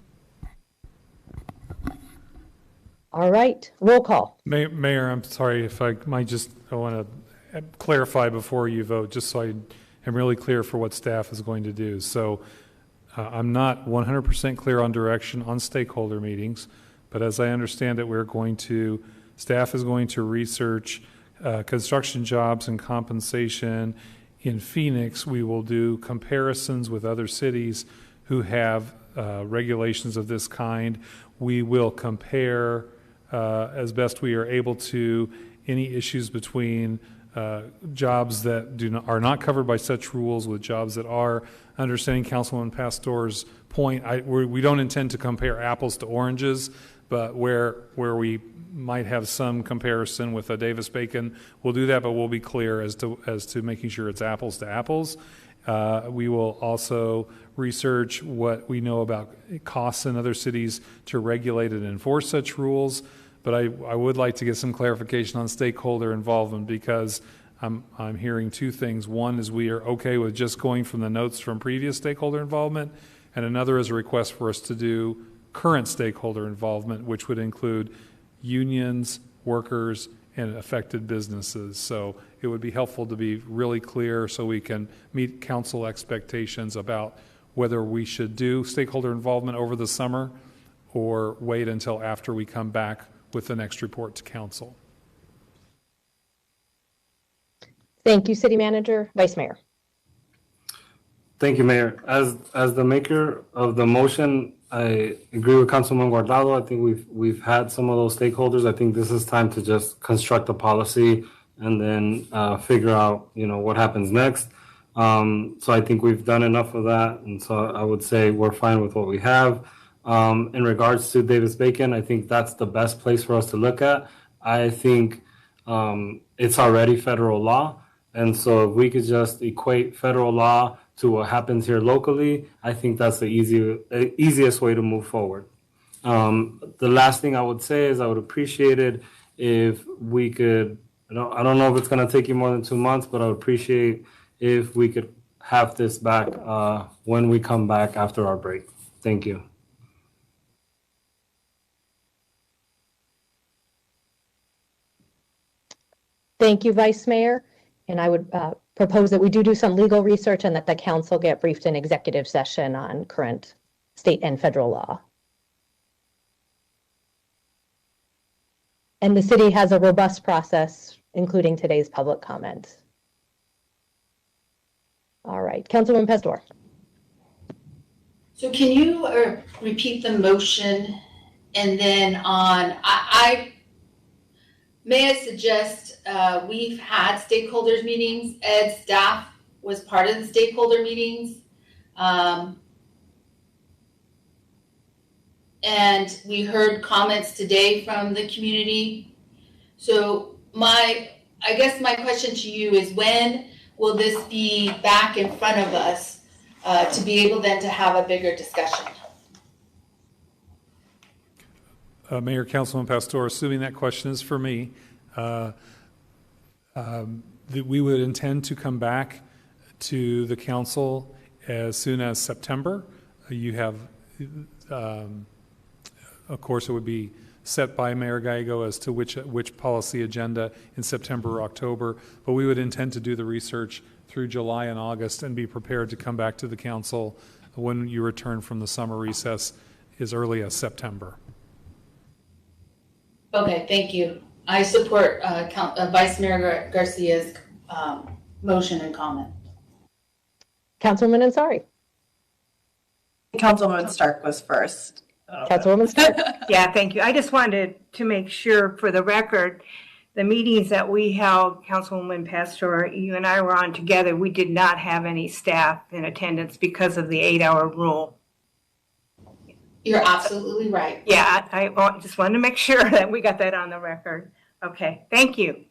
All right, roll call. Mayor, I'm sorry if I might just, I want to clarify before you vote, just so I am really clear for what staff is going to do. So I'm not 100% clear on direction on stakeholder meetings, but as I understand it, staff is going to research construction jobs and compensation in Phoenix. We will do comparisons with other cities who have regulations of this kind. We will compare as best we are able to any issues between jobs that are not covered by such rules with jobs that are. Understanding Councilwoman Pastor's point, we don't intend to compare apples to oranges, but where we might have some comparison with a Davis-Bacon, we'll do that, but we'll be clear as to making sure it's apples to apples. We will also research what we know about costs in other cities to regulate and enforce such rules. But I would like to get some clarification on stakeholder involvement, because I'm hearing 2 things. One is we are okay with just going from the notes from previous stakeholder involvement, and another is a request for us to do current stakeholder involvement, which would include unions, workers, and affected businesses. So it would be helpful to be really clear so we can meet council expectations about whether we should do stakeholder involvement over the summer or wait until after we come back with the next report to council. Thank you, City Manager. Vice Mayor. Thank you, Mayor. As the maker of the motion, I agree with Councilman Guardado. I think we've had some of those stakeholders. I think this is time to just construct a policy and then figure out, what happens next. So I think we've done enough of that, and so I would say we're fine with what we have. In regards to Davis-Bacon, I think that's the best place for us to look at. I think it's already federal law, and so if we could just equate federal law to what happens here locally, I think that's the easiest way to move forward. The last thing I would say is I would appreciate it if we could, I don't know if it's going to take you more than 2 months, but I would appreciate if we could have this back when we come back after our break. Thank you. Thank you, Vice Mayor. And I would propose that we do some legal research and that the council get briefed in executive session on current state and federal law. And the city has a robust process, including today's public comment. All right, Councilwoman Pastor. So can you repeat the motion, and then may I suggest we've had stakeholders meetings. Ed staff was part of the stakeholder meetings. And we heard comments today from the community. So I guess my question to you is, when will this be back in front of us to be able then to have a bigger discussion? Mayor, Councilman Pastor, assuming that question is for me, we would intend to come back to the council as soon as September. You have, of course, it would be set by Mayor Gallego as to which policy agenda in September or October, but we would intend to do the research through July and August and be prepared to come back to the council when you return from the summer recess as early as September. Okay, thank you. I support Vice Mayor Garcia's motion and comment. Councilwoman Ansari. Councilwoman Stark was first. Councilwoman Stark. Yeah, thank you. I just wanted to make sure for the record, the meetings that we held, Councilwoman Pastor, you and I were on together, we did not have any staff in attendance because of the 8-hour rule. You're absolutely right. Yeah, I just wanted to make sure that we got that on the record. Okay, thank you.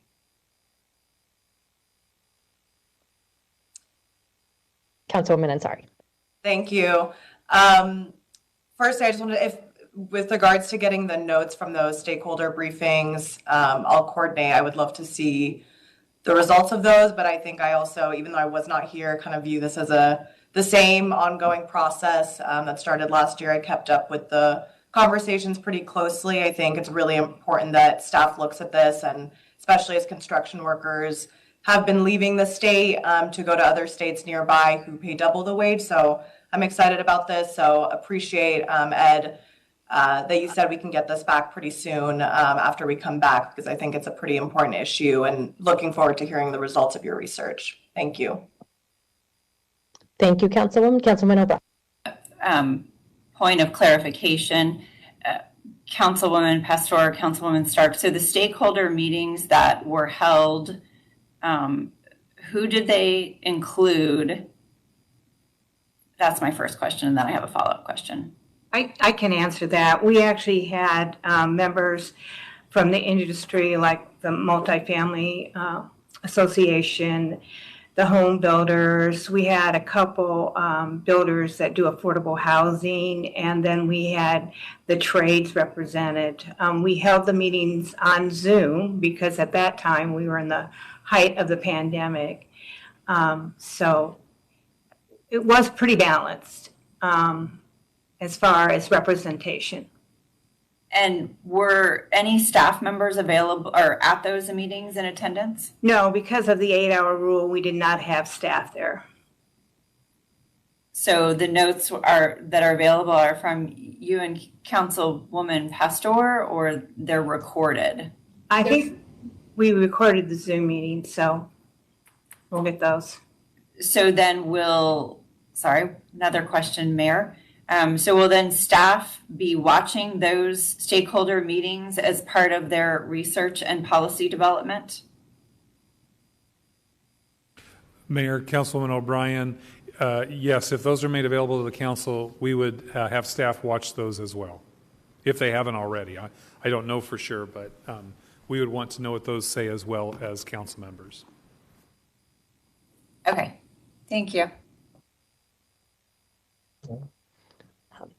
Councilwoman Ansari. Thank you. First, I just wanted to, if with regards to getting the notes from those stakeholder briefings, I'll coordinate. I would love to see the results of those, but I think I also, even though I was not here, kind of view this as the same ongoing process that started last year. I kept up with the conversations pretty closely. I think it's really important that staff looks at this, and especially as construction workers have been leaving the state to go to other states nearby who pay double the wage. So I'm excited about this. So appreciate, Ed, that you said we can get this back pretty soon after we come back, because I think it's a pretty important issue, and looking forward to hearing the results of your research. Thank you. Thank you, Councilwoman. Councilman O'Brien. Point of clarification, Councilwoman Pastor, Councilwoman Stark. So the stakeholder meetings that were held, who did they include? That's my first question, and then I have a follow-up question. I can answer that. We actually had members from the industry, like the multifamily association, the home builders. We had a couple builders that do affordable housing, and then we had the trades represented. We held the meetings on Zoom because at that time we were in the height of the pandemic. So it was pretty balanced as far as representation. And were any staff members available or at those meetings in attendance? No, because of the 8-hour rule, we did not have staff there. So the notes that are available are from you and Councilwoman Pastor, or they're recorded? I think we recorded the Zoom meeting, so we'll get those. So then another question, Mayor. So will then staff be watching those stakeholder meetings as part of their research and policy development? Mayor, Councilwoman O'Brien, yes, if those are made available to the council, we would have staff watch those as well, if they haven't already. I don't know for sure, but we would want to know what those say as well as council members. Okay, thank you.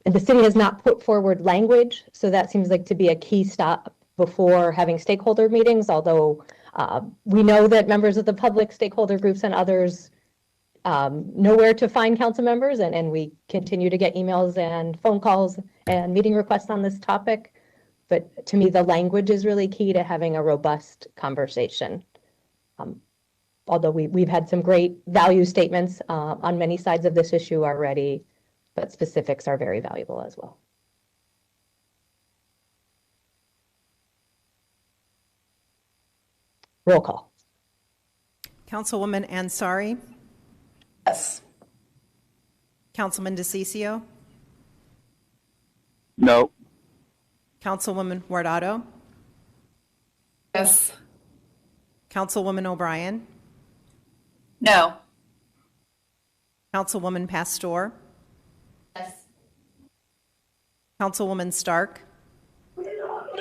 And the city has not put forward language, so that seems like to be a key stop before having stakeholder meetings, although we know that members of the public, stakeholder groups, and others know where to find council members, and we continue to get emails and phone calls and meeting requests on this topic. But to me, the language is really key to having a robust conversation. Although we've had some great value statements on many sides of this issue already, but specifics are very valuable as well. Roll call. Councilwoman Ansari? Yes. Councilman DeCiccio? No. Councilwoman Guardado? Yes. Councilwoman O'Brien? No. Councilwoman Pastor? Yes. Councilwoman Stark?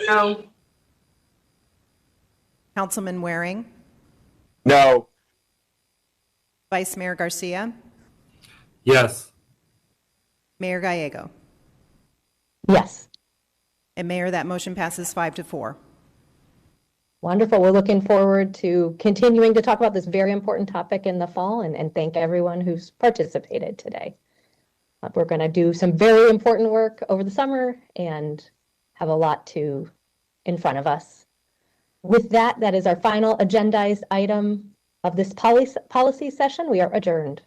No. Councilman Waring? No. Vice Mayor Garcia? Yes. Mayor Gallego? Yes. And Mayor, that motion passes 5-4. Wonderful. We're looking forward to continuing to talk about this very important topic in the fall, and thank everyone who's participated today. We're going to do some very important work over the summer and have a lot in front of us. With that, that is our final agendized item of this policy session. We are adjourned.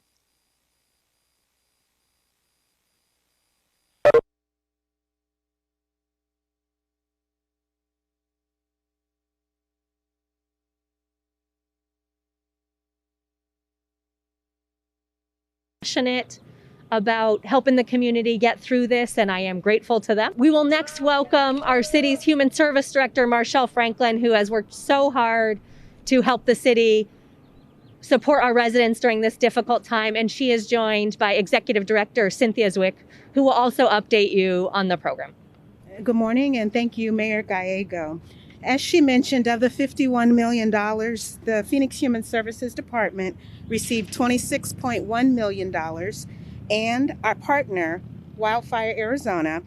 passionate about helping the community get through this, and I am grateful to them. We will next welcome our city's Human Service Director, Marshall Franklin, who has worked so hard to help the city support our residents during this difficult time, and she is joined by Executive Director Cynthia Zwick, who will also update you on the program. Good morning, and thank you, Mayor Gallego. As she mentioned, of the $51 million, the Phoenix Human Services Department received $26.1 million, and our partner, Wildfire Arizona,